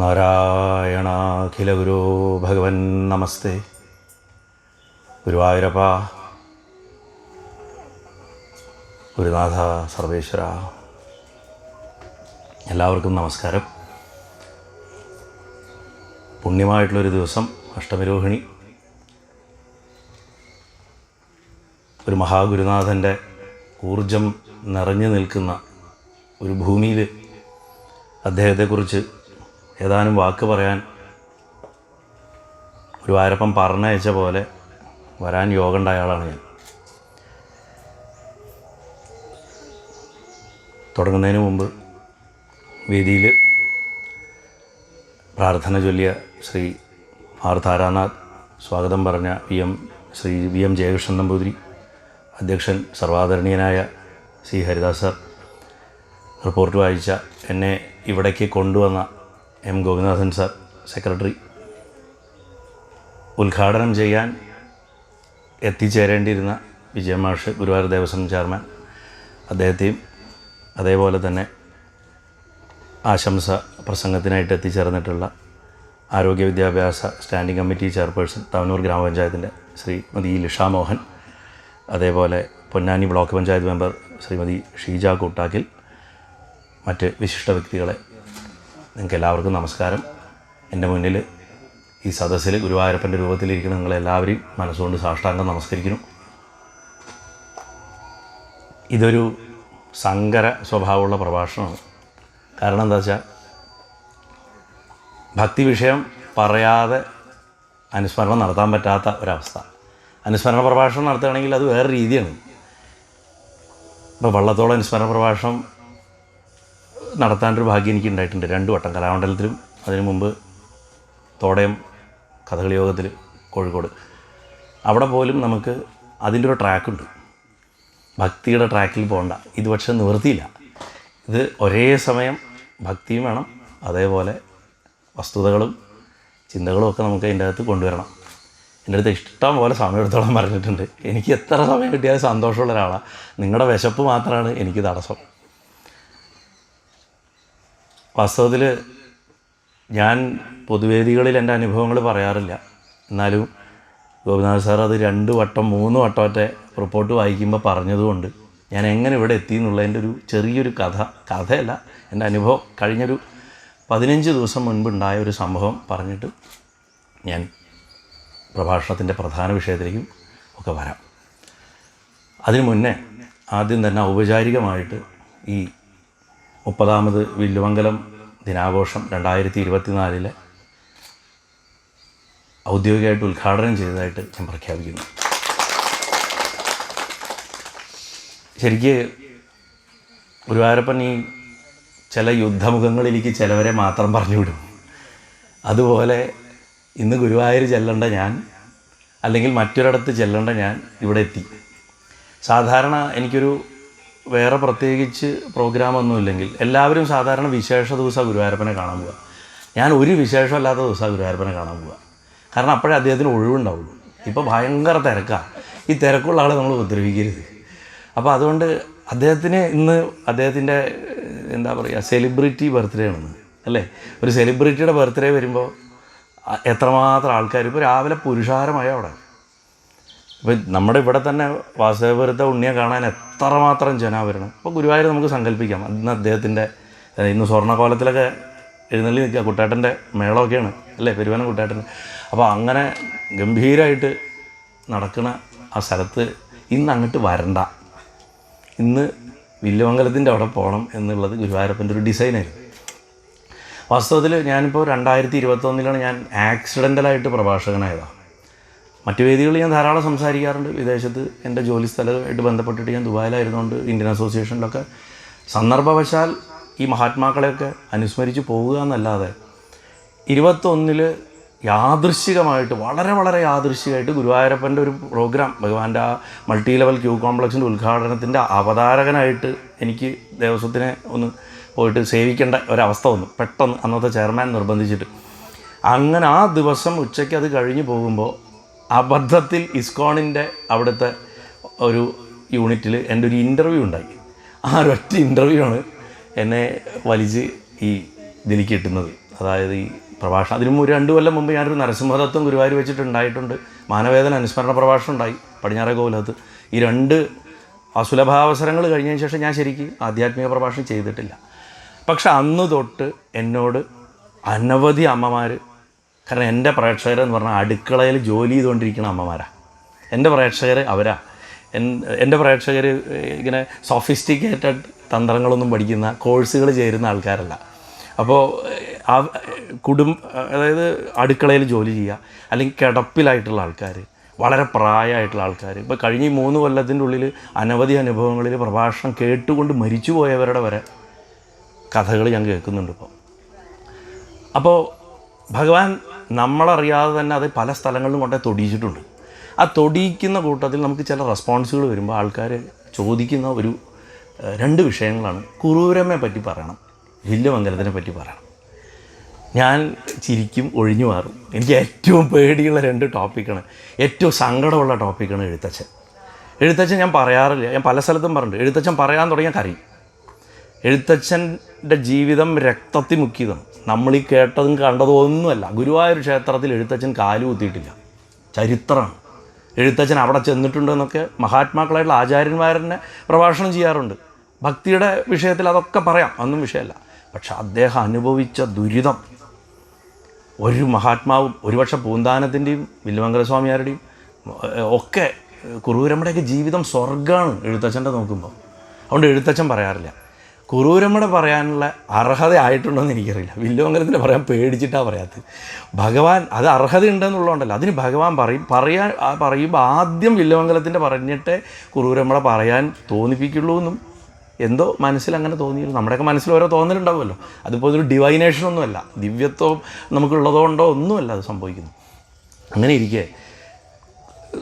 നാരായണാഖില ഗുരോ ഭഗവൻ നമസ്തേ. ഗുരുവായൂരപ്പ, ഗുരുനാഥ സർവേശ്വര, എല്ലാവർക്കും നമസ്കാരം. പുണ്യമായിട്ടുള്ളൊരു ദിവസം, അഷ്ടമിരോഹിണി. ഒരു മഹാഗുരുനാഥൻ്റെ ഊർജം നിറഞ്ഞു നിൽക്കുന്ന ഒരു ഭൂമിയിൽ അദ്ദേഹത്തെക്കുറിച്ച് ഏതാനും വാക്ക് പറയാൻ ഗുരുവായൂരപ്പൻ പറഞ്ഞയച്ച പോലെ വരാൻ യോഗമുണ്ടായ ആളാണ് ഞാൻ. തുടങ്ങുന്നതിന് മുമ്പ് വേദിയിൽ പ്രാർത്ഥന ചൊല്ലിയ ശ്രീ ആർ താരാനാഥ്, സ്വാഗതം പറഞ്ഞ ശ്രീ വി എം ജയകൃഷ്ണൻ നമ്പൂതിരി, അധ്യക്ഷൻ സർവാദരണീയനായ സി ഹരിദാസ് സർ, റിപ്പോർട്ട് വായിച്ച എന്നെ ഇവിടേക്ക് കൊണ്ടുവന്ന എം ഗോപിനാഥൻ സാർ, സെക്രട്ടറി, ഉദ്ഘാടനം ചെയ്യാൻ എത്തിച്ചേരേണ്ടിയിരുന്ന വിജയ മാഷ്, ഗുരുവായൂർ ദേവസ്വം ചെയർമാൻ, അദ്ദേഹത്തെയും അതേപോലെ തന്നെ ആശംസ പ്രസംഗത്തിനായിട്ട് എത്തിച്ചേർന്നിട്ടുള്ള ആരോഗ്യ വിദ്യാഭ്യാസ സ്റ്റാൻഡിംഗ് കമ്മിറ്റി ചെയർപേഴ്സൺ തവനൂർ ഗ്രാമപഞ്ചായത്തിൻ്റെ ശ്രീമതി ലിഷ മോഹൻ, അതേപോലെ പൊന്നാനി ബ്ലോക്ക് പഞ്ചായത്ത് മെമ്പർ ശ്രീമതി ഷീജ കൂട്ടാക്കിൽ, മറ്റ് വിശിഷ്ട വ്യക്തികളെ, നിങ്ങൾക്ക് എല്ലാവർക്കും നമസ്കാരം. എൻ്റെ മുന്നിൽ ഈ സദസ്സിൽ ഗുരുവായൂരപ്പൻ്റെ രൂപത്തിലിരിക്കുന്ന നിങ്ങളെല്ലാവരെയും മനസ്സുകൊണ്ട് സാഷ്ടാംഗം നമസ്കരിക്കുന്നു. ഇതൊരു സങ്കര സ്വഭാവമുള്ള പ്രഭാഷണമാണ്. കാരണം എന്താ വെച്ചാൽ, ഭക്തി വിഷയം പറയാതെ അനുസ്മരണം നടത്താൻ പറ്റാത്ത ഒരവസ്ഥ. അനുസ്മരണ പ്രഭാഷണം നടത്തുകയാണെങ്കിൽ അത് വേറെ രീതിയാണ്. ഇപ്പോൾ വള്ളത്തോളം അനുസ്മരണ പ്രഭാഷണം നടത്താനൊരു ഭാഗ്യം എനിക്ക് ഉണ്ടായിട്ടുണ്ട് 2 വട്ടം, കലാമണ്ഡലത്തിലും അതിനു മുമ്പ് തോടയം കഥകളി യോഗത്തിൽ കോഴിക്കോട്. അവിടെ പോലും നമുക്ക് അതിൻ്റെ ഒരു ട്രാക്കുണ്ട്, ഭക്തിയുടെ ട്രാക്കിൽ പോകണ്ട. ഇത് പക്ഷേ നിവൃത്തിയില്ല. ഇത് ഒരേ സമയം ഭക്തിയും വേണം, അതേപോലെ വസ്തുതകളും ചിന്തകളും ഒക്കെ നമുക്ക് അതിൻ്റെ അകത്ത് കൊണ്ടുവരണം. എൻ്റെ അടുത്ത് ഇഷ്ടം പോലെ സമയമെടുത്തോളം പറഞ്ഞിട്ടുണ്ട്. എനിക്ക് എത്ര സമയം കിട്ടിയാലും സന്തോഷമുള്ള ഒരാളാണ്. നിങ്ങളുടെ വിശപ്പ് മാത്രമാണ് എനിക്ക് തടസ്സം. വാസ്തവത്തിൽ ഞാൻ പൊതുവേദികളിൽ എൻ്റെ അനുഭവങ്ങൾ പറയാറില്ല. എന്നാലും ഗോപിനാഥ് സാർ അത് 2 വട്ടം 3 വട്ടമൊക്കെ റിപ്പോർട്ട് വായിക്കുമ്പോൾ പറഞ്ഞതുകൊണ്ട് ഞാൻ എങ്ങനെ ഇവിടെ എത്തി എന്നുള്ളതിൻ്റെ ഒരു ചെറിയൊരു കഥയല്ല, എൻ്റെ അനുഭവം. കഴിഞ്ഞൊരു 15 ദിവസം മുൻപുണ്ടായ ഒരു സംഭവം പറഞ്ഞിട്ട് ഞാൻ പ്രഭാഷണത്തിൻ്റെ പ്രധാന വിഷയത്തിലേക്കും ഒക്കെ വരാം. അതിനു മുന്നേ ആദ്യം തന്നെ ഔപചാരികമായിട്ട് ഈ 30ാമത് വില്ലുമംഗലം ദിനാഘോഷം 2024 ഔദ്യോഗികമായിട്ട് ഉദ്ഘാടനം ചെയ്തതായിട്ട് ഞാൻ പ്രഖ്യാപിക്കുന്നു. ശരിക്ക് ഗുരുവായൂരപ്പൻ ഈ ചില യുദ്ധമുഖങ്ങളിലേക്ക് ചിലവരെ മാത്രം പറഞ്ഞു വിടും. അതുപോലെ ഇന്ന് ഗുരുവായൂർ ചെല്ലേണ്ട ഞാൻ, അല്ലെങ്കിൽ മറ്റൊരിടത്ത് ചെല്ലേണ്ട ഞാൻ ഇവിടെ എത്തി. സാധാരണ എനിക്കൊരു വേറെ പ്രത്യേകിച്ച് പ്രോഗ്രാമൊന്നുമില്ലെങ്കിൽ എല്ലാവരും സാധാരണ വിശേഷ ദിവസമാണ് ഗുരുവായൂരപ്പനെ കാണാൻ പോവുക. ഞാൻ ഒരു വിശേഷമല്ലാത്ത ദിവസമാണ് ഗുരുവായൂരപ്പനെ കാണാൻ പോവുക. കാരണം അപ്പോഴേ അദ്ദേഹത്തിന് ഒഴിവുണ്ടാവുള്ളൂ. ഇപ്പോൾ ഭയങ്കര തിരക്കാണ്. ഈ തിരക്കുള്ള ആളെ നമ്മൾ ഉപദ്രവിക്കരുത്. അപ്പോൾ അതുകൊണ്ട് അദ്ദേഹത്തിന് ഇന്ന് അദ്ദേഹത്തിൻ്റെ എന്താ പറയുക, സെലിബ്രിറ്റി ബർത്ത്ഡേ ആണെന്ന് അല്ലേ. ഒരു സെലിബ്രിറ്റിയുടെ ബർത്ത്ഡേ വരുമ്പോൾ എത്രമാത്രം ആൾക്കാർ, ഇപ്പോൾ രാവിലെ പുരുഷാരമായ അവിടെ. ഇപ്പോൾ നമ്മുടെ ഇവിടെ തന്നെ വാസുദേവപുരത്തെ ഉണ്ണിയെ കാണാൻ എത്രമാത്രം ജനാവരണം. അപ്പോൾ ഗുരുവായൂർ നമുക്ക് സങ്കല്പിക്കാം. ഇന്ന് അദ്ദേഹത്തിൻ്റെ ഇന്ന് സ്വർണ്ണക്കോലത്തിലൊക്കെ എഴുന്നള്ളി നിൽക്കുക, കുട്ടേട്ടൻ്റെ മേളമൊക്കെയാണ് അല്ലേ, പെരുവനം കുട്ടേട്ടൻ്റെ. അപ്പോൾ അങ്ങനെ ഗംഭീരമായിട്ട് നടക്കുന്ന ആ സ്ഥലത്ത് ഇന്ന് അങ്ങോട്ട് വരണ്ട, ഇന്ന് വില്ലുമംഗലത്തിൻ്റെ അവിടെ പോകണം എന്നുള്ളത് ഗുരുവായൂരപ്പൻ്റെ ഒരു ഡിസൈനായിരുന്നു. വാസ്തവത്തിൽ ഞാനിപ്പോൾ 2021 ഞാൻ ആക്സിഡൻ്റലായിട്ട് പ്രഭാഷകനായതാണ്. മറ്റു വേദികളിൽ ഞാൻ ധാരാളം സംസാരിക്കാറുണ്ട്. വിദേശത്ത് എൻ്റെ ജോലി സ്ഥലമായിട്ട് ബന്ധപ്പെട്ടിട്ട് ഞാൻ ദുബായിലായിരുന്നുകൊണ്ട് ഇന്ത്യൻ അസോസിയേഷനിലൊക്കെ സന്ദർഭവശാൽ ഈ മഹാത്മാക്കളെയൊക്കെ അനുസ്മരിച്ച് പോവുക എന്നല്ലാതെ 21 യാദൃശ്ചികമായിട്ട്, വളരെ വളരെ യാദൃശ്ചികമായിട്ട് ഗുരുവായൂരപ്പൻ്റെ ഒരു പ്രോഗ്രാം, ഭഗവാന്റെ ആ മൾട്ടി ലെവൽ ക്യൂ കോംപ്ലക്സിൻ്റെ ഉദ്ഘാടനത്തിൻ്റെ അവതാരകനായിട്ട് എനിക്ക് ദേവസ്വത്തിനെ ഒന്ന് പോയിട്ട് സേവിക്കേണ്ട ഒരവസ്ഥ വന്നു പെട്ടെന്ന്, അന്നത്തെ ചെയർമാൻ നിർബന്ധിച്ചിട്ട്. അങ്ങനെ ആ ദിവസം ഉച്ചയ്ക്ക് അത് കഴിഞ്ഞ് പോകുമ്പോൾ അബദ്ധത്തിൽ ഇസ്കോണിൻ്റെ അവിടുത്തെ ഒരു യൂണിറ്റിൽ എൻ്റെ ഒരു ഇൻ്റർവ്യൂ ഉണ്ടായി. ആ ഒരൊറ്റ ഇൻ്റർവ്യൂ ആണ് എന്നെ വലിച്ച് ഈ ഇതിലേക്ക് കിട്ടുന്നത്. അതായത് ഈ പ്രഭാഷണം അതിനും ഒരു 2 കൊല്ലം മുമ്പ് ഞാനൊരു നരസിംഹദത്തം ഗുരുവായൂർ വെച്ചിട്ടുണ്ടായിട്ടുണ്ട്. മാനവേദന അനുസ്മരണ പ്രഭാഷണം ഉണ്ടായി പടിഞ്ഞാറേ കോവിലകത്ത്. ഈ 2 അസുലഭാവസരങ്ങൾ കഴിഞ്ഞതിന് ശേഷം ഞാൻ ശരിക്കും ആധ്യാത്മിക പ്രഭാഷണം ചെയ്തിട്ടില്ല. പക്ഷെ അന്ന് തൊട്ട് എന്നോട് അനവധി അമ്മമാർ, കാരണം എൻ്റെ പ്രേക്ഷകരെന്ന് പറഞ്ഞാൽ അടുക്കളയിൽ ജോലി ചെയ്തുകൊണ്ടിരിക്കുന്ന അമ്മമാരാണ് എൻ്റെ പ്രേക്ഷകർ. എൻ്റെ പ്രേക്ഷകർ ഇങ്ങനെ സോഫിസ്റ്റിക്കേറ്റഡ് തന്ത്രങ്ങളൊന്നും പഠിക്കുന്ന കോഴ്സുകൾ ചേരുന്ന ആൾക്കാരല്ല. അപ്പോൾ അതായത് അടുക്കളയിൽ ജോലി ചെയ്യുക, അല്ലെങ്കിൽ കിടപ്പിലായിട്ടുള്ള ആൾക്കാർ, വളരെ പ്രായമായിട്ടുള്ള ആൾക്കാർ. ഇപ്പോൾ കഴിഞ്ഞ 3 കൊല്ലത്തിൻ്റെ ഉള്ളിൽ അനവധി അനുഭവങ്ങളിൽ പ്രഭാഷണം കേട്ടുകൊണ്ട് മരിച്ചു പോയവരുടെ വരെ കഥകൾ ഞാൻ കേൾക്കുന്നുണ്ട് ഇപ്പോൾ. അപ്പോൾ ഭഗവാൻ നമ്മളറിയാതെ തന്നെ അത് പല സ്ഥലങ്ങളിലും കൊണ്ടേ തൊടിയിച്ചിട്ടുണ്ട്. ആ തൊടിയിക്കുന്ന കൂട്ടത്തിൽ നമുക്ക് ചില റെസ്പോൺസുകൾ വരുമ്പോൾ ആൾക്കാർ ചോദിക്കുന്ന 2 വിഷയങ്ങളാണ്. കുറൂരമ്മയെ പറ്റി പറയണം, വില്ലുമംഗലത്തിനെ പറ്റി പറയണം. ഞാൻ ചിരിക്കും, ഒഴിഞ്ഞു മാറും. എനിക്ക് ഏറ്റവും പേടിയുള്ള 2 ടോപ്പിക്കാണ്, ഏറ്റവും സങ്കടമുള്ള ടോപ്പിക്കാണ് എഴുത്തച്ഛൻ. ഞാൻ പറയാറില്ല, ഞാൻ പല സ്ഥലത്തും പറഞ്ഞിട്ടുണ്ട്. എഴുത്തച്ഛൻ പറയാൻ തുടങ്ങിയ കരയും. എഴുത്തച്ഛൻ്റെ ജീവിതം രക്തത്തിൽ മുക്കിയതാണ്. നമ്മളീ കേട്ടതും കണ്ടതും ഒന്നുമല്ല. ഗുരുവായൂർ ക്ഷേത്രത്തിൽ എഴുത്തച്ഛൻ കാല് കുത്തിയിട്ടില്ല, ചരിത്രമാണ്. എഴുത്തച്ഛൻ അവിടെ ചെന്നിട്ടുണ്ടെന്നൊക്കെ മഹാത്മാക്കളായിട്ടുള്ള ആചാര്യന്മാരെന്നെ പ്രഭാഷണം ചെയ്യാറുണ്ട്. ഭക്തിയുടെ വിഷയത്തിൽ അതൊക്കെ പറയാം, ഒന്നും വിഷയമല്ല. പക്ഷെ അദ്ദേഹം അനുഭവിച്ച ദുരിതം ഒരു മഹാത്മാവും, ഒരുപക്ഷെ പൂന്താനത്തിൻ്റെയും വില്ലുമംഗല സ്വാമിയാരുടെയും ഒക്കെ, കുറൂരമ്മയുടെയൊക്കെ ജീവിതം സ്വർഗ്ഗമാണ് എഴുത്തച്ഛൻ്റെ നോക്കുമ്പോൾ. അതുകൊണ്ട് എഴുത്തച്ഛൻ പറയാറില്ല. കുറൂരമ്മയുടെ പറയാനുള്ള അർഹത ആയിട്ടുണ്ടോ എന്ന് എനിക്കറിയില്ല. വില്ലുമംഗലത്തിന് പറയാൻ പേടിച്ചിട്ടാണ് പറയാത്തത്. ഭഗവാൻ അത് അർഹതയുണ്ടെന്നുള്ളതുകൊണ്ടല്ല, അതിന് ഭഗവാൻ പറയുമ്പോൾ ആദ്യം വില്ലുമംഗലത്തിൻ്റെ പറഞ്ഞിട്ടേ കുറൂരമ്മയുടെ പറയാൻ തോന്നിപ്പിക്കുള്ളൂ എന്നും എന്തോ മനസ്സിലങ്ങനെ തോന്നിയിരുന്നു. നമ്മുടെയൊക്കെ മനസ്സിൽ ഓരോ തോന്നലുണ്ടാവുമല്ലോ. അതിപ്പോൾ ഒരു ഡിവൈനേഷനൊന്നുമല്ല, ദിവ്യത്വം നമുക്കുള്ളതുകൊണ്ടോ ഒന്നുമല്ല അത് സംഭവിക്കുന്നു. അങ്ങനെ ഇരിക്കെ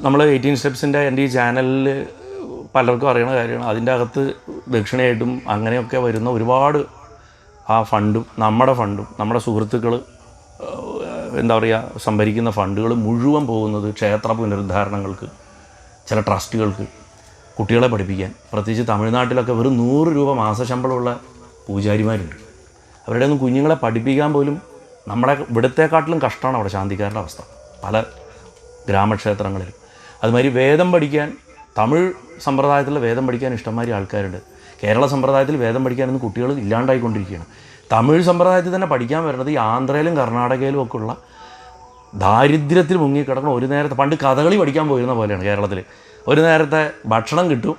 നമ്മൾ 18 സ്റ്റെപ്സിൻ്റെ എൻ്റെ ഈ ചാനലിൽ പലർക്കും അറിയണ കാര്യമാണ്. അതിൻ്റെ അകത്ത് ദക്ഷിണയായിട്ടും അങ്ങനെയൊക്കെ വരുന്ന ഒരുപാട് ആ ഫണ്ടും നമ്മുടെ സുഹൃത്തുക്കൾ എന്താ പറയുക സംഭരിക്കുന്ന ഫണ്ടുകൾ മുഴുവൻ പോകുന്നത് ക്ഷേത്ര പുനരുദ്ധാരണങ്ങൾക്ക്, ചില ട്രസ്റ്റുകൾക്ക്, കുട്ടികളെ പഠിപ്പിക്കാൻ. പ്രത്യേകിച്ച് തമിഴ്നാട്ടിലൊക്കെ വെറും 100 രൂപ മാസശമ്പളമുള്ള പൂജാരിമാരുണ്ട്. അവരുടെ ഒന്നും കുഞ്ഞുങ്ങളെ പഠിപ്പിക്കാൻ പോലും നമ്മുടെ ഇവിടത്തെക്കാട്ടിലും കഷ്ടമാണ് അവിടെ ശാന്തിക്കാരുടെ അവസ്ഥ പല ഗ്രാമക്ഷേത്രങ്ങളിലും. അതുമാതിരി വേദം പഠിക്കാൻ, തമിഴ് സമ്പ്രദായത്തിലുള്ള വേദം പഠിക്കാൻ ഇഷ്ടംമാതിരി ആൾക്കാരുണ്ട്. കേരള സമ്പ്രദായത്തിൽ വേദം പഠിക്കാനൊന്നും കുട്ടികൾ ഇല്ലാണ്ടായിക്കൊണ്ടിരിക്കുകയാണ്. തമിഴ് സമ്പ്രദായത്തിൽ തന്നെ പഠിക്കാൻ വരുന്നത് ഈ ആന്ധ്രയിലും കർണാടകയിലും ഒക്കെ ഉള്ള ദാരിദ്ര്യത്തിൽ മുങ്ങിക്കിടക്കണം. ഒരു നേരത്തെ പണ്ട് കഥകളി പഠിക്കാൻ പോയിരുന്ന പോലെയാണ് കേരളത്തിൽ. ഒരു നേരത്തെ ഭക്ഷണം കിട്ടും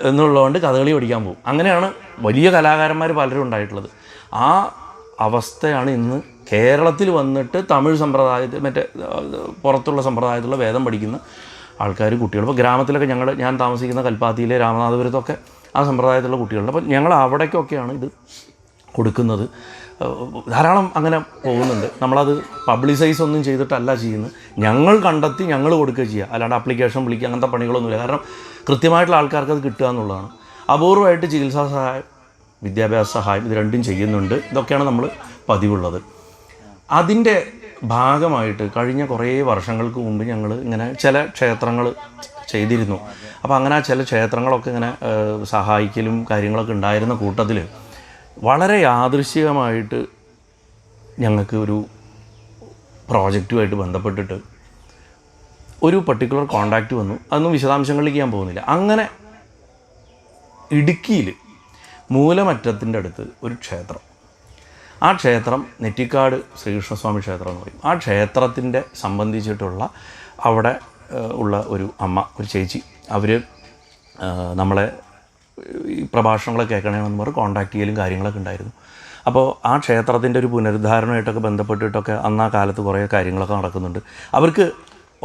എന്നുള്ളതുകൊണ്ട് കഥകളി പഠിക്കാൻ പോകും. അങ്ങനെയാണ് വലിയ കലാകാരന്മാർ പലരും ഉണ്ടായിട്ടുള്ളത്. ആ അവസ്ഥയാണ് ഇന്ന് കേരളത്തിൽ വന്നിട്ട് തമിഴ് സമ്പ്രദായത്തിൽ പുറത്തുള്ള സമ്പ്രദായത്തിലുള്ള വേദം പഠിക്കുന്ന ആൾക്കാർ, കുട്ടികൾ. ഇപ്പോൾ ഗ്രാമത്തിലൊക്കെ ഞാൻ താമസിക്കുന്ന കൽപ്പാത്തിയിലെ രാമനാഥപുരത്തൊക്കെ ആ സമ്പ്രദായത്തിലുള്ള കുട്ടികളുണ്ട്. അപ്പോൾ ഞങ്ങൾ അവിടേക്കൊക്കെയാണ് ഇത് കൊടുക്കുന്നത്. ധാരാളം അങ്ങനെ പോകുന്നുണ്ട്. നമ്മളത് പബ്ലിസൈസ് ഒന്നും ചെയ്തിട്ടല്ല ചെയ്യുന്നത്. ഞങ്ങൾ കണ്ടെത്തി ഞങ്ങൾ കൊടുക്കുക ചെയ്യുക, അല്ലാണ്ട് ആപ്ലിക്കേഷൻ വിളിക്കുക അങ്ങനത്തെ പണികളൊന്നുമില്ല. കാരണം കൃത്യമായിട്ടുള്ള ആൾക്കാർക്ക് അത് കിട്ടുക എന്നുള്ളതാണ്. അപൂർവമായിട്ട് ചികിത്സാ സഹായം, വിദ്യാഭ്യാസ സഹായം, ഇത് 2ഉം ചെയ്യുന്നുണ്ട്. ഇതൊക്കെയാണ് നമ്മൾ പതിവുള്ളത്. അതിൻ്റെ ഭാഗമായിട്ട് കഴിഞ്ഞ കുറേ വർഷങ്ങൾക്ക് മുമ്പ് ഞങ്ങൾ ഇങ്ങനെ ചില ക്ഷേത്രങ്ങൾ ചെയ്തിരുന്നു. അപ്പോൾ അങ്ങനെ ചില ക്ഷേത്രങ്ങളൊക്കെ ഇങ്ങനെ സഹായിക്കലും കാര്യങ്ങളൊക്കെ ഉണ്ടായിരുന്ന കൂട്ടത്തിൽ വളരെ യാദൃശ്ചികമായിട്ട് ഞങ്ങൾക്ക് ഒരു പ്രോജക്റ്റുമായിട്ട് ബന്ധപ്പെട്ടിട്ട് ഒരു പർട്ടിക്കുലർ കോണ്ടാക്റ്റ് വന്നു. അതൊന്നും വിശദാംശങ്ങളിലേക്ക് ഞാൻ പോകുന്നില്ല. അങ്ങനെ ഇടുക്കിയിൽ മൂലമറ്റത്തിൻ്റെ അടുത്ത് ഒരു ക്ഷേത്രം, ആ ക്ഷേത്രം നെറ്റിക്കാട് ശ്രീകൃഷ്ണസ്വാമി ക്ഷേത്രം എന്ന് പറയും. ആ ക്ഷേത്രത്തിൻ്റെ സംബന്ധിച്ചിട്ടുള്ള അവിടെ ഉള്ള ഒരു അമ്മ, ഒരു ചേച്ചി, അവർ നമ്മളെ ഈ പ്രഭാഷണങ്ങളൊക്കെ കേൾക്കണമെന്ന് പറഞ്ഞ് കോൺടാക്റ്റ് ചെയ്യലും കാര്യങ്ങളൊക്കെ ഉണ്ടായിരുന്നു. അപ്പോൾ ആ ക്ഷേത്രത്തിൻ്റെ ഒരു പുനരുദ്ധാരണമായിട്ടൊക്കെ ബന്ധപ്പെട്ടിട്ടൊക്കെ അന്ന് ആ കാലത്ത് കുറേ കാര്യങ്ങളൊക്കെ നടക്കുന്നുണ്ട്. അവർക്ക്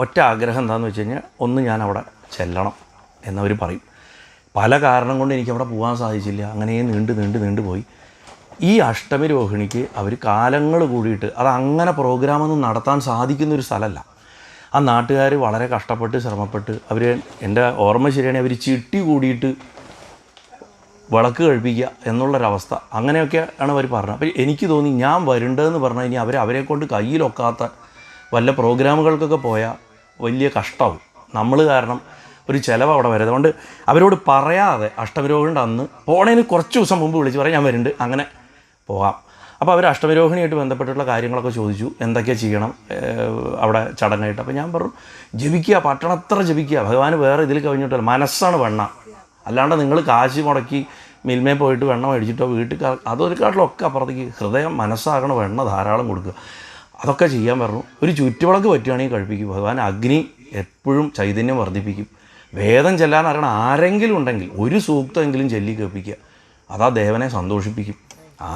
ഒറ്റ ആഗ്രഹം എന്താണെന്ന് വെച്ച് കഴിഞ്ഞാൽ, ഒന്ന് ഞാൻ അവിടെ ചെല്ലണം എന്നവർ പറയും. പല കാരണം കൊണ്ട് എനിക്കവിടെ പോകാൻ സാധിച്ചില്ല. അങ്ങനെ നീണ്ടു പോയി. ഈ അഷ്ടമി രോഹിണിക്ക് അവർ കാലങ്ങൾ കൂടിയിട്ട് അതങ്ങനെ പ്രോഗ്രാമൊന്നും നടത്താൻ സാധിക്കുന്നൊരു സ്ഥലമല്ല. ആ നാട്ടുകാർ വളരെ കഷ്ടപ്പെട്ട് ശ്രമപ്പെട്ട് അവർ, എൻ്റെ ഓർമ്മ ശരിയാണെങ്കിൽ അവർ ചിട്ടി കൂടിയിട്ട് വിളക്ക് കഴിപ്പിക്കുക എന്നുള്ളൊരവസ്ഥ, അങ്ങനെയൊക്കെയാണ് അവർ പറഞ്ഞത്. അപ്പോൾ എനിക്ക് തോന്നി ഞാൻ വരേണ്ടതെന്ന് പറഞ്ഞു കഴിഞ്ഞാൽ അവരെ കൊണ്ട് കയ്യിലൊക്കാത്ത വല്ല പ്രോഗ്രാമുകൾക്കൊക്കെ പോയാൽ വലിയ കഷ്ടമാവും. നമ്മൾ കാരണം ഒരു ചിലവ് അവിടെ വരും. അതുകൊണ്ട് അവരോട് പറയാതെ അഷ്ടമിരോഹിണിൻ്റെ അന്ന് പോണതിന് കുറച്ച് ദിവസം മുമ്പ് വിളിച്ച് പറയാം ഞാൻ വരുന്നുണ്ട്, അങ്ങനെ പോകാം. അപ്പോൾ അവർ അഷ്ടമിരോഹിണിയായിട്ട് ബന്ധപ്പെട്ടിട്ടുള്ള കാര്യങ്ങളൊക്കെ ചോദിച്ചു, എന്തൊക്കെയാണ് ചെയ്യണം അവിടെ ചടങ്ങായിട്ട്. അപ്പോൾ ഞാൻ പറഞ്ഞു, ജപിക്കുക, പട്ടണത്ര ജപിക്കുക, ഭഗവാന് വേറെ ഇതിൽ കഴിഞ്ഞിട്ടല്ല, മനസ്സാണ് വെണ്ണ. അല്ലാണ്ട് നിങ്ങൾ കാശ് മുടക്കി മിൽമയിൽ പോയിട്ട് വെണ്ണ മേടിച്ചിട്ടോ വീട്ടിൽ അതൊരുക്കാട്ടിലൊക്കെ അപ്പുറത്തേക്ക് ഹൃദയം മനസ്സാകണ വെണ്ണ ധാരാളം കൊടുക്കുക, അതൊക്കെ ചെയ്യാൻ പറഞ്ഞു. ഒരു ചുറ്റുവിളക്ക് പറ്റുകയാണെങ്കിൽ കഴിപ്പിക്കും. ഭഗവാൻ അഗ്നി എപ്പോഴും ചൈതന്യം വർദ്ധിപ്പിക്കും. വേദം ചെല്ലാൻ അറിയണം ആരെങ്കിലും ഉണ്ടെങ്കിൽ ഒരു സൂക്തമെങ്കിലും ചൊല്ലി കേൾപ്പിക്കുക, അതാ ദേവനെ സന്തോഷിപ്പിക്കും.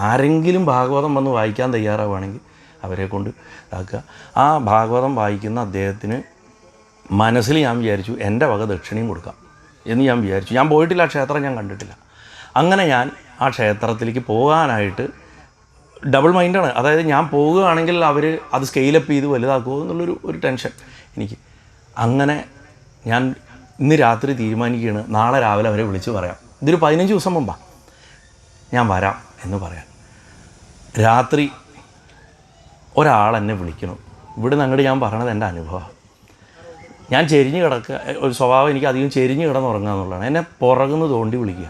ആരെങ്കിലും ഭാഗവതം വന്ന് വായിക്കാൻ തയ്യാറാവുകയാണെങ്കിൽ അവരെ കൊണ്ട് ഇതാക്കുക. ആ ഭാഗവതം വായിക്കുന്ന അദ്ദേഹത്തിന് മനസ്സിൽ ഞാൻ വിചാരിച്ചു എൻ്റെ വക ദക്ഷിണയും കൊടുക്കാം എന്ന് ഞാൻ വിചാരിച്ചു. ഞാൻ പോയിട്ടില്ല, ആ ക്ഷേത്രം ഞാൻ കണ്ടിട്ടില്ല. അങ്ങനെ ഞാൻ ആ ക്ഷേത്രത്തിലേക്ക് പോകാനായിട്ട് ഡബിൾ മൈൻഡാണ്. അതായത് ഞാൻ പോകുകയാണെങ്കിൽ അവർ അത് സ്കെയിലപ്പ് ചെയ്ത് വലുതാക്കുമോ എന്നുള്ളൊരു ടെൻഷൻ എനിക്ക്. അങ്ങനെ ഞാൻ ഇന്ന് രാത്രി തീരുമാനിക്കുകയാണ്, നാളെ രാവിലെ അവരെ വിളിച്ച് പറയാം. ഇതൊരു 15 ദിവസം മുമ്പാണ് ഞാൻ വരാം എന്ന് പറയാം. രാത്രി ഒരാൾ എന്നെ വിളിക്കണം. ഇവിടെ നിന്ന് അങ്ങോട്ട് ഞാൻ പറയണത് എൻ്റെ അനുഭവം. ഞാൻ ചെരിഞ്ഞ് കിടക്കുക, ഒരു സ്വഭാവം എനിക്ക് അധികം ചെരിഞ്ഞ് കിടന്നുറങ്ങുക എന്നുള്ളതാണ്. എന്നെ പുറകുന്ന് തോണ്ടി വിളിക്കുക.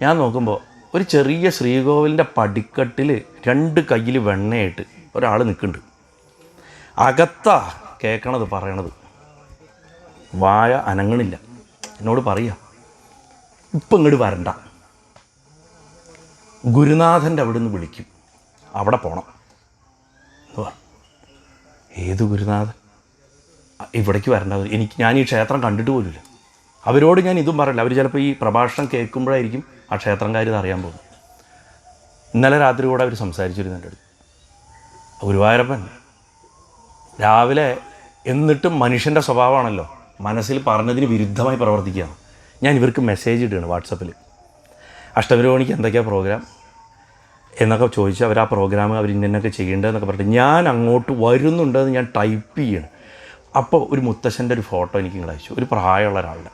ഞാൻ നോക്കുമ്പോൾ ഒരു ചെറിയ ശ്രീകോവിലിൻ്റെ പടിക്കെട്ടിൽ 2 കയ്യിൽ വെണ്ണയായിട്ട് ഒരാൾ നിൽക്കുന്നുണ്ട്. അകത്താ കേൾക്കണത് പറയണത്, വായ അനങ്ങണില്ല. എന്നോട് പറയുക, ഇപ്പം ഇങ്ങോട്ട് വരണ്ട, ഗുരുനാഥൻ്റെ അവിടെ നിന്ന് വിളിക്കും, അവിടെ പോകണം. ഏത് ഗുരുനാഥൻ? ഇവിടേക്ക് വരേണ്ടത് ഞാൻ ഈ ക്ഷേത്രം കണ്ടിട്ട് പോലുമില്ല. അവരോട് ഞാൻ ഇതും പറയില്ല. അവർ ചിലപ്പോൾ ഈ പ്രഭാഷണം കേൾക്കുമ്പോഴായിരിക്കും ആ ക്ഷേത്രംകാർ ഇത് അറിയാൻ പോകും. ഇന്നലെ രാത്രി കൂടെ അവർ സംസാരിച്ചിരുന്നു എൻ്റെ അടുത്ത്. ഗുരുവായൂരപ്പൻ രാവിലെ, എന്നിട്ടും മനുഷ്യൻ്റെ സ്വഭാവമാണല്ലോ മനസ്സിൽ പറഞ്ഞതിന് വിരുദ്ധമായി പ്രവർത്തിക്കുകയാണ്. ഞാൻ ഇവർക്ക് മെസ്സേജ് ഇടുകയാണ് വാട്സപ്പിൽ, അഷ്ടമിരോഹിണിക്ക് എന്തൊക്കെയാണ് പ്രോഗ്രാം എന്നൊക്കെ ചോദിച്ച് അവർ ആ പ്രോഗ്രാം അവർ ഇന്നൊക്കെ ചെയ്യേണ്ടതെന്നൊക്കെ പറഞ്ഞിട്ട് ഞാൻ അങ്ങോട്ട് വരുന്നുണ്ടെന്ന് ഞാൻ ടൈപ്പ് ചെയ്യണം. അപ്പോൾ ഒരു മുത്തശ്ശൻ്റെ ഒരു ഫോട്ടോ എനിക്ക് ഇങ്ങോട്ട് അയച്ചു, ഒരു പ്രായമുള്ള ഒരാളുടെ.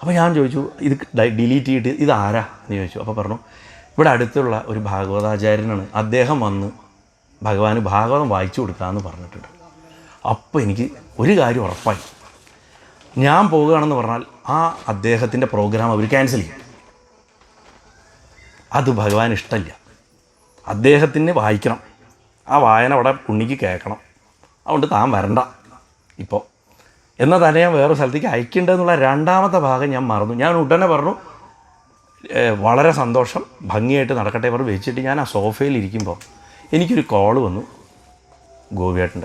അപ്പോൾ ഞാൻ ചോദിച്ചു, ഇത് ഡിലീറ്റ് ചെയ്തിട്ട് ഇതാരാ എന്ന് ചോദിച്ചു. അപ്പോൾ പറഞ്ഞു, ഇവിടെ അടുത്തുള്ള ഒരു ഭാഗവതാചാര്യനാണ്, അദ്ദേഹം വന്ന് ഭഗവാന് ഭാഗവതം വായിച്ചു കൊടുക്കാമെന്ന് പറഞ്ഞിട്ടുണ്ട്. അപ്പോൾ എനിക്ക് ഒരു കാര്യം ഉറപ്പായി, ഞാൻ പോവുകയാണെന്ന് പറഞ്ഞാൽ ആ അദ്ദേഹത്തിൻ്റെ പ്രോഗ്രാം അവർ ക്യാൻസൽ ചെയ്യും. അത് ഭഗവാൻ ഇഷ്ടമില്ല. അദ്ദേഹത്തിന് വായിക്കണം, ആ വായന അവിടെ ഉണ്ണിക്ക് കേൾക്കണം. അതുകൊണ്ട് താൻ വരണ്ട ഇപ്പോൾ എന്നാൽ തന്നെ ഞാൻ വേറെ സ്ഥലത്തേക്ക് അയക്കേണ്ടതെന്നുള്ള രണ്ടാമത്തെ ഭാഗം ഞാൻ മറന്നു. ഞാൻ ഉടനെ പറഞ്ഞു, വളരെ സന്തോഷം, ഭംഗിയായിട്ട് നടക്കട്ടെ പറഞ്ഞു വെച്ചിട്ട് ഞാൻ ആ സോഫയിൽ ഇരിക്കുമ്പോൾ എനിക്കൊരു കോള് വന്നു. ഗോപിയേട്ടൻ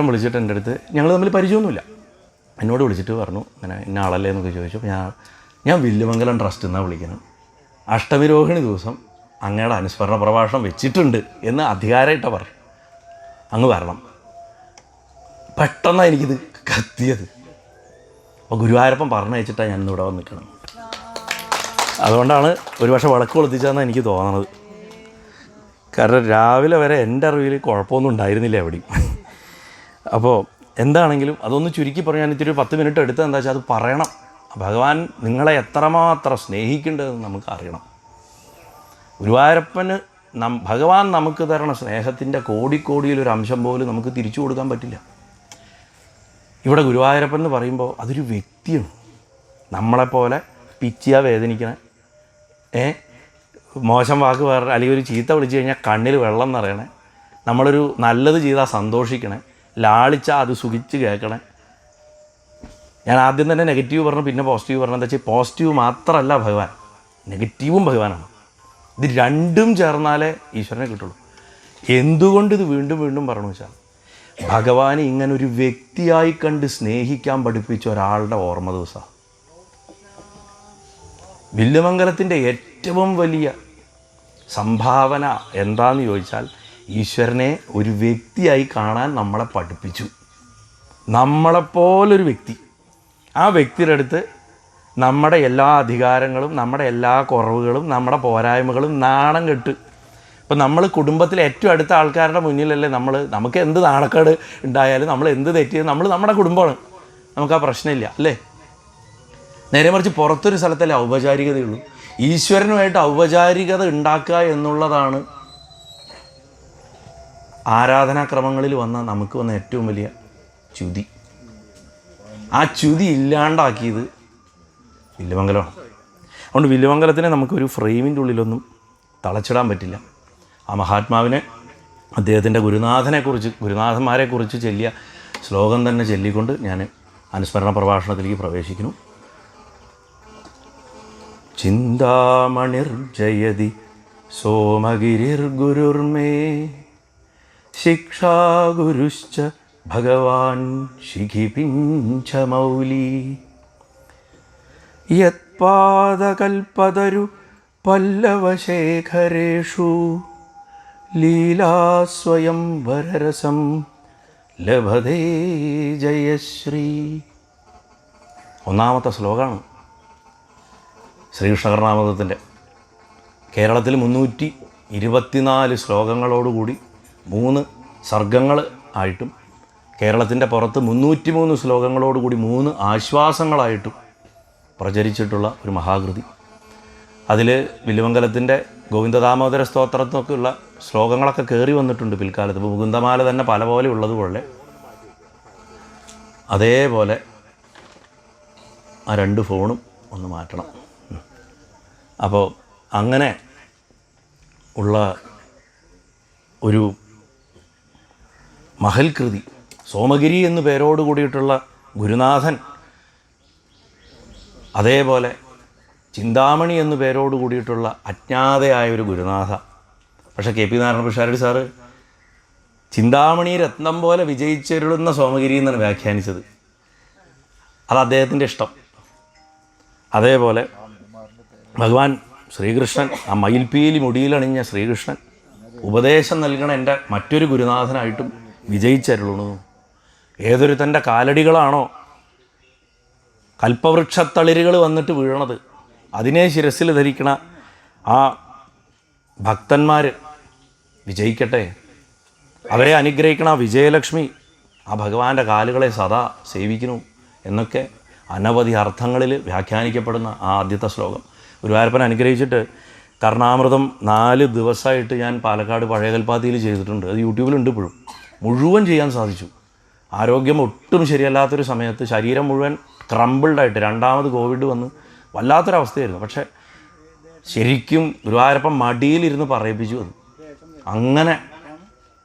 വിളിച്ചിട്ട് എൻ്റെ അടുത്ത്, ഞങ്ങൾ തമ്മിൽ പരിചയമൊന്നുമില്ല, എന്നോട് വിളിച്ചിട്ട് പറഞ്ഞു, ഇങ്ങനെ ഇന്ന ആളല്ലേ എന്നൊക്കെ ചോദിച്ചു. അപ്പോൾ ഞാൻ വില്ലുമംഗലം ട്രസ്റ്റ് എന്നാണ് വിളിക്കുന്നത്, അഷ്ടമിരോഹിണി ദിവസം അങ്ങയുടെ അനുസ്മരണ പ്രഭാഷണം വെച്ചിട്ടുണ്ട് എന്ന് അധികാരമായിട്ടാണ് പറഞ്ഞു, അങ്ങ് വരണം. പെട്ടെന്നാണ് എനിക്കിത് കത്തിയത്. അപ്പോൾ ഗുരുവായൂരപ്പൻ പറഞ്ഞു വെച്ചിട്ടാണ് ഞാൻ ഇന്നിവിടെ വന്ന് നിൽക്കണം. അതുകൊണ്ടാണ് ഒരുപക്ഷെ വിളക്ക് കൊളുത്തിച്ചതെന്നാണ് എനിക്ക് തോന്നണത്. കാരണം രാവിലെ വരെ എൻ്റെ അറിവിൽ കുഴപ്പമൊന്നും ഉണ്ടായിരുന്നില്ല എവിടെയും. അപ്പോൾ എന്താണെങ്കിലും അതൊന്ന് ചുരുക്കി പറഞ്ഞാൽ ഇത്തിരി 10 മിനിറ്റ് എടുത്തത് എന്താ വെച്ചാൽ അത് പറയണം. ഭഗവാൻ നിങ്ങളെ എത്രമാത്രം സ്നേഹിക്കേണ്ടതെന്ന് നമുക്ക് അറിയണം. ഗുരുവായൂരപ്പന് ഭഗവാൻ നമുക്ക് തരണ സ്നേഹത്തിൻ്റെ കോടിക്കോടിയിലൊരു അംശം പോലും നമുക്ക് തിരിച്ചു കൊടുക്കാൻ പറ്റില്ല. ഇവിടെ ഗുരുവായൂരപ്പൻ എന്ന് പറയുമ്പോൾ അതൊരു വ്യക്തിയാണ്. നമ്മളെപ്പോലെ പിച്ചിയാ വേദനിക്കണേ, മോശം വാക്ക് വേറെ അല്ലെങ്കിൽ ഒരു ചീത്ത വിളിച്ചു കഴിഞ്ഞാൽ കണ്ണിൽ വെള്ളം നിറയണേ, നമ്മളൊരു നല്ലത് ചെയ്താൽ സന്തോഷിക്കണേ, ലാളിച്ചാൽ അത് സുഖിച്ച് കേൾക്കണേ. ഞാൻ ആദ്യം തന്നെ നെഗറ്റീവ് പറഞ്ഞു, പിന്നെ പോസിറ്റീവ് പറഞ്ഞു. എന്താ വെച്ചാൽ പോസിറ്റീവ് മാത്രമല്ല ഭഗവാൻ, നെഗറ്റീവും ഭഗവാനാണ്. ഇത് രണ്ടും ചേർന്നാലേ ഈശ്വരനെ കിട്ടുള്ളൂ. എന്തുകൊണ്ട് ഇത് വീണ്ടും വീണ്ടും പറഞ്ഞു വെച്ചാൽ ഭഗവാനെ ഇങ്ങനൊരു വ്യക്തിയായി കണ്ട് സ്നേഹിക്കാൻ പഠിപ്പിച്ച ഒരാളുടെ ഓർമ്മ ദിവസമാണ്. വില്ലുമംഗലത്തിൻ്റെ ഏറ്റവും വലിയ സംഭാവന എന്താന്ന് ചോദിച്ചാൽ ഈശ്വരനെ ഒരു വ്യക്തിയായി കാണാൻ നമ്മളെ പഠിപ്പിച്ചു. നമ്മളെപ്പോലൊരു വ്യക്തി, ആ വ്യക്തിയുടെ അടുത്ത് നമ്മുടെ എല്ലാ അധികാരങ്ങളും നമ്മുടെ എല്ലാ കുറവുകളും നമ്മുടെ പോരായ്മകളും നാണം കെട്ട്. ഇപ്പം നമ്മൾ കുടുംബത്തിലെ ഏറ്റവും അടുത്ത ആൾക്കാരുടെ മുന്നിലല്ലേ നമുക്ക് എന്ത് നാണക്കേട് ഉണ്ടായാലും നമ്മൾ എന്ത് തെറ്റിയത് നമ്മുടെ കുടുംബമാണ്, നമുക്ക് ആ പ്രശ്നമില്ല അല്ലേ. നേരെ മറിച്ച് പുറത്തൊരു സ്ഥലത്തല്ലേ ഔപചാരികതയുള്ളൂ. ഈശ്വരനുമായിട്ട് ഔപചാരികത ഉണ്ടാക്കുക എന്നുള്ളതാണ് ആരാധനാക്രമങ്ങളിൽ നമുക്ക് വന്ന ഏറ്റവും വലിയ ച്യുതി. ആ ച്യുതി ഇല്ലാണ്ടാക്കിയത് വില്ലുമംഗലമാണ്. അതുകൊണ്ട് വില്ലുമംഗലത്തിനെ നമുക്കൊരു ഫ്രെയിമിൻ്റെ ഉള്ളിലൊന്നും തളച്ചിടാൻ പറ്റില്ല. ആ മഹാത്മാവിനെ, അദ്ദേഹത്തിൻ്റെ ഗുരുനാഥന്മാരെക്കുറിച്ച് ചൊല്ലിയ ശ്ലോകം തന്നെ ചൊല്ലിക്കൊണ്ട് ഞാൻ അനുസ്മരണ പ്രഭാഷണത്തിലേക്ക് പ്രവേശിക്കുന്നു. ചിന്താമണിർജയതി സോമഗിരിർഗുരുർമേ ശിക്ഷാഗുരുശ്ച ഭഗവാൻ ശിഖിപിഞ്ച മൗലി യത്പാദകൽപതരു പല്ലവശേഖരേഷു ലീലാസ്വയം വരരസം ലഭതേ ജയശ്രീ. ഒന്നാമത്തെ ശ്ലോകമാണ് ശ്രീകൃഷ്ണകർണാമൃതത്തിൻ്റെ. കേരളത്തിൽ 324 ശ്ലോകങ്ങളോടുകൂടി 3 സർഗങ്ങൾ ആയിട്ടും കേരളത്തിൻ്റെ പുറത്ത് 303 ശ്ലോകങ്ങളോടുകൂടി 3 ആശ്വാസങ്ങളായിട്ടും പ്രചരിച്ചിട്ടുള്ള ഒരു മഹാകൃതി. അതിൽ വില്ലുമംഗലത്തിൻ്റെ ഗോവിന്ദദാമോദര സ്തോത്രത്തിനൊക്കെയുള്ള ശ്ലോകങ്ങളൊക്കെ കയറി വന്നിട്ടുണ്ട് പിൽക്കാലത്ത്. ഇപ്പോൾ മുകുന്ദമാല തന്നെ പല പോലെ ഉള്ളതുപോലെ അതേപോലെ ആ 2 ഫോണും ഒന്ന് മാറ്റണം. അപ്പോൾ അങ്ങനെ ഉള്ള ഒരു മഹൽകൃതി, സോമഗിരി എന്നു പേരോട് കൂടിയിട്ടുള്ള ഗുരുനാഥൻ, അതേപോലെ ചിന്താമണി എന്നു പേരോട് കൂടിയിട്ടുള്ള അജ്ഞാതയായ ഒരു ഗുരുനാഥ. പക്ഷേ K P Narayana Pisharody sir ചിന്താമണി രത്നം പോലെ വിജയിച്ചരുളുന്ന സോമഗിരി എന്നാണ് വ്യാഖ്യാനിച്ചത്. അത് അദ്ദേഹത്തിൻ്റെ ഇഷ്ടം. അതേപോലെ ഭഗവാൻ ശ്രീകൃഷ്ണൻ, ആ മയിൽപ്പീലി മുടിയിലണിഞ്ഞ ശ്രീകൃഷ്ണൻ ഉപദേശം നൽകണ എൻ്റെ മറ്റൊരു ഗുരുനാഥനായിട്ടും വിജയിച്ചരുളുന്നു. ഏതൊരു തൻ്റെ കാലടികളാണോ കൽപ്പവൃക്ഷത്തളിരുകൾ വന്നിട്ട് വീഴണത്, അതിനെ ശിരസിൽ ധരിക്കണ ആ ഭക്തന്മാർ വിജയിക്കട്ടെ, അവരെ അനുഗ്രഹിക്കണ വിജയലക്ഷ്മി ആ ഭഗവാന്റെ കാലുകളെ സദാ സേവിക്കുന്നു എന്നൊക്കെ അനവധി അർത്ഥങ്ങളിൽ വ്യാഖ്യാനിക്കപ്പെടുന്ന ആ ആദ്യത്തെ ശ്ലോകം ഗുരുവായൂരപ്പൻ അനുഗ്രഹിച്ചിട്ട് കർണാമൃതം 4 ദിവസമായിട്ട് ഞാൻ പാലക്കാട് പഴയകൽപ്പാത്തിയിൽ ചെയ്തിട്ടുണ്ട്. അത് യൂട്യൂബിലുണ്ട്. ഇപ്പോഴും മുഴുവൻ ചെയ്യാൻ സാധിച്ചു. ആരോഗ്യം ഒട്ടും ശരിയല്ലാത്തൊരു സമയത്ത് ശരീരം മുഴുവൻ ക്രംബിൾഡായിട്ട് 2ാമത് കോവിഡ് വന്ന് വല്ലാത്തൊരവസ്ഥയായിരുന്നു. പക്ഷേ ശരിക്കും ഗുരുവായൂരപ്പൻ മടിയിലിരുന്ന് പറയിപ്പിച്ചു. അത് അങ്ങനെ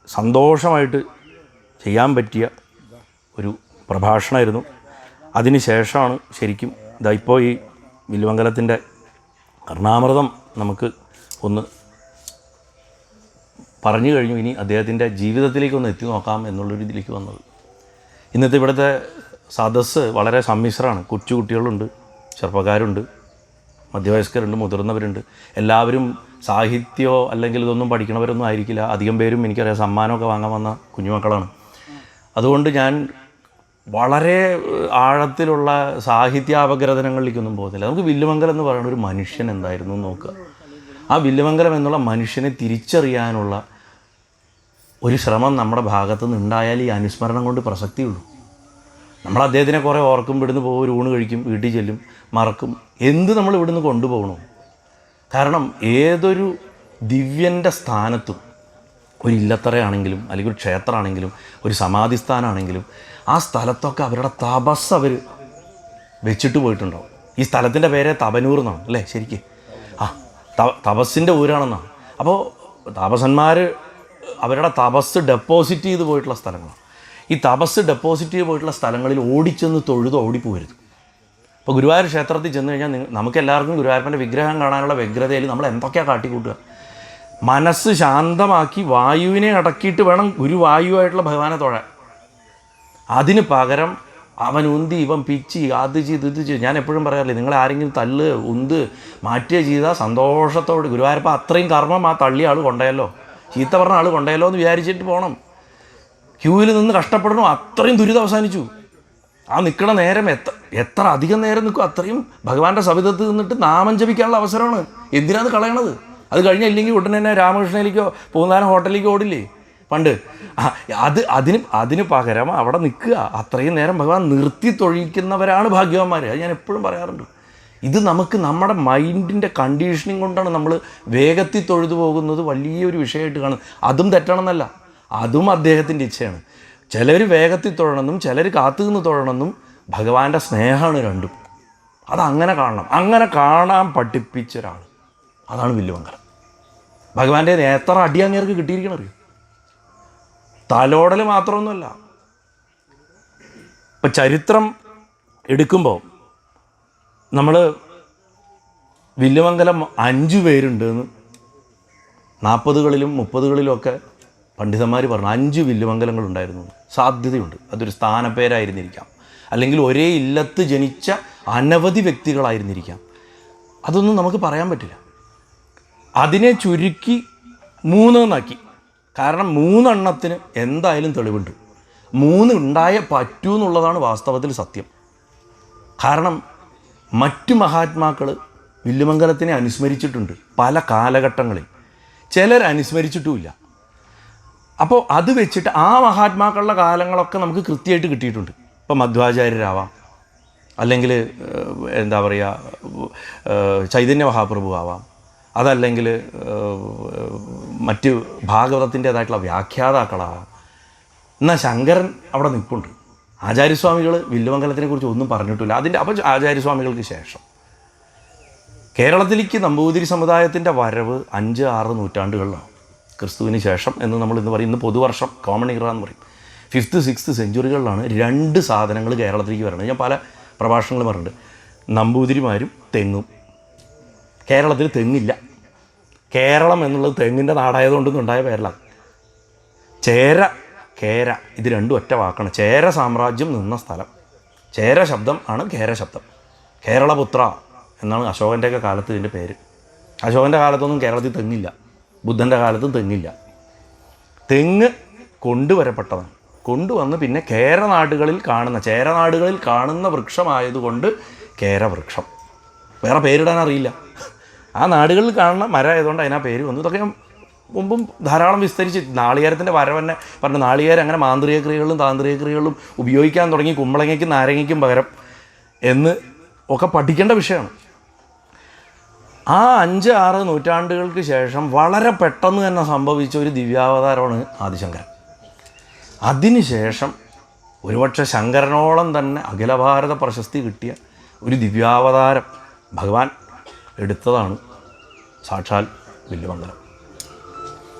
സന്തോഷമായിട്ട് ചെയ്യാൻ പറ്റിയ ഒരു പ്രഭാഷണമായിരുന്നു. അതിന് ശേഷമാണ് ശരിക്കും ഇപ്പോൾ ഈ വില്ലുമംഗലത്തിൻ്റെ കർണാമൃതം നമുക്ക് ഒന്ന് പറഞ്ഞു കഴിഞ്ഞു. ഇനി അദ്ദേഹത്തിൻ്റെ ജീവിതത്തിലേക്കൊന്ന് എത്തി നോക്കാം എന്നുള്ളൊരു ഇതിലേക്ക് വന്നത്. ഇന്നത്തെ ഇവിടുത്തെ സദസ്സ് വളരെ സമ്മിശ്രമാണ്. കുട്ടികളുണ്ട്, ചെറുപ്പക്കാരുണ്ട്, മധ്യവയസ്കരുണ്ട്, മുതിർന്നവരുണ്ട്. എല്ലാവരും സാഹിത്യമോ അല്ലെങ്കിൽ ഇതൊന്നും പഠിക്കണവരൊന്നും ആയിരിക്കില്ല. അധികം പേരും എനിക്കറിയാം സമ്മാനമൊക്കെ വാങ്ങാൻ വന്ന കുഞ്ഞുമക്കളാണ്. അതുകൊണ്ട് ഞാൻ വളരെ ആഴത്തിലുള്ള സാഹിത്യാപഗ്രഥനങ്ങളിലേക്കൊന്നും പോകുന്നില്ല. നമുക്ക് വില്ലുമംഗലം എന്ന് പറയുന്ന ഒരു മനുഷ്യൻ എന്തായിരുന്നു നോക്കുക. ആ വില്ലുമംഗലം എന്നുള്ള മനുഷ്യനെ തിരിച്ചറിയാനുള്ള ഒരു ശ്രമം നമ്മുടെ ഭാഗത്തു നിന്ന് ഉണ്ടായാൽ ഈ അനുസ്മരണം കൊണ്ട് പ്രസക്തിയുള്ളൂ. നമ്മൾ അദ്ദേഹത്തിനെ കുറേ ഓർക്കും, ഇവിടുന്ന് പോകും, ഒരു ഊണ് കഴിക്കും, വീട്ടിൽ ചെല്ലും, മറക്കും. എന്ത് നമ്മൾ ഇവിടുന്ന് കൊണ്ടുപോകണോ? കാരണം ഏതൊരു ദിവ്യൻ്റെ സ്ഥാനത്തും, ഒരു ഇല്ലത്തറയാണെങ്കിലും അല്ലെങ്കിൽ ഒരു ക്ഷേത്രമാണെങ്കിലും ഒരു സമാധി സ്ഥാനമാണെങ്കിലും ആ സ്ഥലത്തൊക്കെ അവരുടെ തപസ് അവർ വെച്ചിട്ട് പോയിട്ടുണ്ടാവും. ഈ സ്ഥലത്തിൻ്റെ പേര് തപനൂർ എന്നാണ് അല്ലേ ശരിക്കും? തപസ്സിൻ്റെ ഊരാണെന്നാണ്. അപ്പോൾ താപസന്മാർ അവരുടെ തപസ് ഡെപ്പോസിറ്റ് ചെയ്ത് പോയിട്ടുള്ള സ്ഥലങ്ങളാണ്. ഈ തപസ് ഡെപ്പോസിറ്റ് ചെയ്ത് പോയിട്ടുള്ള സ്ഥലങ്ങളിൽ ഓടിച്ചെന്ന് തൊഴുത് ഓടിപ്പോരുത്. ഇപ്പോൾ ഗുരുവായൂർ ക്ഷേത്രത്തിൽ ചെന്ന് കഴിഞ്ഞാൽ നമുക്കെല്ലാവർക്കും ഗുരുവായൂരപ്പൻ്റെ വിഗ്രഹം കാണാനുള്ള വ്യഗ്രതയിൽ നമ്മൾ എന്തൊക്കെയാണ് കാട്ടിക്കൂട്ടുക. മനസ്സ് ശാന്തമാക്കി വായുവിനെ അടക്കിയിട്ട് വേണം ഗുരുവായുവായിട്ടുള്ള ഭഗവാനെ തൊഴാൻ. അതിന് പകരം അവൻ ഉന്തി ഇവൻ പിച്ചി അത് ചെയ്ത് ഇത് ചെയ്ത്. ഞാൻ എപ്പോഴും പറയാറില്ലേ, നിങ്ങൾ ആരെങ്കിലും തല്ല് ഉന്ത് മാറ്റുക ചെയ്താൽ സന്തോഷത്തോട് ഗുരുവായൂരപ്പ അത്രയും കർമ്മം ആ തള്ളിയ ആൾ കൊണ്ടയല്ലോ, ചീത്ത പറഞ്ഞ ആൾ കൊണ്ടയല്ലോ എന്ന് വിചാരിച്ചിട്ട് പോകണം. ക്യൂവിൽ നിന്ന് കഷ്ടപ്പെടണോ അത്രയും ദുരിതം അവസാനിച്ചു. ആ നിൽക്കണ നേരം എത്ര അധികം നേരം നിൽക്കും അത്രയും ഭഗവാന്റെ സവിധത്ത് നിന്നിട്ട് നാമം ജപിക്കാനുള്ള അവസരമാണ്. എന്തിനാണ് കളയണത്? അത് കഴിഞ്ഞാൽ ഇല്ലെങ്കിൽ ഉടനെ തന്നെ രാമകൃഷ്ണയിലേക്കോ പൂന്താനം ഹോട്ടലിലേക്കോ ഓടില്ലേ പണ്ട്. അതിന് പകരം അവിടെ നിൽക്കുക. അത്രയും നേരം ഭഗവാൻ നിർത്തി തൊഴിക്കുന്നവരാണ് ഭാഗ്യവാന്മാർ. അത് ഞാൻ എപ്പോഴും പറയാറുണ്ട്. ഇത് നമുക്ക് നമ്മുടെ മൈൻഡിൻ്റെ കണ്ടീഷനിങ് കൊണ്ടാണ് നമ്മൾ വേഗത്തിൽ തൊഴുതു പോകുന്നത് വലിയൊരു വിഷയമായിട്ട് കാണുന്നത്. അതും തെറ്റണമെന്നല്ല, അതും അദ്ദേഹത്തിൻ്റെ ഇച്ഛയാണ്. ചിലർ വേഗത്തിൽ തൊഴണമെന്നും ചിലർ കാത്തു നിന്ന് തൊഴണമെന്നും ഭഗവാന്റെ സ്നേഹമാണ് രണ്ടും. അതങ്ങനെ കാണണം. അങ്ങനെ കാണാൻ പഠിപ്പിച്ച ഒരാൾ, അതാണ് വില്ലുമംഗലം. ഭഗവാന്റെ എത്ര അടി അങ്ങേർക്ക് കിട്ടിയിരിക്കണറിയോ? തലോടൽ മാത്രമൊന്നുമല്ല. ഇപ്പം ചരിത്രം എടുക്കുമ്പോൾ നമ്മൾ വില്ലുമംഗലം 5 പേരുണ്ടെന്ന് 40കളിലും 30കളിലും ഒക്കെ പണ്ഡിതന്മാർ പറഞ്ഞു. 5 വില്ലുമംഗലങ്ങളുണ്ടായിരുന്നു. സാധ്യതയുണ്ട്. അതൊരു സ്ഥാനപ്പേരായിരുന്നിരിക്കാം, അല്ലെങ്കിൽ ഒരേ ഇല്ലത്ത് ജനിച്ച അനവധി വ്യക്തികളായിരുന്നിരിക്കാം. അതൊന്നും നമുക്ക് പറയാൻ പറ്റില്ല. അതിനെ ചുരുക്കി 3 എന്നാക്കി. കാരണം 3 എണ്ണത്തിന് എന്തായാലും തെളിവുണ്ട്. 3 ഉണ്ടായേ പറ്റൂ എന്നുള്ളതാണ് വാസ്തവത്തിൽ സത്യം. കാരണം മറ്റു മഹാത്മാക്കൾ വില്ലുമംഗലത്തിനെ അനുസ്മരിച്ചിട്ടുണ്ട് പല കാലഘട്ടങ്ങളിൽ, ചിലർ അനുസ്മരിച്ചിട്ടുമില്ല. അപ്പോൾ അത് വെച്ചിട്ട് ആ മഹാത്മാക്കളുടെ കാലങ്ങളൊക്കെ നമുക്ക് കൃത്യമായിട്ട് കിട്ടിയിട്ടുണ്ട്. ഇപ്പോൾ മധ്വാചാര്യരാവാം, അല്ലെങ്കിൽ എന്താ പറയുക ചൈതന്യ മഹാപ്രഭു ആവാം, അതല്ലെങ്കിൽ മറ്റ് ഭാഗവതത്തിൻ്റേതായിട്ടുള്ള വ്യാഖ്യാതാക്കളാവാം. എന്നാൽ ശങ്കരൻ അവിടെ നിൽപ്പുണ്ട്. ആചാര്യസ്വാമികൾ വില്ലുമംഗലത്തിനെക്കുറിച്ച് ഒന്നും പറഞ്ഞിട്ടില്ല. അപ്പോൾ ആചാര്യസ്വാമികൾക്ക് ശേഷം കേരളത്തിലേക്ക് നമ്പൂതിരി സമുദായത്തിൻ്റെ വരവ് 5-6 നൂറ്റാണ്ടുകളിലാണ്, ക്രിസ്തുവിന് ശേഷം എന്ന് നമ്മൾ ഇന്ന് പറയും. ഇന്ന് പൊതുവർഷം, കോമൺ ഇറ എന്ന് പറയും. 5th 6th സെഞ്ചുറികളിലാണ് 2 സാധനങ്ങൾ കേരളത്തിലേക്ക് വരുന്നത്. ഞാൻ പല പ്രഭാഷണങ്ങളും പറഞ്ഞിട്ടുണ്ട്. നമ്പൂതിരിമാരും തെങ്ങും. കേരളത്തിൽ തെങ്ങില്ല. കേരളം എന്നുള്ളത് തെങ്ങിൻ്റെ നാടായതുകൊണ്ടൊന്നും ഉണ്ടായ പേരല്ല. ചേര, കേര, ഇത് രണ്ടും ഒറ്റ വാക്കാണ്. ചേര സാമ്രാജ്യം നിന്ന സ്ഥലം. ചേര ശബ്ദം ആണ് കേര ശബ്ദം. കേരളപുത്ര എന്നാണ് അശോകൻ്റെയൊക്കെ കാലത്ത് ഇതിൻ്റെ പേര്. അശോകൻ്റെ കാലത്തൊന്നും കേരളത്തിൽ തെങ്ങില്ല. ബുദ്ധൻ്റെ കാലത്തും തെങ്ങില്ല. തെങ്ങ് കൊണ്ടുവരപ്പെട്ടതാണ്. കൊണ്ടുവന്ന് പിന്നെ ചേരനാടുകളിൽ കാണുന്ന വൃക്ഷമായതുകൊണ്ട് കേരവൃക്ഷം. വേറെ പേരിടാൻ അറിയില്ല. ആ നാടുകളിൽ കാണുന്ന മരമായതുകൊണ്ട് അതിനാ പേര് വന്നു. ഇതൊക്കെ മുമ്പും ധാരാളം വിസ്തരിച്ച് നാളികേരത്തിൻ്റെ വരവന്നെ പറഞ്ഞു. നാളികേരം അങ്ങനെ മാന്ത്രിക ക്രിയകളിലും താന്ത്രിക ക്രിയകളിലും ഉപയോഗിക്കാൻ തുടങ്ങി, കുമ്പളങ്ങയ്ക്കും നാരങ്ങയ്ക്കും പകരം എന്ന് ഒക്കെ പഠിക്കേണ്ട വിഷയമാണ്. ആ 5-6 നൂറ്റാണ്ടുകൾക്ക് ശേഷം വളരെ പെട്ടെന്ന് തന്നെ സംഭവിച്ച ഒരു ദിവ്യാവതാരമാണ് ആദിശങ്കരൻ. അതിനുശേഷം ഒരുപക്ഷെ ശങ്കരനോളം തന്നെ അഖിലഭാരത പ്രശസ്തി കിട്ടിയ ഒരു ദിവ്യാവതാരം ഭഗവാൻ എടുത്തതാണ് സാക്ഷാൽ വില്ലുമംഗലം.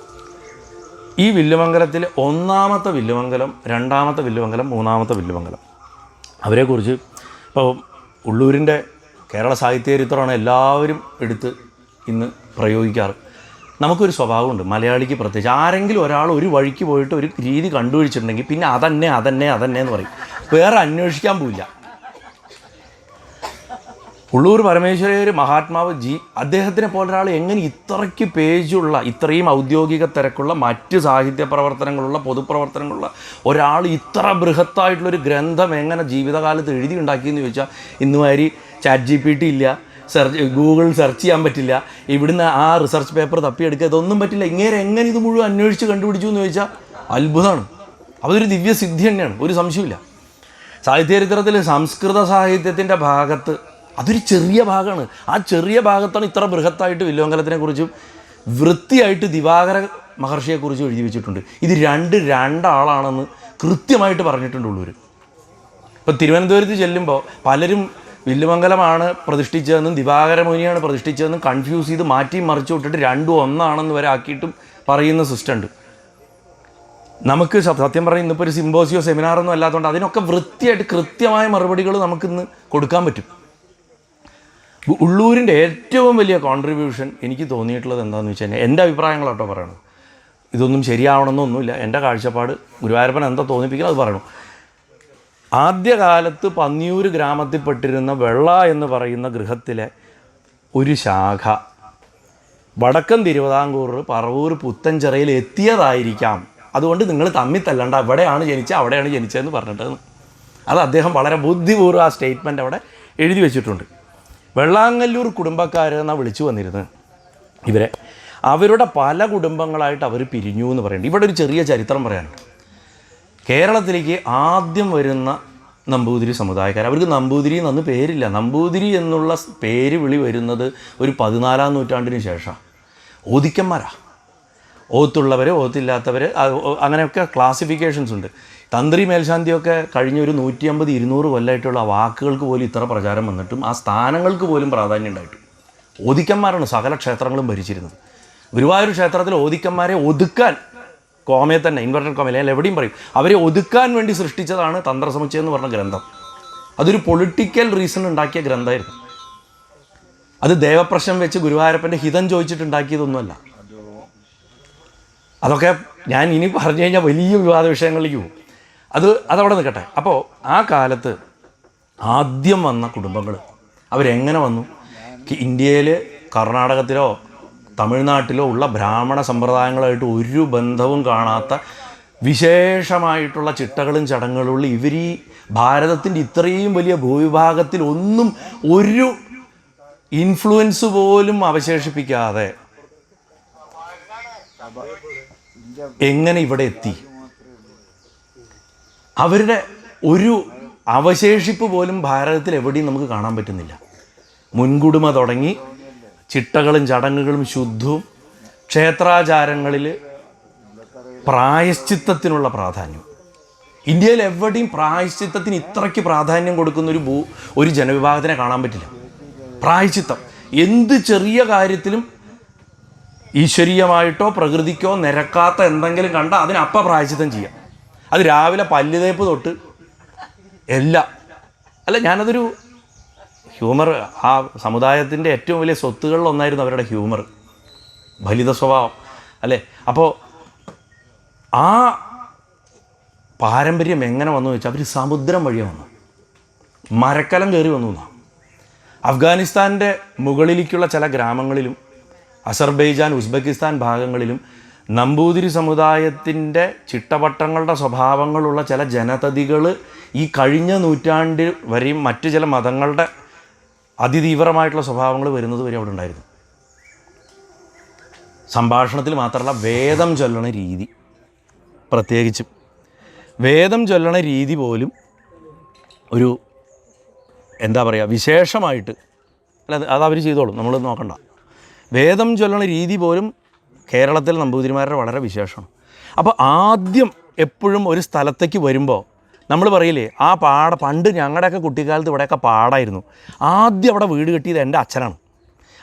ഈ വില്ലുമംഗലത്തിൽ 1ാമത്തെ വില്ലുമംഗലം, 2ാമത്തെ വില്ലുമംഗലം, 3ാമത്തെ വില്ലുമംഗലം, അവരെക്കുറിച്ച് ഇപ്പോൾ ഉള്ളൂരിൻ്റെ കേരള സാഹിത്യ ചരിത്രമാണ് എല്ലാവരും എടുത്ത് ഇന്ന് പ്രയോഗിക്കാറ്. നമുക്കൊരു സ്വഭാവമുണ്ട് മലയാളിക്ക് പ്രത്യേകിച്ച്. ആരെങ്കിലും ഒരാൾ ഒരു വഴിക്ക് പോയിട്ട് ഒരു രീതി കണ്ടുപിടിച്ചിട്ടുണ്ടെങ്കിൽ പിന്നെ അതന്നെ എന്ന് പറയും. വേറെ അന്വേഷിക്കാൻ പോവില്ല. ഉള്ളൂർ പരമേശ്വരയ്യർ മഹാത്മാവ് അദ്ദേഹത്തിനെ പോലെ ഒരാൾ എങ്ങനെ ഇത്രയ്ക്ക് പേജുള്ള, ഇത്രയും ഔദ്യോഗിക തിരക്കുള്ള, മറ്റ് സാഹിത്യ പ്രവർത്തനങ്ങളുള്ള, പൊതുപ്രവർത്തനങ്ങളുള്ള ഒരാൾ ഇത്ര ബൃഹത്തായിട്ടുള്ളൊരു ഗ്രന്ഥം എങ്ങനെ ജീവിതകാലത്ത് എഴുതി ഉണ്ടാക്കിയെന്ന് ചോദിച്ചാൽ ഇന്നുമാതിരി ChatGPT ഇല്ല, ഗൂഗിൾ സെർച്ച് ചെയ്യാൻ പറ്റില്ല, ഇവിടുന്ന് ആ റിസർച്ച് പേപ്പർ തപ്പിയെടുക്കുക, ഇതൊന്നും പറ്റില്ല. എങ്ങനെ ഇത് മുഴുവൻ അന്വേഷിച്ച് കണ്ടുപിടിച്ചു എന്ന് ചോദിച്ചാൽ അത്ഭുതമാണ്. അതൊരു ദിവ്യസിദ്ധി തന്നെയാണ്, ഒരു സംശയമില്ല. സാഹിത്യചരിത്രത്തിൽ സംസ്കൃത സാഹിത്യത്തിൻ്റെ ഭാഗത്ത് അതൊരു ചെറിയ ഭാഗമാണ്. ആ ചെറിയ ഭാഗത്താണ് ഇത്ര ബൃഹത്തായിട്ട് വില്ലുമംഗലത്തിനെക്കുറിച്ചും വൃത്തിയായിട്ട് ദിവാകര മഹർഷിയെക്കുറിച്ചും എഴുതി വെച്ചിട്ടുണ്ട്. ഇത് രണ്ടാളാണെന്ന് കൃത്യമായിട്ട് പറഞ്ഞിട്ടുണ്ട് ഉള്ളൂർ. ഇപ്പോൾ തിരുവനന്തപുരത്ത് ചെല്ലുമ്പോൾ പലരും വില്ലുമംഗലമാണ് പ്രതിഷ്ഠിച്ചതെന്നും ദിവാകര മുനിയാണ് പ്രതിഷ്ഠിച്ചതെന്നും കൺഫ്യൂസ് ചെയ്ത് മാറ്റി മറിച്ചു വിട്ടിട്ട് രണ്ടും ഒന്നാണെന്ന് വരെ ആക്കിയിട്ടും പറയുന്ന സിസ്റ്റം ഉണ്ട്. നമുക്ക് സത്യം പറഞ്ഞാൽ ഇന്നിപ്പോൾ ഒരു സിമ്പോസിയോ സെമിനാറൊന്നും അല്ലാത്തതുകൊണ്ട് അതിനൊക്കെ വൃത്തിയായിട്ട് കൃത്യമായ മറുപടികൾ നമുക്കിന്ന് കൊടുക്കാൻ പറ്റും. ഉള്ളൂരിൻ്റെ ഏറ്റവും വലിയ കോൺട്രിബ്യൂഷൻ എനിക്ക് തോന്നിയിട്ടുള്ളത് എന്താണെന്ന് വെച്ച് കഴിഞ്ഞാൽ, എൻ്റെ അഭിപ്രായങ്ങളാട്ടോ പറയണം, ഇതൊന്നും ശരിയാവണമെന്നൊന്നുമില്ല, എൻ്റെ കാഴ്ചപ്പാട്, ഗുരുവായൂരപ്പൻ എന്താ തോന്നിപ്പിക്കുന്നത് അത് പറയണം. ആദ്യകാലത്ത് പന്നിയൂർ ഗ്രാമത്തിൽപ്പെട്ടിരുന്ന വെള്ള എന്ന് പറയുന്ന ഗൃഹത്തിലെ ഒരു ശാഖ വടക്കൻ തിരുവിതാംകൂർ പറവൂർ പുത്തൻചിറയിൽ എത്തിയതായിരിക്കാം. അതുകൊണ്ട് നിങ്ങൾ തമ്മിൽ തല്ലണ്ട, അവിടെയാണ് ജനിച്ചതെന്ന് പറഞ്ഞിട്ട് അത് അദ്ദേഹം വളരെ ബുദ്ധിപൂർവ്വം ആ സ്റ്റേറ്റ്മെൻറ്റ് അവിടെ എഴുതി വെച്ചിട്ടുണ്ട്. വെള്ളാങ്ങല്ലൂർ കുടുംബക്കാരെന്നാണ് വിളിച്ചു വന്നിരുന്നത് ഇവരെ. അവരുടെ പല കുടുംബങ്ങളായിട്ട് അവർ പിരിഞ്ഞു എന്ന് പറയുന്നുണ്ട്. ഇവിടെ ഒരു ചെറിയ ചരിത്രം പറയാനുണ്ട്. കേരളത്തിലേക്ക് ആദ്യം വരുന്ന നമ്പൂതിരി സമുദായക്കാർ, അവർക്ക് നമ്പൂതിരി എന്നൊന്നും പേരില്ല. നമ്പൂതിരി എന്നുള്ള പേര് വിളി വരുന്നത് ഒരു 14ാം നൂറ്റാണ്ടിന് ശേഷം. ഓദിക്കന്മാരാ, ഓത്തുള്ളവർ, ഓത്തില്ലാത്തവർ, അങ്ങനെയൊക്കെ ക്ലാസിഫിക്കേഷൻസ് ഉണ്ട്. തന്ത്രി മേൽശാന്തിയൊക്കെ കഴിഞ്ഞ ഒരു 150-200 കൊല്ലമായിട്ടുള്ള വാക്കുകൾക്ക് പോലും ഇത്ര പ്രചാരം വന്നിട്ടും ആ സ്ഥാനങ്ങൾക്ക് പോലും പ്രാധാന്യം ഉണ്ടായിട്ടും ഓദിക്കന്മാരാണ് സകല ക്ഷേത്രങ്ങളും ഭരിച്ചിരുന്നത്. ഗുരുവായൂർ ക്ഷേത്രത്തിൽ ഓദിക്കന്മാരെ ഒതുക്കാൻ, കോമയെ തന്നെ ഇൻവെർട്ടഡ് കോമയിൽ അല്ലെങ്കിൽ എവിടെയും പറയും, അവരെ ഒതുക്കാൻ വേണ്ടി സൃഷ്ടിച്ചതാണ് തന്ത്രസമുച്ചയം എന്ന് പറഞ്ഞ ഗ്രന്ഥം. അതൊരു പൊളിറ്റിക്കൽ റീസൺ ഉണ്ടാക്കിയ ഗ്രന്ഥമായിരുന്നു. അത് ദേവപ്രശ്നം വെച്ച് ഗുരുവായൂരപ്പൻ്റെ ഹിതം ചോദിച്ചിട്ടുണ്ടാക്കിയതൊന്നുമല്ല. അതൊക്കെ ഞാൻ ഇനി പറഞ്ഞു കഴിഞ്ഞാൽ വലിയ വിവാദ വിഷയങ്ങളിലേക്ക് പോകും. അതവിടെ നിൽക്കട്ടെ. അപ്പോൾ ആ കാലത്ത് ആദ്യം വന്ന കുടുംബങ്ങൾ അവരെങ്ങനെ വന്നു? ഇന്ത്യയിൽ കർണാടകത്തിലോ തമിഴ്നാട്ടിലോ ഉള്ള ബ്രാഹ്മണ സമ്പ്രദായങ്ങളായിട്ട് ഒരു ബന്ധവും കാണാത്ത വിശേഷമായിട്ടുള്ള ചിട്ടകളും ചടങ്ങുകളുള്ള ഇവർ ഈ ഭാരതത്തിൻ്റെ ഇത്രയും വലിയ ഭൂവിഭാഗത്തിൽ ഒന്നും ഒരു ഇൻഫ്ലുവൻസ് പോലും അവശേഷിപ്പിക്കാതെ എങ്ങനെ ഇവിടെ എത്തി? അവരുടെ ഒരു അവശേഷിപ്പ് പോലും ഭാരതത്തിൽ എവിടെയും നമുക്ക് കാണാൻ പറ്റുന്നില്ല. മുൻകുടുമ തുടങ്ങി ചിട്ടകളും ചടങ്ങുകളും ശുദ്ധവും, ക്ഷേത്രാചാരങ്ങളിൽ പ്രായശ്ചിത്തത്തിനുള്ള പ്രാധാന്യം. ഇന്ത്യയിൽ എവിടെയും പ്രായശ്ചിത്തത്തിന് ഇത്രയ്ക്ക് പ്രാധാന്യം കൊടുക്കുന്ന ഒരു ജനവിഭാഗത്തിനെ കാണാൻ പറ്റില്ല. പ്രായശ്ചിത്തം എന്ത് ചെറിയ കാര്യത്തിലും ഈശ്വരീയമായിട്ടോ പ്രകൃതിക്കോ നിരക്കാത്ത എന്തെങ്കിലും കണ്ടാൽ അതിനപ്പം പ്രായശ്ചിത്തം ചെയ്യാം. അത് രാവിലെ പല്ലുതേപ്പ് തൊട്ട് എല്ലാം. അല്ല, ഞാനതൊരു ഹ്യൂമർ, ആ സമുദായത്തിൻ്റെ ഏറ്റവും വലിയ സ്വത്തുകളിലൊന്നായിരുന്നു അവരുടെ ഹ്യൂമർ, ഫലിത സ്വഭാവം അല്ലേ. അപ്പോൾ ആ പാരമ്പര്യം എങ്ങനെ വന്നു വെച്ചാൽ അവർ സമുദ്രം വഴിയാണ് വന്നു, മരക്കലം കയറി വന്നു എന്നാണ്. അഫ്ഗാനിസ്ഥാൻ്റെ മുകളിലേക്കുള്ള ചില ഗ്രാമങ്ങളിലും അസർബൈജാൻ, ഉസ്ബെക്കിസ്ഥാൻ ഭാഗങ്ങളിലും നമ്പൂതിരി സമുദായത്തിൻ്റെ ചിട്ടവട്ടങ്ങളുടെ സ്വഭാവങ്ങളുള്ള ചില ജനതതികൾ ഈ കഴിഞ്ഞ നൂറ്റാണ്ടിൽ വരെയും മറ്റ് ചില മതങ്ങളുടെ അതിതീവ്രമായിട്ടുള്ള സ്വഭാവങ്ങൾ വരുന്നത് വരെ അവിടെ ഉണ്ടായിരുന്നു. സംഭാഷണത്തിൽ മാത്രമല്ല, വേദം ചൊല്ലണ രീതി, പ്രത്യേകിച്ചും വേദം ചൊല്ലണ രീതി പോലും ഒരു എന്താ പറയുക വിശേഷമായിട്ട്, അല്ല അതവർ ചെയ്തോളും, നമ്മൾ നോക്കണ്ട. വേദം ചൊല്ലണ രീതി പോലും കേരളത്തിൽ നമ്പൂതിരിമാരുടെ വളരെ വിശേഷമാണ്. അപ്പോൾ ആദ്യം എപ്പോഴും ഒരു സ്ഥലത്തേക്ക് വരുമ്പോൾ നമ്മൾ പറയില്ലേ, ആ പണ്ട് ഞങ്ങളുടെയൊക്കെ കുട്ടിക്കാലത്ത് ഇവിടെയൊക്കെ പാടായിരുന്നു, ആദ്യം അവിടെ വീട് കെട്ടിയത് എൻ്റെ അച്ഛനാണ്,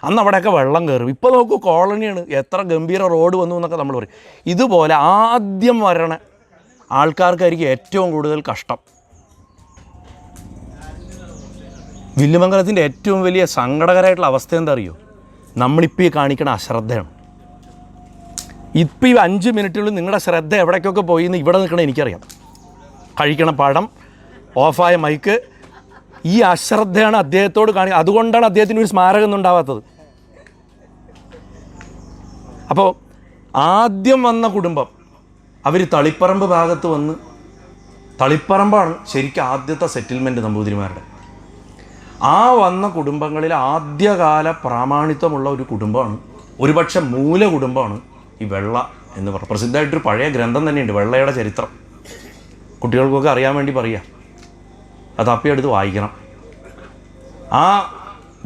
അന്ന് അവിടെയൊക്കെ വെള്ളം കയറും, ഇപ്പോൾ നോക്കൂ കോളനിയാണ്, എത്ര ഗംഭീര റോഡ് വന്നു എന്നൊക്കെ നമ്മൾ പറയും. ഇതുപോലെ ആദ്യം വരണ ആൾക്കാർക്കായിരിക്കും ഏറ്റവും കൂടുതൽ കഷ്ടം. വില്ലുമംഗലത്തിൻ്റെ ഏറ്റവും വലിയ സങ്കടകരമായിട്ടുള്ള അവസ്ഥ എന്താ അറിയോ? നമ്മളിപ്പോൾ ഈ കാണിക്കണ അശ്രദ്ധയാണ്. ഇപ്പോൾ ഈ 5 മിനിറ്റിനുള്ളിൽ നിങ്ങളുടെ ശ്രദ്ധ എവിടേക്കൊക്കെ പോയി എന്ന് ഇവിടെ നിൽക്കണ എനിക്കറിയാം. കഴിക്കണ പഴം, ഓഫായ മൈക്ക്, ഈ അശ്രദ്ധയാണ് അദ്ദേഹത്തോട് അതുകൊണ്ടാണ് അദ്ദേഹത്തിന് ഒരു സ്മാരകം ഒന്നും ഉണ്ടാവാത്തത്. അപ്പോൾ ആദ്യം വന്ന കുടുംബം അവർ തളിപ്പറമ്പ് ഭാഗത്ത് വന്ന്, തളിപ്പറമ്പാണ് ശരിക്കും ആദ്യത്തെ സെറ്റിൽമെൻറ്റ് നമ്പൂതിരിമാരുടെ. ആ വന്ന കുടുംബങ്ങളിൽ ആദ്യകാല പ്രാമാണിത്വമുള്ള ഒരു കുടുംബമാണ്, ഒരുപക്ഷെ മൂല കുടുംബമാണ് ഈ വെള്ള എന്ന് പറഞ്ഞ പ്രസിദ്ധമായിട്ടൊരു പഴയ ഗ്രന്ഥം തന്നെയുണ്ട്, വെള്ളയുടെ ചരിത്രം. കുട്ടികൾക്കൊക്കെ അറിയാൻ വേണ്ടി പറയുക, അത് അപ്പിയെടുത്ത് വായിക്കണം. ആ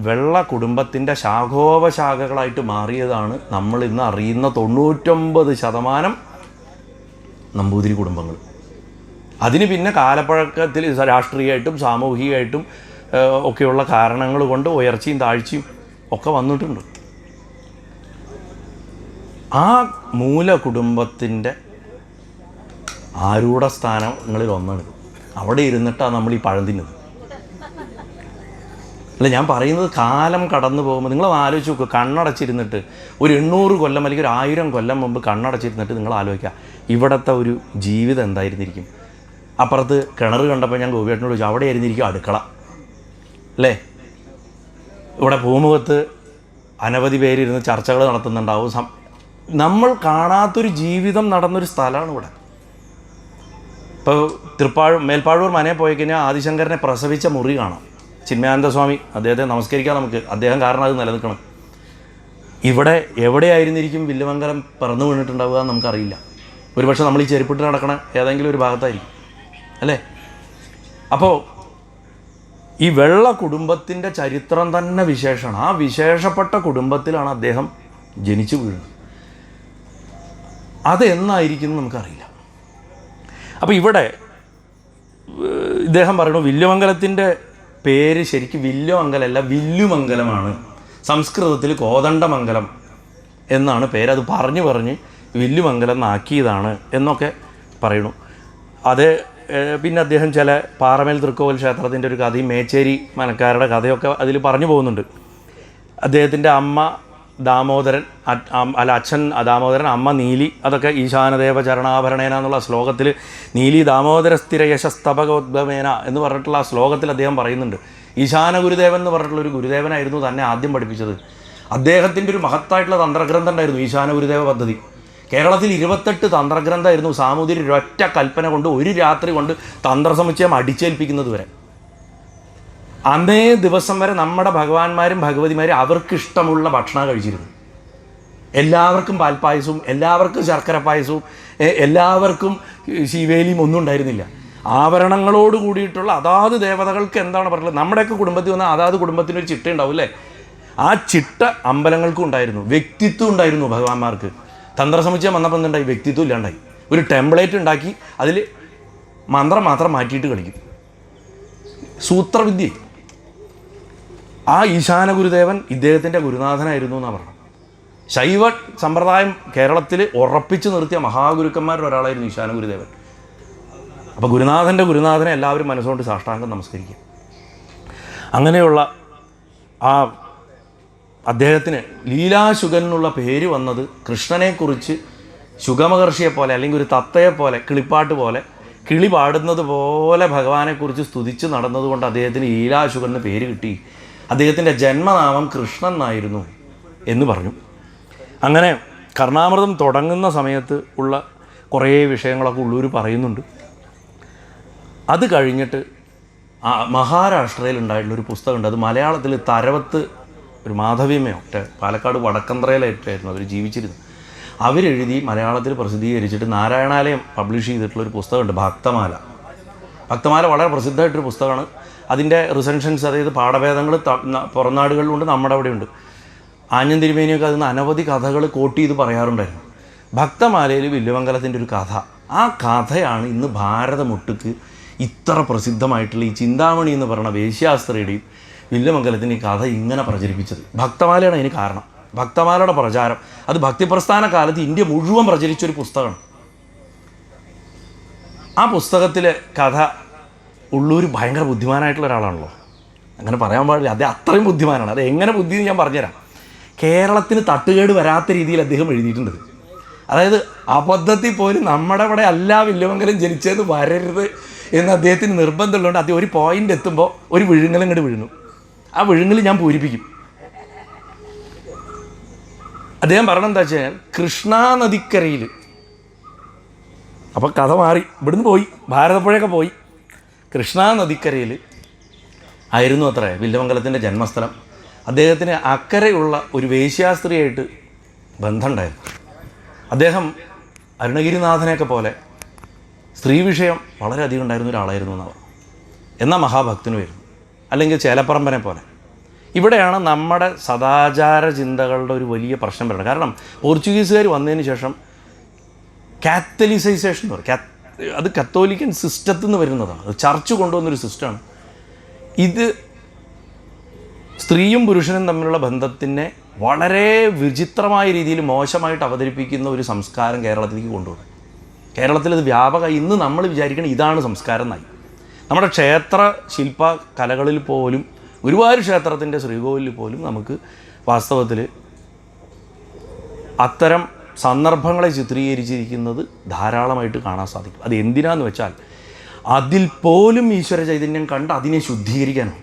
വെള്ള കുടുംബത്തിൻ്റെ ശാഖോപശാഖകളായിട്ട് മാറിയതാണ് നമ്മൾ ഇന്ന് അറിയുന്ന 99% നമ്പൂതിരി കുടുംബങ്ങൾ. അതിന് പിന്നെ കാലപ്പഴക്കത്തിൽ രാഷ്ട്രീയമായിട്ടും സാമൂഹികമായിട്ടും ഒക്കെയുള്ള കാരണങ്ങൾ കൊണ്ട് ഉയർച്ചയും താഴ്ചയും ഒക്കെ വന്നിട്ടുണ്ട്. ആ മൂല കുടുംബത്തിൻ്റെ ആരൂഢ സ്ഥാനങ്ങളിൽ ഒന്നാണ്. അവിടെ ഇരുന്നിട്ടാണ് നമ്മൾ ഈ പഴം തിന്നത്. അല്ല, ഞാൻ പറയുന്നത് കാലം കടന്നു പോകുമ്പോൾ നിങ്ങൾ ആലോചിച്ച് നോക്കുക. കണ്ണടച്ചിരുന്നിട്ട് ഒരു 800 കൊല്ലം അല്ലെങ്കിൽ 1000 കൊല്ലം മുമ്പ് കണ്ണടച്ചിരുന്നിട്ട് നിങ്ങൾ ആലോചിക്കുക, ഇവിടുത്തെ ഒരു ജീവിതം എന്തായിരുന്നിരിക്കും. അപ്പുറത്ത് കിണർ കണ്ടപ്പോൾ ഞാൻ ഗോപിയേട്ടനോട് ചോദിച്ചു, അവിടെ ആയിരുന്നിരിക്കും അടുക്കള അല്ലേ. ഇവിടെ പൂമുഖത്ത് അനവധി പേരിരുന്ന് ചർച്ചകൾ നടത്തുന്നുണ്ടാവും. നമ്മൾ കാണാത്തൊരു ജീവിതം നടന്നൊരു സ്ഥലമാണ് ഇവിടെ. ഇപ്പോൾ മേൽപ്പാഴൂർ മനയിൽ പോയി കഴിഞ്ഞാൽ ആദിശങ്കരനെ പ്രസവിച്ച മുറി കാണാം. ചിന്മയാനന്ദ സ്വാമി, അദ്ദേഹത്തെ നമസ്കരിക്കാം നമുക്ക്, അദ്ദേഹം കാരണം അത് നിലനിൽക്കണം. ഇവിടെ എവിടെയായിരുന്നിരിക്കും വില്ലുമംഗലം പിറന്നു വീണിട്ടുണ്ടാവുക എന്ന് നമുക്കറിയില്ല. ഒരുപക്ഷെ നമ്മൾ ഈ ചെരുപ്പിട്ട് നടക്കണ ഏതെങ്കിലും ഒരു ഭാഗത്തായിരിക്കും അല്ലേ. അപ്പോൾ ഈ വെള്ള കുടുംബത്തിൻ്റെ ചരിത്രം തന്നെ വിശേഷമാണ്. ആ വിശേഷപ്പെട്ട കുടുംബത്തിലാണ് അദ്ദേഹം ജനിച്ചു വീഴുന്നത്. അതെന്നായിരിക്കും നമുക്കറിയില്ല. അപ്പോൾ ഇവിടെ ഇദ്ദേഹം പറയുന്നു, വില്ലുമംഗലത്തിൻ്റെ പേര് ശരിക്കും വില്ലുമംഗലമല്ല, വില്ലുമംഗലമാണ്. സംസ്കൃതത്തിൽ കോദണ്ഡമംഗലം എന്നാണ് പേര്. അത് പറഞ്ഞ് വില്ലുമംഗലം എന്നാക്കിയതാണ് എന്നൊക്കെ പറയുന്നു. അത് പിന്നെ അദ്ദേഹം ചില പാറമേൽ തൃക്കോവിൽ ക്ഷേത്രത്തിൻ്റെ ഒരു കഥയും മേച്ചേരി മനക്കാരുടെ കഥയൊക്കെ അതിൽ പറഞ്ഞു പോകുന്നുണ്ട്. അദ്ദേഹത്തിൻ്റെ അമ്മ ദാമോദരൻ, അച്ഛൻ ദാമോദരൻ, അമ്മ നീലി, അതൊക്കെ ഈശാനദേവ ചരണാഭരണേന എന്നുള്ള ശ്ലോകത്തിൽ നീലി ദാമോദര സ്ഥിര യശസ്തപകോദ്ഗമേന എന്ന് പറഞ്ഞിട്ടുള്ള ആ ശ്ലോകത്തിൽ അദ്ദേഹം പറയുന്നുണ്ട്. ഈശാന ഗുരുദേവൻ എന്ന് പറഞ്ഞിട്ടുള്ളൊരു ഗുരുദേവനായിരുന്നു തന്നെ ആദ്യം പഠിപ്പിച്ചത്. അദ്ദേഹത്തിൻ്റെ ഒരു മഹത്തായിട്ടുള്ള തന്ത്രഗ്രന്ഥം ഉണ്ടായിരുന്നു ഈശാന ഗുരുദേവ പദ്ധതി. കേരളത്തിൽ 28 തന്ത്രഗ്രന്ഥമായിരുന്നു സാമൂതിരി ഒരൊറ്റ കൽപ്പന കൊണ്ട് ഒരു രാത്രി കൊണ്ട് തന്ത്രസമുച്ചയം അടിച്ചേൽപ്പിക്കുന്നത് വരെ. അന്നേ ദിവസം വരെ നമ്മുടെ ഭഗവാന്മാരും ഭഗവതിമാരും അവർക്കിഷ്ടമുള്ള ഭക്ഷണം കഴിച്ചിരുന്നു. എല്ലാവർക്കും പാൽപ്പായസവും എല്ലാവർക്കും ശർക്കര പായസവും എല്ലാവർക്കും ശിവേലിയും ഒന്നും ഉണ്ടായിരുന്നില്ല. ആഭരണങ്ങളോട് കൂടിയിട്ടുള്ള അതാത് ദേവതകൾക്ക് എന്താണ് പറയുന്നത്, നമ്മുടെയൊക്കെ കുടുംബത്തിൽ വന്നാൽ അതാത് കുടുംബത്തിനൊരു ചിട്ട ഉണ്ടാവും അല്ലേ? ആ ചിട്ട അമ്പലങ്ങൾക്കും ഉണ്ടായിരുന്നു. വ്യക്തിത്വം ഉണ്ടായിരുന്നു ഭഗവാന്മാർക്ക്. തന്ത്രസമുച്ചയം വന്നപ്പോൾ എന്തുണ്ടായി? വ്യക്തിത്വം ഇല്ലാണ്ടായി. ഒരു ടെംപ്ലേറ്റ് ഉണ്ടാക്കി അതിൽ മന്ത്രം മാത്രം മാറ്റിയിട്ട് കളിക്കും. സൂത്രവിദ്യ. ആ ഈശാന ഗുരുദേവൻ ഇദ്ദേഹത്തിൻ്റെ ഗുരുനാഥനായിരുന്നു എന്നാണ് പറഞ്ഞത്. ശൈവ സമ്പ്രദായം കേരളത്തിൽ ഉറപ്പിച്ചു നിർത്തിയ മഹാഗുരുക്കന്മാരുടെ ഒരാളായിരുന്നു ഈശാന ഗുരുദേവൻ. അപ്പോൾ ഗുരുനാഥനെ എല്ലാവരും മനസ്സുകൊണ്ട് സാഷ്ടാംഗം നമസ്കരിക്കുക. അങ്ങനെയുള്ള ആ അദ്ദേഹത്തിന് ലീലാശുഗൻ എന്നുള്ള പേര് വന്നത് കൃഷ്ണനെക്കുറിച്ച് ശുഗമഹർഷിയെപ്പോലെ അല്ലെങ്കിൽ ഒരു തത്തയെപ്പോലെ കിളിപ്പാട്ട് പോലെ കിളി പാടുന്നത് പോലെ ഭഗവാനെക്കുറിച്ച് സ്തുതിച്ച് നടന്നതുകൊണ്ട് അദ്ദേഹത്തിന് ലീലാശുഗൻ എന്ന് പേര് കിട്ടി. അദ്ദേഹത്തിൻ്റെ ജന്മനാമം കൃഷ്ണൻ എന്നായിരുന്നു എന്ന് പറഞ്ഞു. അങ്ങനെ കർണാമൃതം തുടങ്ങുന്ന സമയത്ത് ഉള്ള കുറേ വിഷയങ്ങളൊക്കെ ഉള്ളൂർ പറയുന്നുണ്ട്. അത് കഴിഞ്ഞിട്ട് മഹാരാഷ്ട്രയിൽ ഉണ്ടായിട്ടുള്ളൊരു പുസ്തകമുണ്ട്. അത് മലയാളത്തിൽ തരവത്ത് ഒരു മാധവിയമ്മയോ പാലക്കാട് വടക്കന്ത്രയിലായിട്ടായിരുന്നു അവർ ജീവിച്ചിരുന്നത്. അവരെഴുതി മലയാളത്തിൽ പ്രസിദ്ധീകരിച്ചിട്ട് നാരായണാലയം പബ്ലിഷ് ചെയ്തിട്ടുള്ളൊരു പുസ്തകമുണ്ട്, ഭക്തമാല. ഭക്തമാല വളരെ പ്രസിദ്ധമായിട്ടൊരു പുസ്തകമാണ്. അതിൻ്റെ റിസൻഷൻസ്, അതായത് പാഠഭേദങ്ങൾ പുറംനാടുകളിലുണ്ട്, നമ്മുടെ അവിടെയുണ്ട്. ആഞ്ഞം തിരുമേനിയൊക്കെ അതിൽ നിന്ന് അനവധി കഥകൾ കോട്ട് ചെയ്ത് പറയാറുണ്ടായിരുന്നു. ഭക്തമാലയിൽ വില്ലുമംഗലത്തിൻ്റെ ഒരു കഥ, ആ കഥയാണ് ഇന്ന് ഭാരതമൊട്ടുക്ക് ഇത്ര പ്രസിദ്ധമായിട്ടുള്ള ഈ ചിന്താമണി എന്ന് പറയുന്ന വേശ്യാസ്ത്രീയുടെയും വില്ലുമംഗലത്തിൻ്റെ ഈ കഥ ഇങ്ങനെ പ്രചരിപ്പിച്ചത്. ഭക്തമാലയാണ് അതിന് കാരണം. ഭക്തമാലയുടെ പ്രചാരം അത് ഭക്തിപ്രസ്ഥാന കാലത്ത് ഇന്ത്യ മുഴുവൻ പ്രചരിച്ചൊരു പുസ്തകമാണ്. ആ പുസ്തകത്തിലെ കഥ ഉള്ളൂർ ഭയങ്കര ബുദ്ധിമാനായിട്ടുള്ള ഒരാളാണല്ലോ, അങ്ങനെ പറയാൻ പാടില്ല, അദ്ദേഹം അത്രയും ബുദ്ധിമാനാണ്. അത് എങ്ങനെ ബുദ്ധി എന്ന് ഞാൻ പറഞ്ഞുതരാം. കേരളത്തിന് തട്ടുകേട് വരാത്ത രീതിയിൽ അദ്ദേഹം എഴുതിയിട്ടുണ്ട്. അതായത് അബദ്ധത്തിൽ പോലും നമ്മുടെ ഇവിടെ അല്ല വില്ലുമംഗലം ജനിച്ചത് വരരുത് എന്ന് അദ്ദേഹത്തിന് നിർബന്ധമുള്ളതുകൊണ്ട് അദ്ദേഹം ഒരു പോയിൻ്റ് എത്തുമ്പോൾ ഒരു വിഴുങ്ങലും ഇങ്ങോട്ട് വിഴുങ്ങും. ആ വിഴുങ്ങൽ ഞാൻ പൂരിപ്പിക്കും. അദ്ദേഹം പറഞ്ഞെന്താ വെച്ചാൽ കൃഷ്ണാ നദിക്കരയിൽ, അപ്പോൾ കഥ മാറി, ഇവിടുന്ന് പോയി ഭാരതപ്പുഴയൊക്കെ പോയി, കൃഷ്ണാ നദിക്കരയിൽ ആയിരുന്നു അത്ര വില്ലുമംഗലത്തിൻ്റെ ജന്മസ്ഥലം. അദ്ദേഹത്തിന് അക്കരെയുള്ള ഒരു വേശ്യാസ്ത്രീയായിട്ട് ബന്ധമുണ്ടായിരുന്നു. അദ്ദേഹം അരുണഗിരിനാഥനെയൊക്കെ പോലെ സ്ത്രീ വിഷയം വളരെയധികം ഉണ്ടായിരുന്ന ഒരാളായിരുന്നു എന്നാണ്. എന്നാൽ മഹാഭക്തനുമായിരുന്നു, അല്ലെങ്കിൽ ചേലപ്പറമ്പനെ പോലെ. ഇവിടെയാണ് നമ്മുടെ സദാചാര ചിന്തകളുടെ ഒരു വലിയ പ്രശ്നം വരുന്നത്. കാരണം പോർച്ചുഗീസുകാർ വന്നതിന് ശേഷം കാത്തലിസൈസേഷൻ എന്ന് പറയും, അത് കത്തോലിക്കൻ സിസ്റ്റത്തിൽ നിന്ന് വരുന്നതാണ്. അത് ചർച്ച് കൊണ്ടുവന്നൊരു സിസ്റ്റമാണ്. ഇത് സ്ത്രീയും പുരുഷനും തമ്മിലുള്ള ബന്ധത്തിനെ വളരെ വിചിത്രമായ രീതിയിൽ മോശമായിട്ട് അവതരിപ്പിക്കുന്ന ഒരു സംസ്കാരം കേരളത്തിലേക്ക് കൊണ്ടുവന്നു. കേരളത്തിലത് വ്യാപകമായി. ഇന്ന് നമ്മൾ വിചാരിക്കണം ഇതാണ് സംസ്കാരം എന്നായി. നമ്മുടെ ക്ഷേത്ര ശില്പ കലകളിൽ പോലും, ഗുരുവായൂർ ക്ഷേത്രത്തിൻ്റെ ശ്രീകോവിലിൽ പോലും നമുക്ക് വാസ്തവത്തിൽ അത്തരം സന്ദർഭങ്ങളെ ചിത്രീകരിച്ചിരിക്കുന്നത് ധാരാളമായിട്ട് കാണാൻ സാധിക്കും. അത് എന്തിനാന്ന് വെച്ചാൽ അതിൽ പോലും ഈശ്വര ചൈതന്യം കണ്ട് അതിനെ ശുദ്ധീകരിക്കാനാണ്.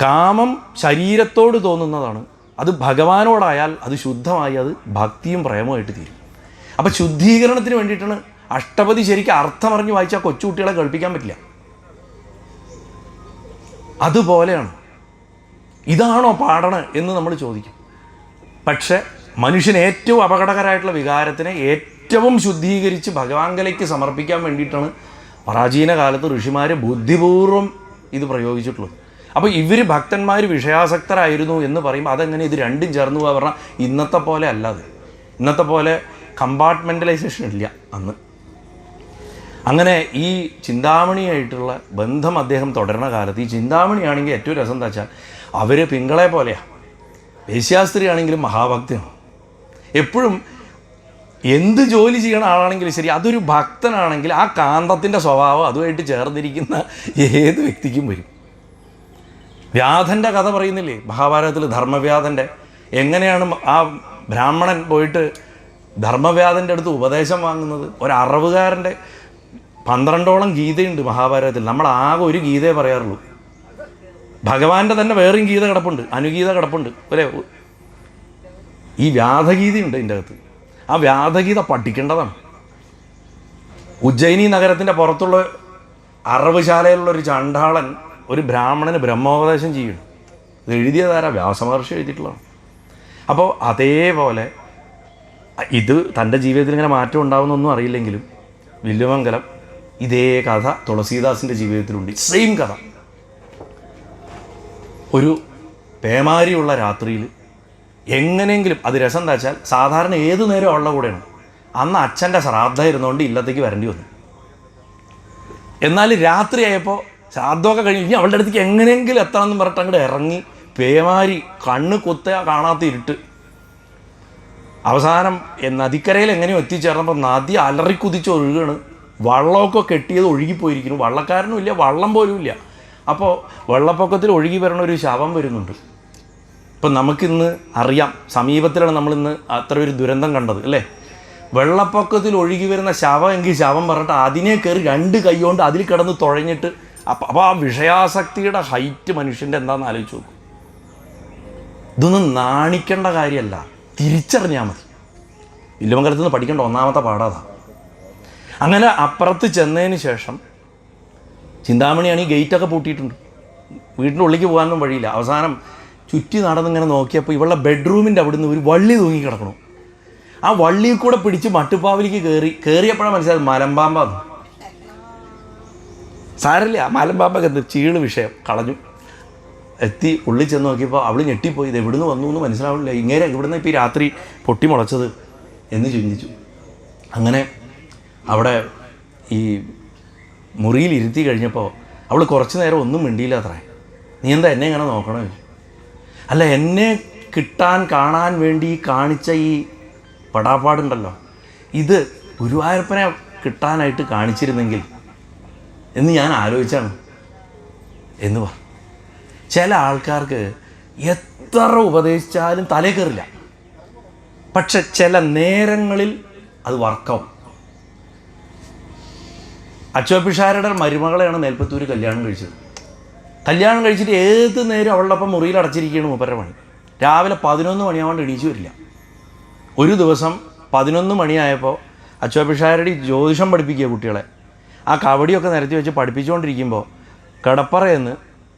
കാമം ശരീരത്തോട് തോന്നുന്നതാണ്, അത് ഭഗവാനോടായാൽ അത് ശുദ്ധമായി അത് ഭക്തിയും പ്രേമമായിട്ട് തീരും. അപ്പോൾ ശുദ്ധീകരണത്തിന് വേണ്ടിയിട്ടാണ് അഷ്ടപതി ശരിക്കും അർത്ഥമറിഞ്ഞ് വായിച്ചാൽ കൊച്ചുകുട്ടികളെ കേൾപ്പിക്കാൻ പറ്റില്ല. അതുപോലെയാണ്. ഇതാണോ പാടണം എന്ന് നമ്മൾ ചോദിക്കും. പക്ഷേ മനുഷ്യന് ഏറ്റവും അപകടകരമായിട്ടുള്ള വികാരത്തിനെ ഏറ്റവും ശുദ്ധീകരിച്ച് ഭഗവാങ്കലേക്ക് സമർപ്പിക്കാൻ വേണ്ടിയിട്ടാണ് പ്രാചീന കാലത്ത് ഋഷിമാർ ബുദ്ധിപൂർവ്വം ഇത് പ്രയോഗിച്ചിട്ടുള്ളത്. അപ്പോൾ ഇവർ ഭക്തന്മാർ വിഷയാസക്തരായിരുന്നു എന്ന് പറയുമ്പോൾ അതെങ്ങനെ ഇത് രണ്ടും ചേർന്ന് പോകാൻ പറഞ്ഞാൽ ഇന്നത്തെ പോലെ അല്ലാതെ, ഇന്നത്തെ പോലെ കമ്പാർട്ട്മെൻ്റലൈസേഷൻ ഇല്ല അന്ന്. അങ്ങനെ ഈ ചിന്താമണിയായിട്ടുള്ള ബന്ധം അദ്ദേഹം തുടരുന്ന കാലത്ത്, ഈ ചിന്താമണിയാണെങ്കിൽ ഏറ്റവും രസം എന്താ വെച്ചാൽ അവർ പിങ്കളെ പോലെയാണ്, വേശ്യാസ്ത്രീ ആണെങ്കിലും മഹാഭക്തിയാണ്. എപ്പോഴും എന്ത് ജോലി ചെയ്യണ ആളാണെങ്കിലും ശരി, അതൊരു ഭക്തനാണെങ്കിൽ ആ കാന്തത്തിൻ്റെ സ്വഭാവം അതുമായിട്ട് ചേർന്നിരിക്കുന്ന ഏത് വ്യക്തിക്കും വരും. വ്യാധൻ്റെ കഥ പറയുന്നില്ലേ മഹാഭാരതത്തിൽ, ധർമ്മവ്യാധൻ്റെ എങ്ങനെയാണ് ആ ബ്രാഹ്മണൻ പോയിട്ട് ധർമ്മവ്യാധൻ്റെ അടുത്ത് ഉപദേശം വാങ്ങുന്നത്. ഒരറവുകാരൻ്റെ 12ഓളം ഗീതയുണ്ട് മഹാഭാരതത്തിൽ, നമ്മൾ ആകെ ഒരു ഗീതയെ പറയാറുള്ളൂ. ഭഗവാന്റെ തന്നെ വേറെയും ഗീത കിടപ്പുണ്ട്, അനുഗീത കിടപ്പുണ്ട് അല്ലേ. ഈ വ്യാധഗീതയുണ്ട് ഇതിൻ്റെ അകത്ത്. ആ വ്യാധഗീത പഠിക്കേണ്ടതാണ്. ഉജ്ജയിനി നഗരത്തിൻ്റെ പുറത്തുള്ള അറവുശാലയിലുള്ളൊരു ചണ്ഡാളൻ ഒരു ബ്രാഹ്മണന് ബ്രഹ്മോപദേശം ചെയ്യണം. ഇത് എഴുതിയതാരാ? വ്യാസമഹർഷി എഴുതിയിട്ടുള്ളതാണ്. അപ്പോൾ അതേപോലെ ഇത് തൻ്റെ ജീവിതത്തിൽ ഇങ്ങനെ മാറ്റം ഉണ്ടാവുന്നൊന്നും അറിയില്ലെങ്കിലും വില്ലുമംഗലം ഇതേ കഥ തുളസീദാസിൻ്റെ ജീവിതത്തിലുണ്ട്. സെയിം കഥ. ഒരു പേമാരിയുള്ള രാത്രിയിൽ എങ്ങനെയെങ്കിലും, അത് രസം എന്താ വെച്ചാൽ സാധാരണ ഏത് നേരം ഉള്ള കൂടെയാണ്, അന്ന് അച്ഛൻ്റെ ശ്രാദ്ധം ഇരുന്നുകൊണ്ട് ഇല്ലത്തേക്ക് വരേണ്ടി വന്നു. എന്നാൽ രാത്രിയായപ്പോൾ ശ്രാദ്ധമൊക്കെ കഴിഞ്ഞ് ഇനി അവളുടെ അടുത്തേക്ക് എങ്ങനെയെങ്കിലും എത്തണം എന്ന് പറഞ്ഞിട്ട് അങ്ങോട്ട് ഇറങ്ങി, പേമാരി, കണ്ണ് കുത്ത കാണാത്ത ഇരുട്ട്. അവസാനം നദിക്കരയിൽ എങ്ങനെയോ എത്തിച്ചേർന്നപ്പോൾ നദി അലറിക്കുതിച്ച് ഒഴുകാണ്. വള്ളമൊക്കെ കെട്ടിയത് ഒഴുകിപ്പോയിരിക്കുന്നു. വള്ളക്കാരനും ഇല്ല, വള്ളം പോലും ഇല്ല. അപ്പോൾ വെള്ളപ്പൊക്കത്തിൽ ഒഴുകി വരണ ഒരു ശവം വരുന്നുണ്ട്. ഇപ്പം നമുക്കിന്ന് അറിയാം, സമീപത്തിലാണ് നമ്മളിന്ന് അത്ര ഒരു ദുരന്തം കണ്ടത് അല്ലേ. വെള്ളപ്പൊക്കത്തിൽ ഒഴുകി വരുന്ന ശവം എങ്കിൽ ശവം പറഞ്ഞിട്ട് അതിനെ കയറി 2 കൈ കൊണ്ട് അതിൽ കിടന്ന് തുഴഞ്ഞിട്ട്, അപ്പോൾ ആ വിഷയാസക്തിയുടെ ഹൈറ്റ് മനുഷ്യൻ്റെ എന്താണെന്ന് ആലോചിച്ച് നോക്കും. ഇതൊന്നും നാണിക്കേണ്ട കാര്യമല്ല, തിരിച്ചറിഞ്ഞാൽ മതി. വില്ലുമംഗലത്ത് നിന്ന് പഠിക്കേണ്ട ഒന്നാമത്തെ പാഠാതാ. അങ്ങനെ അപ്പുറത്ത് ചെന്നതിന് ശേഷം ചിന്താമണിയാണ് ഈ ഗേറ്റൊക്കെ പൂട്ടിയിട്ടുണ്ട്, വീട്ടിൻ്റെ ഉള്ളിലേക്ക് പോകാനൊന്നും വഴിയില്ല. അവസാനം ചുറ്റി നടന്നിങ്ങനെ നോക്കിയപ്പോൾ ഇവളുടെ ബെഡ്റൂമിൻ്റെ അവിടെ നിന്ന് ഒരു വള്ളി തൂങ്ങി കിടക്കണം. ആ വള്ളിയിൽ കൂടെ പിടിച്ച് മട്ടുപ്പാവിലേക്ക് കയറിയപ്പോഴാണ് മനസ്സിലായത് മലമ്പാമ്പാന്ന്. സാരമില്ല, മലമ്പാമ്പൊക്കെ എന്ത് ചീള് വിഷയം കളഞ്ഞു. എത്തി ഉള്ളിൽ ചെന്ന് നോക്കിയപ്പോൾ അവൾ ഞെട്ടിപ്പോയി. ഇത് എവിടുന്ന് വന്നു എന്ന് മനസ്സിലാവില്ല. ഇങ്ങനെ ഇവിടുന്ന് ഇപ്പോൾ ഈ രാത്രി പൊട്ടി മുളച്ചത് എന്ന് ചിന്തിച്ചു. അങ്ങനെ അവിടെ ഈ മുറിയിൽ ഇരുത്തി കഴിഞ്ഞപ്പോൾ അവൾ കുറച്ച് നേരം ഒന്നും മിണ്ടിയില്ല അത്രേ. നീ എന്താ എന്നെ ഇങ്ങനെ നോക്കണോ ചോദിച്ചു. അല്ല, എന്നെ കിട്ടാൻ കാണാൻ വേണ്ടി കാണിച്ച ഈ പടാപ്പാടുണ്ടല്ലോ, ഇത് ഗുരുവായൂരപ്പനെ കിട്ടാനായിട്ട് കാണിച്ചിരുന്നെങ്കിൽ എന്ന് ഞാൻ ആലോചിച്ചാണ് എന്ന് പറഞ്ഞു. ചില ആൾക്കാർക്ക് എത്ര ഉപദേശിച്ചാലും തലേ കയറില്ല, പക്ഷെ ചില നേരങ്ങളിൽ അത് വർക്കാവും. അച്ചോപ്പിഷാരുടെ മരുമകളെയാണ് മേൽപ്പത്തൂർ കല്യാണം കഴിച്ചത്. കല്യാണം കഴിച്ചിട്ട് ഏത് നേരം അവളുടെ ഒപ്പം മുറിയിൽ അടച്ചിരിക്കുകയാണ് 3:30 മണി. രാവിലെ 11 മണിയാവാണ്ട് എണീച്ചു വരില്ല. ഒരു ദിവസം 11 മണിയായപ്പോൾ അച്ചോപ്പിഷാരടി ജ്യോതിഷം പഠിപ്പിക്കുക കുട്ടികളെ. ആ കവടിയൊക്കെ നിരത്തി വെച്ച് പഠിപ്പിച്ചുകൊണ്ടിരിക്കുമ്പോൾ കിടപ്പറയെന്ന്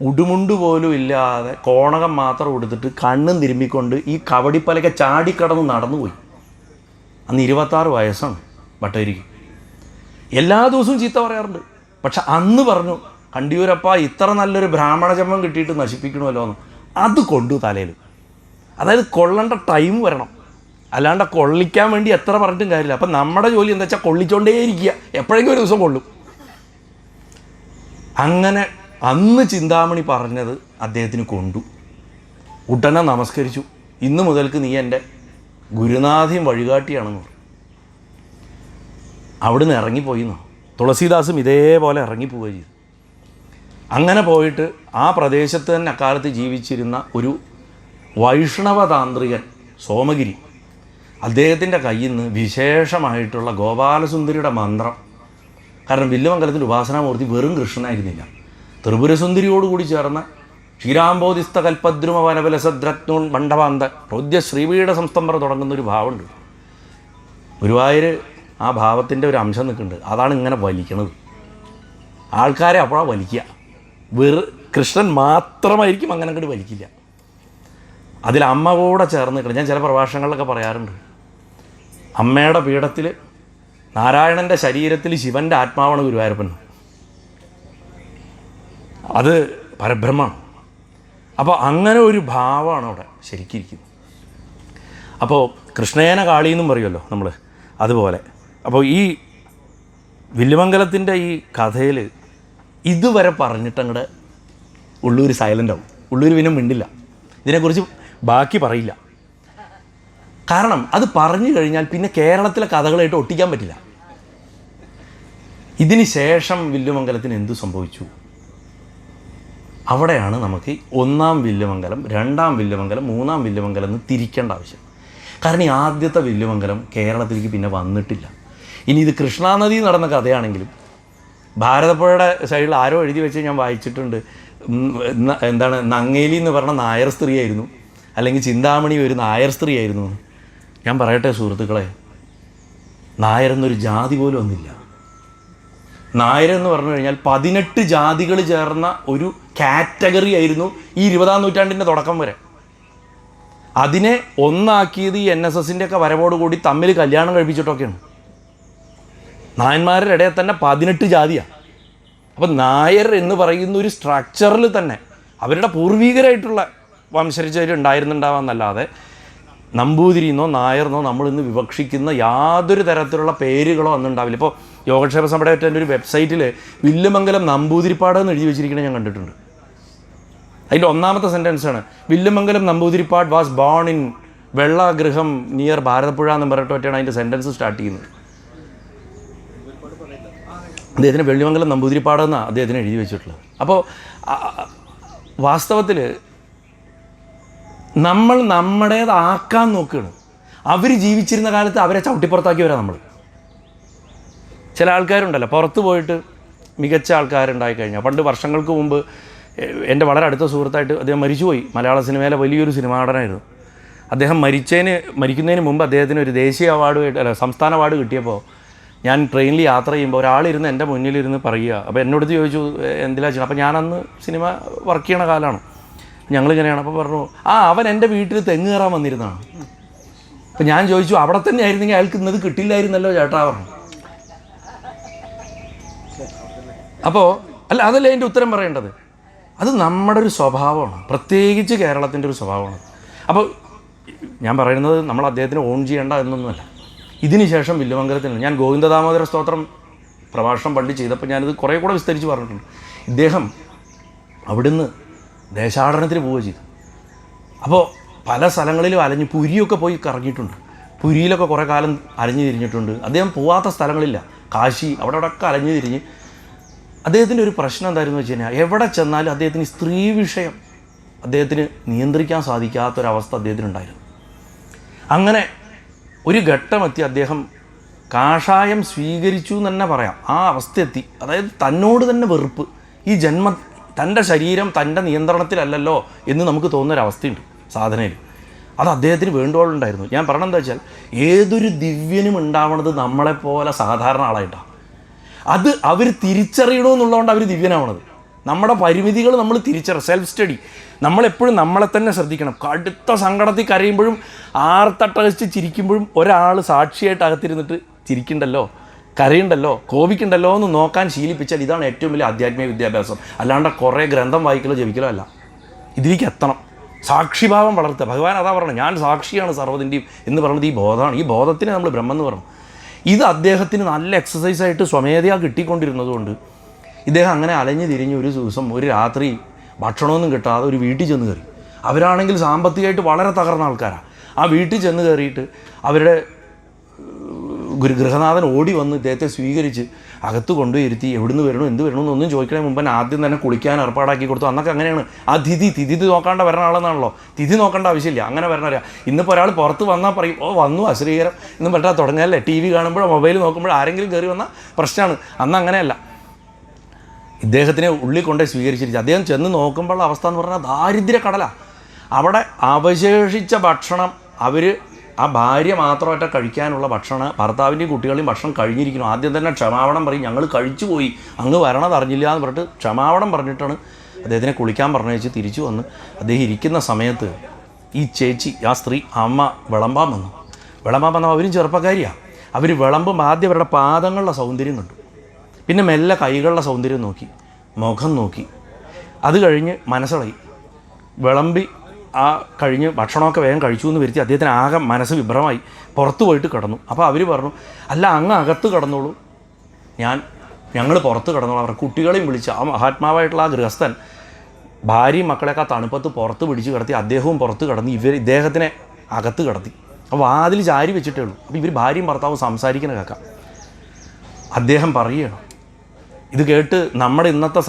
ഉടുമുണ്ട് പോലും ഇല്ലാതെ കോണകം മാത്രം കൊടുത്തിട്ട് കണ്ണും തിരുമ്മിക്കൊണ്ട് ഈ കവടിപ്പലക്കെ ചാടിക്കടന്ന് നടന്നുപോയി. അന്ന് 26 വയസ്സാണ് ഭട്ടതിരിക്ക്. എല്ലാ ദിവസവും ചീത്ത പറയാറുണ്ട്. പക്ഷെ അന്ന് പറഞ്ഞു, കണ്ടിയൂരപ്പ ഇത്ര നല്ലൊരു ബ്രാഹ്മണ ജന്മം കിട്ടിയിട്ട് നശിപ്പിക്കണമല്ലോ എന്ന്. അത് കൊണ്ടു തലയിൽ. അതായത് കൊള്ളേണ്ട ടൈം വരണം, അല്ലാണ്ട് കൊള്ളിക്കാൻ വേണ്ടി എത്ര പറഞ്ഞിട്ടും കാര്യമില്ല. അപ്പം നമ്മുടെ ജോലി എന്താ വെച്ചാൽ കൊള്ളിച്ചോണ്ടേയിരിക്കുക, എപ്പോഴെങ്കിലും ഒരു ദിവസം കൊള്ളും. അങ്ങനെ അന്ന് ചിന്താമണി പറഞ്ഞത് അദ്ദേഹത്തിന് കൊണ്ടു. ഉടനെ നമസ്കരിച്ചു. ഇന്ന് മുതൽക്ക് നീ എൻ്റെ ഗുരുനാഥയും വഴികാട്ടിയാണെന്ന് പറഞ്ഞു. അവിടുന്ന് ഇറങ്ങിപ്പോയിന്നോ. തുളസീദാസും ഇതേപോലെ ഇറങ്ങിപ്പോവുക ചെയ്തു. അങ്ങനെ പോയിട്ട് ആ പ്രദേശത്ത് തന്നെ അക്കാലത്ത് ജീവിച്ചിരുന്ന ഒരു വൈഷ്ണവ താന്ത്രികൻ സോമഗിരി, അദ്ദേഹത്തിൻ്റെ കയ്യിൽ നിന്ന് വിശേഷമായിട്ടുള്ള ഗോപാലസുന്ദരിയുടെ മന്ത്രം. കാരണം വില്ലുമംഗലത്തിൽ ഉപാസനാമൂർത്തി വെറും കൃഷ്ണനായിരുന്നില്ല, ത്രിപുരസുന്ദരിയോടുകൂടി ചേർന്ന ക്ഷീരാംബോധിസ്ത കൽപ്പദ്രുമ വനബലസദ്രത്നൂൺ മണ്ഡപാന്ത ഹൃദ്യ ശ്രീപീഠ സംസ്തംഭർ തുടങ്ങുന്നൊരു ഭാവമുണ്ട്. ഗുരുവായൂർ ആ ഭാവത്തിൻ്റെ ഒരു അംശം നിൽക്കുന്നുണ്ട്. അതാണ് ഇങ്ങനെ വലിക്കണത്. ആൾക്കാരെ അപ്പോഴാണ് വലിക്കുക. കൃഷ്ണൻ മാത്രമായിരിക്കും അങ്ങനെ അങ്ങോട്ട് വലിക്കില്ല. അതിൽ അമ്മ കൂടെ ചേർന്ന് നിൽക്കണം. ഞാൻ ചില പ്രഭാഷണങ്ങളിലൊക്കെ പറയാറുണ്ട്, അമ്മയുടെ പീഠത്തിൽ നാരായണൻ്റെ ശരീരത്തിൽ ശിവൻ്റെ ആത്മാവാണ് ഗുരുവായൂരപ്പൻ. അത് പരബ്രഹ്മമാണ്. അപ്പോൾ അങ്ങനെ ഒരു ഭാവമാണ് അവിടെ ശരിക്കിരിക്കുന്നത്. അപ്പോൾ കൃഷ്ണേന കാളി എന്നും പറയുമല്ലോ നമ്മൾ, അതുപോലെ. അപ്പോൾ ഈ വില്ലുമംഗലത്തിൻ്റെ ഈ കഥയിൽ ഇതുവരെ പറഞ്ഞിട്ട് അങ്ങോട്ട് ഉള്ളൂർ സൈലൻ്റ് ആവും. ഉള്ളൂർ പിന്നെ മിണ്ടില്ല, ഇതിനെക്കുറിച്ച് ബാക്കി പറയില്ല. കാരണം അത് പറഞ്ഞു കഴിഞ്ഞാൽ പിന്നെ കേരളത്തിലെ കഥകളായിട്ട് ഒട്ടിക്കാൻ പറ്റില്ല. ഇതിന് ശേഷം വില്ലുമംഗലത്തിന് എന്തു സംഭവിച്ചു? അവിടെയാണ് നമുക്ക് ഒന്നാം വില്ലുമംഗലം, രണ്ടാം വില്ലുമംഗലം, മൂന്നാം വില്ലുമംഗലം എന്ന് തിരിക്കേണ്ട ആവശ്യം. കാരണം ഈ ആദ്യത്തെ വില്ലുമംഗലം കേരളത്തിലേക്ക് പിന്നെ വന്നിട്ടില്ല. ഇനി ഇത് കൃഷ്ണാനദി നടന്ന കഥയാണെങ്കിലും ഭാരതപ്പുഴയുടെ സൈഡിൽ ആരോ എഴുതി വെച്ച് ഞാൻ വായിച്ചിട്ടുണ്ട്. എന്താണ്, നങ്ങേലി എന്ന് പറഞ്ഞ നായർ സ്ത്രീയായിരുന്നു, അല്ലെങ്കിൽ ചിന്താമണി ഒരു നായർ സ്ത്രീയായിരുന്നു. ഞാൻ പറയട്ടെ സുഹൃത്തുക്കളെ, നായരെന്നൊരു ജാതി പോലും ഒന്നില്ല. നായരെന്ന് പറഞ്ഞു കഴിഞ്ഞാൽ 18 ജാതികൾ ചേർന്ന ഒരു കാറ്റഗറി ആയിരുന്നു ഈ 20-ാം നൂറ്റാണ്ടിൻ്റെ തുടക്കം വരെ. അതിനെ ഒന്നാക്കിയത് ഈ NSSൻ്റെ ഒക്കെ വരവോടുകൂടി തമ്മിൽ കല്യാണം കഴിപ്പിച്ചിട്ടൊക്കെയാണ്. നായന്മാരുടെ ഇടയിൽ തന്നെ 18 ജാതിയാണ്. അപ്പം നായർ എന്ന് പറയുന്ന ഒരു സ്ട്രക്ചറിൽ തന്നെ അവരുടെ പൂർവികരായിട്ടുള്ള വംശജരുണ്ടായിരുന്നുണ്ടാവാമെന്നല്ലാതെ നമ്പൂതിരിന്നോ നായർന്നോ നമ്മളിന്ന് വിവക്ഷിക്കുന്ന യാതൊരു തരത്തിലുള്ള പേരുകളോ അന്നുണ്ടാവില്ല. ഇപ്പോൾ യോഗക്ഷേമ സമിതിയുടെ ഒരു വെബ്സൈറ്റിൽ വില്ലുമംഗലം നമ്പൂതിരിപ്പാട് എന്ന് എഴുതി വെച്ചിരിക്കുന്നത് ഞാൻ കണ്ടിട്ടുണ്ട്. അതിൻ്റെ ഒന്നാമത്തെ സെൻറ്റൻസാണ് Villumangalam Namboothiripad was born in Vellagriham near Bharathapuzha എന്ന് പറഞ്ഞിട്ട് ഒറ്റയാണ് അതിൻ്റെ സെൻറ്റൻസ് സ്റ്റാർട്ട് ചെയ്യുന്നത്. അദ്ദേഹത്തിന് വെള്ളിമംഗലം നമ്പൂതിരിപ്പാട് എന്നാണ് അദ്ദേഹത്തിന് എഴുതി വെച്ചിട്ടുള്ളത്. അപ്പോൾ വാസ്തവത്തിൽ നമ്മൾ നമ്മുടേതാക്കാൻ നോക്കുകയാണ്. അവർ ജീവിച്ചിരുന്ന കാലത്ത് അവരെ ചവിട്ടിപ്പുറത്താക്കിയവരാ നമ്മൾ. ചില ആൾക്കാരുണ്ടല്ലോ പുറത്ത് പോയിട്ട് മികച്ച ആൾക്കാരുണ്ടായിക്കഴിഞ്ഞാൽ, പണ്ട് വർഷങ്ങൾക്ക് മുമ്പ് എൻ്റെ വളരെ അടുത്ത സുഹൃത്തായിട്ട് അദ്ദേഹം മരിച്ചുപോയി. മലയാള സിനിമയിലെ വലിയൊരു സിനിമാ നടനായിരുന്നു അദ്ദേഹം. മരിക്കുന്നതിന് മുമ്പ് അദ്ദേഹത്തിന് ഒരു ദേശീയ അവാർഡ് സംസ്ഥാന അവാർഡ് കിട്ടിയപ്പോൾ ഞാൻ ട്രെയിനിൽ യാത്ര ചെയ്യുമ്പോൾ ഒരാളിരുന്ന് എൻ്റെ മുന്നിലിരുന്ന് പറയുക. അപ്പോൾ എന്നോട് ചോദിച്ചു എന്തിലാ ചെയ്യണം. അപ്പോൾ ഞാനന്ന് സിനിമ വർക്ക് ചെയ്യണ കാലമാണ്. ഞങ്ങളിങ്ങനെയാണ്. അപ്പോൾ പറഞ്ഞു അവൻ എൻ്റെ വീട്ടിൽ തെങ്ങ് കയറാൻ വന്നിരുന്നതാണ്. അപ്പോൾ ഞാൻ ചോദിച്ചു അവിടെ തന്നെ ആയിരുന്നെങ്കിൽ അയാൾക്ക് ഇന്നത് കിട്ടില്ലായിരുന്നല്ലോ ചേട്ടാ പറഞ്ഞു. അപ്പോൾ അതല്ലേ അതിൻ്റെ ഉത്തരം പറയേണ്ടത്. അത് നമ്മുടെ ഒരു സ്വഭാവമാണ്, പ്രത്യേകിച്ച് കേരളത്തിൻ്റെ ഒരു സ്വഭാവമാണ്. അപ്പോൾ ഞാൻ പറയുന്നത് നമ്മൾ അദ്ദേഹത്തിന് ഓൺ ചെയ്യേണ്ട എന്നൊന്നുമല്ല. ഇതിന് ശേഷം വില്ലുമംഗലത്തിന് ഞാൻ ഗോവിന്ദദാമോദര സ്തോത്രം പ്രഭാഷണം പണ്ട് ചെയ്തപ്പോൾ ഞാനിത് കുറേ കൂടെ വിസ്തരിച്ച് പറഞ്ഞിട്ടുണ്ട്. ഇദ്ദേഹം അവിടുന്ന് ദേശാടനത്തിന് പോവുക ചെയ്തു. അപ്പോൾ പല സ്ഥലങ്ങളിലും അലഞ്ഞ് പുരിയൊക്കെ പോയി കറങ്ങിയിട്ടുണ്ട്. പുരിയിലൊക്കെ കുറേ കാലം അലഞ്ഞു തിരിഞ്ഞിട്ടുണ്ട്. അദ്ദേഹം പോവാത്ത സ്ഥലങ്ങളില്ല. കാശി അവിടെയൊക്കെ അലഞ്ഞു തിരിഞ്ഞ്. അദ്ദേഹത്തിൻ്റെ ഒരു പ്രശ്നം എന്തായിരുന്നു വെച്ച് കഴിഞ്ഞാൽ എവിടെ ചെന്നാലും അദ്ദേഹത്തിന് സ്ത്രീ വിഷയം അദ്ദേഹത്തിന് നിയന്ത്രിക്കാൻ സാധിക്കാത്തൊരവസ്ഥ അദ്ദേഹത്തിനുണ്ടായിരുന്നു. അങ്ങനെ ഒരു ഘട്ടമെത്തി അദ്ദേഹം കാഷായം സ്വീകരിച്ചു എന്ന് തന്നെ പറയാം. ആ അവസ്ഥയെത്തി. അതായത് തന്നോട് തന്നെ വെറുപ്പ്, ഈ തൻ്റെ ശരീരം തൻ്റെ നിയന്ത്രണത്തിലല്ലല്ലോ എന്ന് നമുക്ക് തോന്നുന്നൊരവസ്ഥയുണ്ട് സാധനയിൽ. അത് അദ്ദേഹത്തിന് വേണ്ടുവോളുണ്ടായിരുന്നു. ഞാൻ പറയണത് എന്താ വെച്ചാൽ ഏതൊരു ദിവ്യനും ഉണ്ടാവണത് നമ്മളെപ്പോലെ സാധാരണ ആളായിട്ടാണ്. അത് അവർ തിരിച്ചറിയണമെന്നുള്ളതുകൊണ്ട് അവർ ദിവ്യനാവണത്. നമ്മുടെ പരിമിതികൾ നമ്മൾ സെൽഫ് സ്റ്റഡി. നമ്മളെപ്പോഴും നമ്മളെ തന്നെ ശ്രദ്ധിക്കണം. കടുത്ത സങ്കടത്തിൽ കരയുമ്പോഴും ആർത്തട്ടകച്ച് ചിരിക്കുമ്പോഴും ഒരാൾ സാക്ഷിയായിട്ട് അകത്തിരുന്നിട്ട് ചിരിക്കണ്ടല്ലോ, കരയുണ്ടല്ലോ, കോപിക്കണ്ടല്ലോ എന്ന് നോക്കാൻ ശീലിപ്പിച്ചാൽ ഇതാണ് ഏറ്റവും വലിയ ആധ്യാത്മിക വിദ്യാഭ്യാസം. അല്ലാണ്ട് കുറേ ഗ്രന്ഥം വായിക്കലോ ജപിക്കലോ അല്ല. ഇതിലേക്ക് എത്തണം. സാക്ഷിഭാവം വളർത്തുക. ഭഗവാൻ അതാ പറയണം, ഞാൻ സാക്ഷിയാണ് സർവ്വതിൻ്റെയും എന്ന് പറയുന്നത് ഈ ബോധമാണ്. ഈ ബോധത്തിന് നമ്മൾ ബ്രഹ്മം എന്ന് പറഞ്ഞു. ഇത് അദ്ദേഹത്തിന് നല്ല എക്സസൈസായിട്ട് സ്വമേധയാ കിട്ടിക്കൊണ്ടിരുന്നതുകൊണ്ട് ഇദ്ദേഹം അങ്ങനെ അലഞ്ഞു തിരിഞ്ഞ് ഒരു ദിവസം ഒരു രാത്രി ഭക്ഷണമൊന്നും കിട്ടാതെ ഒരു വീട്ടിൽ ചെന്ന് കയറി. അവരാണെങ്കിൽ സാമ്പത്തികമായിട്ട് വളരെ തകർന്ന ആൾക്കാരാണ്. ആ വീട്ടിൽ ചെന്ന് കയറിയിട്ട് അവരുടെ ഗൃഹനാഥൻ ഓടി വന്ന് ഇദ്ദേഹത്തെ സ്വീകരിച്ച് അകത്ത് കൊണ്ടുവരുത്തി എവിടുന്ന് വരണോ എന്ത് വരണമെന്നൊന്നും ചോദിക്കണേ മുമ്പ് ആദ്യം തന്നെ കുളിക്കാൻ ഏർപ്പാടാക്കി കൊടുത്തു. അന്നൊക്കെ അങ്ങനെയാണ്. ആ തിഥി നോക്കാണ്ട് വരണ ആളെന്നാണല്ലോ. തിഥി നോക്കേണ്ട ആവശ്യമില്ല, അങ്ങനെ വരണവരാ. ഇന്നിപ്പോൾ ഒരാൾ പുറത്ത് വന്നാൽ പറയും വന്നു അശ്രീകരം എന്നും പറ്റാ തുടങ്ങിയല്ലേ. TV കാണുമ്പോഴോ മൊബൈൽ നോക്കുമ്പോഴോ ആരെങ്കിലും കയറി വന്നാൽ പ്രശ്നമാണ്. അന്ന് അങ്ങനെയല്ല. ഇദ്ദേഹത്തിനെ ഉള്ളിൽ കൊണ്ടേ സ്വീകരിച്ചിരിച്ചു. അദ്ദേഹം ചെന്ന് നോക്കുമ്പോഴുള്ള അവസ്ഥ എന്ന് പറഞ്ഞാൽ ദാരിദ്ര്യ കടലാണ്. അവിടെ അവശേഷിച്ച ഭക്ഷണം ആ ഭാര്യ മാത്രമായിട്ട് കഴിക്കാനുള്ള ഭക്ഷണം ഭർത്താവിൻ്റെയും കുട്ടികളുടെയും ഭക്ഷണം കഴിഞ്ഞിരിക്കുന്നു. ആദ്യം തന്നെ ക്ഷമാപണം പറയും, ഞങ്ങൾ കഴിച്ചു പോയി, അങ്ങ് വരണത് അറിഞ്ഞില്ല എന്ന് പറഞ്ഞിട്ട് ക്ഷമാപണം പറഞ്ഞിട്ടാണ് അദ്ദേഹത്തിനെ കുളിക്കാൻ പറഞ്ഞയച്ച് തിരിച്ചു വന്ന് അദ്ദേഹം ഇരിക്കുന്ന സമയത്ത് ഈ ചേച്ചി, ആ സ്ത്രീ, അമ്മ വിളമ്പാൻ വന്നു. അവരും ചെറുപ്പക്കാരിയാണ്. അവർ വിളമ്പും ആദ്യം അവരുടെ പാദങ്ങളുടെ സൗന്ദര്യം കണ്ടു. പിന്നെ മെല്ലെ കൈകളുടെ സൗന്ദര്യം നോക്കി, മുഖം നോക്കി. അത് കഴിഞ്ഞ് മനസ്സിളകി. വിളമ്പി കഴിഞ്ഞ് ഭക്ഷണമൊക്കെ വേഗം കഴിച്ചു എന്ന് വരുത്തി അദ്ദേഹത്തിന് ആകെ മനസ്സ് വിഭ്രമായി. പുറത്ത് പോയിട്ട് കിടന്നു. അപ്പോൾ അവർ പറഞ്ഞു, അല്ല അങ്ങ് അകത്ത് കിടന്നോളൂ, ഞങ്ങൾ പുറത്ത് കിടന്നോളൂ. അവർ കുട്ടികളെയും വിളിച്ച് ആ മഹാത്മാവായിട്ടുള്ള ആ ഗൃഹസ്ഥൻ ഭാര്യയും മക്കളെയൊക്കെ ആ തണുപ്പത്ത് പുറത്ത് പിടിച്ച് കിടത്തി. അദ്ദേഹവും പുറത്ത് കിടന്ന് ഇദ്ദേഹത്തിനെ അകത്ത് കിടത്തി. അപ്പോൾ വാതിൽ ചാരി വെച്ചിട്ടേ ഉള്ളൂ. അപ്പോൾ ഇവർ ഭാര്യയും ഭർത്താവും സംസാരിക്കുന്ന കേൾക്കാം. അദ്ദേഹം പറയുകയാണ്. ഇത് കേട്ട് നമ്മുടെ ഇന്നത്തെ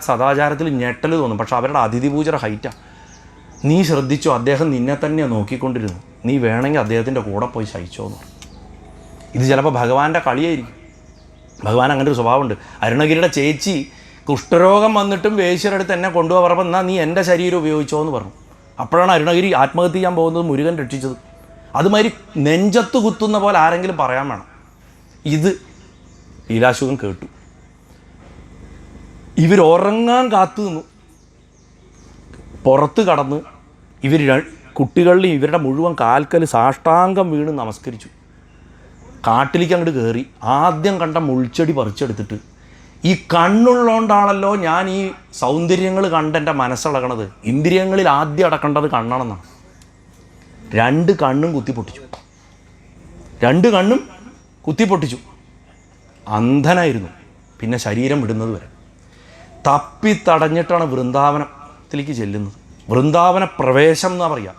സദാചാരത്തിൽ ഞെട്ടൽ തോന്നും. പക്ഷെ അവരുടെ അതിഥി പൂജയുടെ ഹൈറ്റാണ്. നീ ശ്രദ്ധിച്ചോ, അദ്ദേഹം നിന്നെ തന്നെയാണ് നോക്കിക്കൊണ്ടിരുന്നു, നീ വേണമെങ്കിൽ അദ്ദേഹത്തിൻ്റെ കൂടെ പോയി ശയിച്ചോ എന്ന് പറഞ്ഞു. ഇത് ചിലപ്പോൾ ഭഗവാന്റെ കളിയായിരിക്കും. ഭഗവാൻ അങ്ങനെ ഒരു സ്വഭാവമുണ്ട്. അരുണഗിരിയുടെ ചേച്ചി കുഷ്ഠരോഗം വന്നിട്ടും വേശ്യരുടെ അടുത്ത് എന്നെ കൊണ്ടുപോകാൻ പറഞ്ഞപ്പോൾ എന്നാൽ നീ എൻ്റെ ശരീരം ഉപയോഗിച്ചോ എന്ന് പറഞ്ഞു. അപ്പോഴാണ് അരുണഗിരി ആത്മഹത്യ ചെയ്യാൻ പോകുന്നത് മുരുകൻ രക്ഷിച്ചത്. അതുമാതിരി നെഞ്ചത്ത് കുത്തുന്ന പോലെ ആരെങ്കിലും പറയാൻ വേണം. ഇത് ലീലാശുകൻ കേട്ടു. ഇവരുറങ്ങാൻ കാത്തു നിന്നു. പുറത്ത് കടന്ന് ഇവർ കുട്ടികളിലും ഇവരുടെ മുഴുവൻ കാൽക്കൽ സാഷ്ടാംഗം വീണ് നമസ്കരിച്ചു. കാട്ടിലേക്ക് അങ്ങോട്ട് കയറി ആദ്യം കണ്ട മുൾച്ചെടി പറിച്ചെടുത്തിട്ട്, ഈ കണ്ണുള്ളതുകൊണ്ടാണല്ലോ ഞാൻ ഈ സൗന്ദര്യങ്ങൾ കണ്ടെൻ്റെ മനസ്സടക്കണത്, ഇന്ദ്രിയങ്ങളിൽ ആദ്യം അടക്കേണ്ടത് കണ്ണാണെന്നാണ്. 2 കണ്ണും കുത്തിപ്പൊട്ടിച്ചു. 2 കണ്ണും കുത്തിപ്പൊട്ടിച്ചു. അന്ധനായിരുന്നു പിന്നെ ശരീരം വിടുന്നത് വരെ. തപ്പിത്തടഞ്ഞിട്ടാണ് വൃന്ദാവനത്തിലേക്ക് ചെല്ലുന്നത്. വൃന്ദാവന പ്രവേശം എന്നാണ് പറയുക.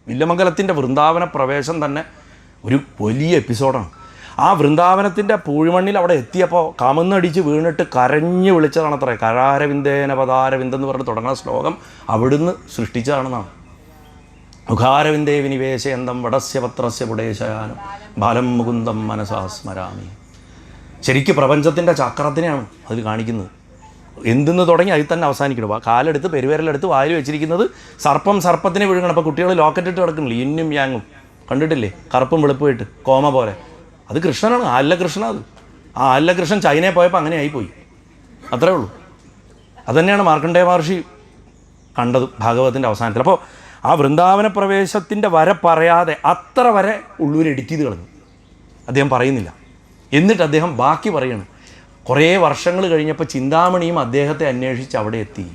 വില്വമംഗലത്തിൻ്റെ വൃന്ദാവന പ്രവേശം തന്നെ ഒരു വലിയ എപ്പിസോഡാണ്. ആ വൃന്ദാവനത്തിൻ്റെ പൂഴിമണ്ണിൽ അവിടെ എത്തിയപ്പോൾ കമന്നടിച്ച് വീണിട്ട് കരഞ്ഞ് വിളിച്ചതാണ് അത്രേ. കരാരവിന്ദേന പദാരവിന്ദെന്ന് പറഞ്ഞ് തുടങ്ങുന്ന ശ്ലോകം അവിടുന്ന് സൃഷ്ടിച്ചതാണെന്നാണ്. മുഖാരവിന്ദേ വിനിവേശയന്തം വടസ്യ പത്രസ്യ പുടേശയാനം ബാലം മുകുന്ദം മനസാ സ്മരാമി. ശരിക്കും പ്രപഞ്ചത്തിൻ്റെ ചക്രത്തിനെയാണ് അതിൽ കാണിക്കുന്നത്. എന്തെന്ന് തുടങ്ങി അതിൽ തന്നെ അവസാനിക്കണം. കാലെടുത്ത് പെരുവിരലെടുത്ത് വായിൽ വെച്ചിരിക്കുന്നത് സർപ്പത്തിനെ വിഴുങ്ങണം. അപ്പോൾ കുട്ടികൾ ലോക്കറ്റ് ഇട്ട് കിടക്കുന്നില്ല, ഇന്നും യാങ്ങും കണ്ടിട്ടില്ലേ, കറുപ്പും വെളുപ്പുമായിട്ട് കോമ പോലെ. അത് കൃഷ്ണനാണ്, ആലകൃഷ്ണൻ. അത് ആ ആലകൃഷ്ണൻ ചൈനയിൽ പോയപ്പോൾ അങ്ങനെ ആയിപ്പോയി, അത്രേ ഉള്ളൂ. അതുതന്നെയാണ് മാർക്കണ്ഡേയ മഹർഷി കണ്ടത് ഭാഗവതത്തിൻ്റെ അവസാനത്തിൽ. അപ്പോൾ ആ വൃന്ദാവന പ്രവേശത്തിൻ്റെ വര പറയാതെ അത്ര വരെ ഉള്ളൂർ എഡിറ്റ് ചെയ്ത് കളഞ്ഞു. അദ്ദേഹം പറയുന്നില്ല. എന്നിട്ട് അദ്ദേഹം ബാക്കി പറയാണ്. കുറേ വർഷങ്ങൾ കഴിഞ്ഞപ്പോൾ ചിന്താമണിയും അദ്ദേഹത്തെ അന്വേഷിച്ച് അവിടെ എത്തി.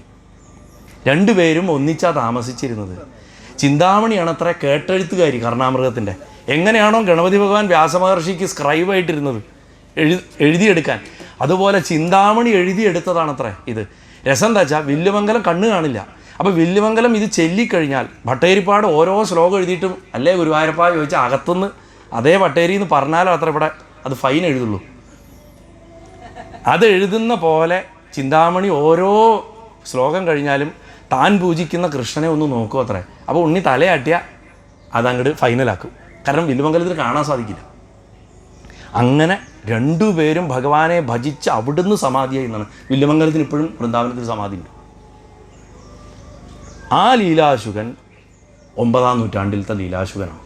2 പേരും ഒന്നിച്ചാണ് താമസിച്ചിരുന്നത്. ചിന്താമണിയാണ് അത്ര കേട്ടെഴുത്തുകാരി കർണാമൃഗത്തിൻ്റെ. എങ്ങനെയാണോ ഗണപതി ഭഗവാൻ വ്യാസമഹർഷിക്ക് സ്ക്രൈബായിട്ടിരുന്നത് എഴുതിയെടുക്കാൻ, അതുപോലെ ചിന്താമണി എഴുതിയെടുത്തതാണത്രേ ഇത്. രസം എന്താ വെച്ചാൽ വില്വമംഗലം കണ്ണ് കാണില്ല. അപ്പോൾ വില്വമംഗലം ഇത് ചൊല്ലിക്കഴിഞ്ഞാൽ ഭട്ടേരിപ്പാട് ഓരോ ശ്ലോകം എഴുതിയിട്ടും അല്ലേ ഗുരുവായൂരപ്പ ചോദിച്ചാൽ അകത്തുനിന്ന് അതേ ഭട്ടേരി എന്ന് പറഞ്ഞാലോ അത്ര ഇവിടെ അത് ഫൈൻ എഴുതുള്ളൂ. അത് എഴുതുന്ന പോലെ ചിന്താമണി ഓരോ ശ്ലോകം കഴിഞ്ഞാലും താൻ പൂജിക്കുന്ന കൃഷ്ണനെ ഒന്ന് നോക്കും അത്രേ. അപ്പോൾ ഉണ്ണി തലയാട്ടിയാൽ അതങ്ങോട്ട് ഫൈനലാക്കും. കാരണം വില്വമംഗലത്തിൽ കാണാൻ സാധിക്കില്ല. അങ്ങനെ 2 പേരും ഭഗവാനെ ഭജിച്ച് അവിടുന്ന് സമാധിയായി എന്നാണ്. വില്വമംഗലത്തിന് ഇപ്പോഴും വൃന്ദാവനത്തിൽ സമാധിയുണ്ട്. ആ ലീലാശുകൻ 9-ാം നൂറ്റാണ്ടിലത്തെ ലീലാശുകനാണ്.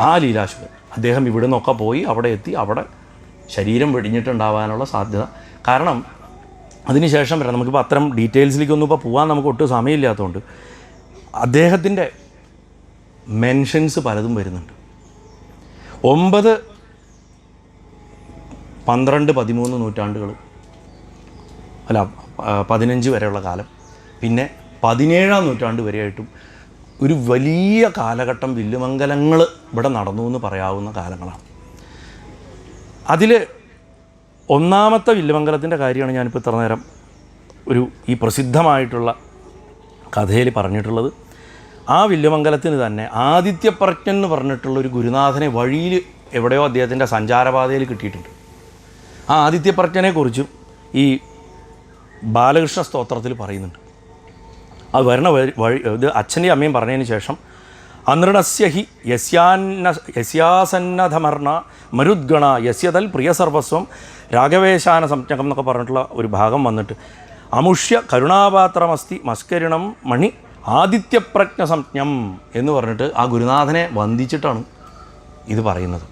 ആ ലീലാശുകൻ അദ്ദേഹം ഇവിടെ നിന്നൊക്കെ പോയി അവിടെ എത്തി. അവിടെ ശരീരം വെടിഞ്ഞിട്ടുണ്ടാവാനുള്ള സാധ്യത. കാരണം അതിനുശേഷം വരാം. നമുക്കിപ്പോൾ അത്തരം ഡീറ്റെയിൽസിലേക്കൊന്നും ഇപ്പോൾ പോകാൻ നമുക്ക് ഒട്ടും സമയമില്ലാത്തതുകൊണ്ട് അദ്ദേഹത്തിൻ്റെ മെൻഷൻസ് പലതും വരുന്നുണ്ട്. 9, 12, 13 നൂറ്റാണ്ടുകൾ, അല്ല 15 വരെയുള്ള കാലം, പിന്നെ 17-ാം നൂറ്റാണ്ട് വരെയായിട്ടും ഒരു വലിയ കാലഘട്ടം വില്വമംഗലങ്ങൾ ഇവിടെ നടന്നു എന്ന് പറയാവുന്ന കാലങ്ങളാണ്. അതിൽ ഒന്നാമത്തെ വില്വമംഗലത്തിൻ്റെ കാര്യമാണ് ഞാനിപ്പോൾ ഇത്ര നേരം ഈ പ്രസിദ്ധമായിട്ടുള്ള കഥയിൽ പറഞ്ഞിട്ടുള്ളത്. ആ വില്വമംഗലത്തിന് തന്നെ ആദിത്യപ്രജ്ഞൻ എന്ന് പറഞ്ഞിട്ടുള്ളൊരു ഗുരുനാഥനെ വഴിയിൽ എവിടെയോ അദ്ദേഹത്തിൻ്റെ സഞ്ചാരപാതയിൽ കിട്ടിയിട്ടുണ്ട്. ആ ആദിത്യപ്രജ്ഞനെക്കുറിച്ചും ഈ ബാലകൃഷ്ണ സ്തോത്രത്തിൽ പറയുന്നുണ്ട്. അത് വരണ വഴി ഇത് അച്ഛൻ്റെയും അമ്മയും പറഞ്ഞതിന് ശേഷം അനൃണസ്യ ഹി യസ്യാസന്നധമർണ മരുദ്ഗണ യസ്യതൽ പ്രിയസർവസ്വം രാഘവേശാന സംജ്ഞകം എന്നൊക്കെ പറഞ്ഞിട്ടുള്ള ഒരു ഭാഗം വന്നിട്ട് അമുഷ്യ കരുണാപാത്രമസ്തി മസ്കരിണം മണി ആദിത്യപ്രജ്ഞ സംജ്ഞം എന്ന് പറഞ്ഞിട്ട് ആ ഗുരുനാഥനെ വന്ദിച്ചിട്ടാണ് ഇത് പറയുന്നത്.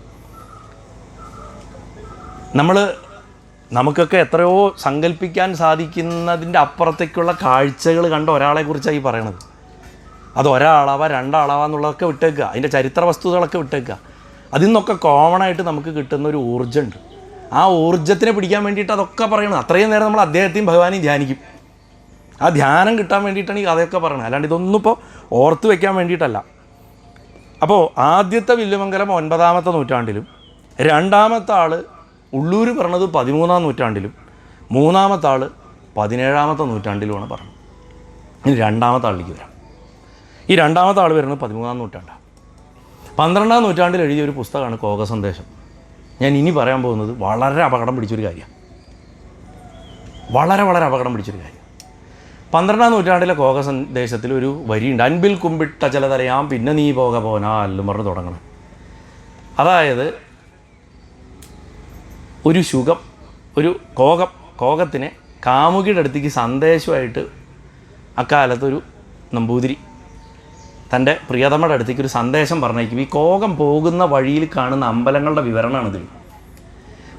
നമുക്കൊക്കെ എത്രയോ സങ്കല്പിക്കാൻ സാധിക്കുന്നതിൻ്റെ അപ്പുറത്തേക്കുള്ള കാഴ്ചകൾ കണ്ട ഒരാളെക്കുറിച്ചാണ് ഈ പറയണത്. അത് ഒരാളാവ 2 ആളാവ എന്നുള്ളതൊക്കെ വിട്ടേക്കുക, അതിൻ്റെ ചരിത്ര വസ്തുതകളൊക്കെ വിട്ടേക്കുക. അതിൽ നിന്നൊക്കെ കോമണായിട്ട് നമുക്ക് കിട്ടുന്ന ഒരു ഊർജ്ജമുണ്ട്. ആ ഊർജ്ജത്തിനെ പിടിക്കാൻ വേണ്ടിയിട്ട് അതൊക്കെ പറയണം. അത്രയും നേരം നമ്മൾ അദ്ദേഹത്തെയും ഭഗവാനെയും ധ്യാനിക്കും. ആ ധ്യാനം കിട്ടാൻ വേണ്ടിയിട്ടാണ് ഈ കഥയൊക്കെ പറയണത്, അല്ലാണ്ട് ഇതൊന്നും ഇപ്പോൾ ഓർത്ത് വയ്ക്കാൻ വേണ്ടിയിട്ടല്ല. അപ്പോൾ ആദ്യത്തെ വില്വമംഗലം 9-ാമത്തെ നൂറ്റാണ്ടിലും 2-ാമത്തെ ആൾ ഉള്ളൂർ പറഞ്ഞത് 13-ാം നൂറ്റാണ്ടിലും 3-ാമത്തെ ആൾ 17-ാമത്തെ നൂറ്റാണ്ടിലുമാണ് പറഞ്ഞത്. ഇനി 2-ാമത്തെ ആളിലേക്ക് വരാം. ഈ 2-ാമത്തെ ആൾ വരുന്നത് 13-ാം നൂറ്റാണ്ടാണ്. 12-ാം നൂറ്റാണ്ടിൽ എഴുതിയ ഒരു പുസ്തകമാണ് കോകസന്ദേശം. ഞാൻ ഇനി പറയാൻ പോകുന്നത് വളരെ അപകടം പിടിച്ചൊരു കാര്യമാണ്. വളരെ വളരെ അപകടം പിടിച്ചൊരു കാര്യം. 12-ാം നൂറ്റാണ്ടിലെ കോകസന്ദേശത്തിൽ ഒരു വരിയുണ്ട്, അൻപിൽ കുമ്പിട്ട ചിലതലയാം പിന്നെ നീ പോക പോനാലും പറഞ്ഞ് തുടങ്ങണം. അതായത് ഒരു ശുകം, ഒരു കോകത്തിനെ കാമുകിയുടെ അടുത്തേക്ക് സന്ദേശമായിട്ട് അക്കാലത്തൊരു നമ്പൂതിരി തൻ്റെ പ്രിയതമയുടെ അടുത്തേക്ക് ഒരു സന്ദേശം പറഞ്ഞേക്കും. ഈ കോകം പോകുന്ന വഴിയിൽ കാണുന്ന അമ്പലങ്ങളുടെ വിവരണമാണിതിൽ.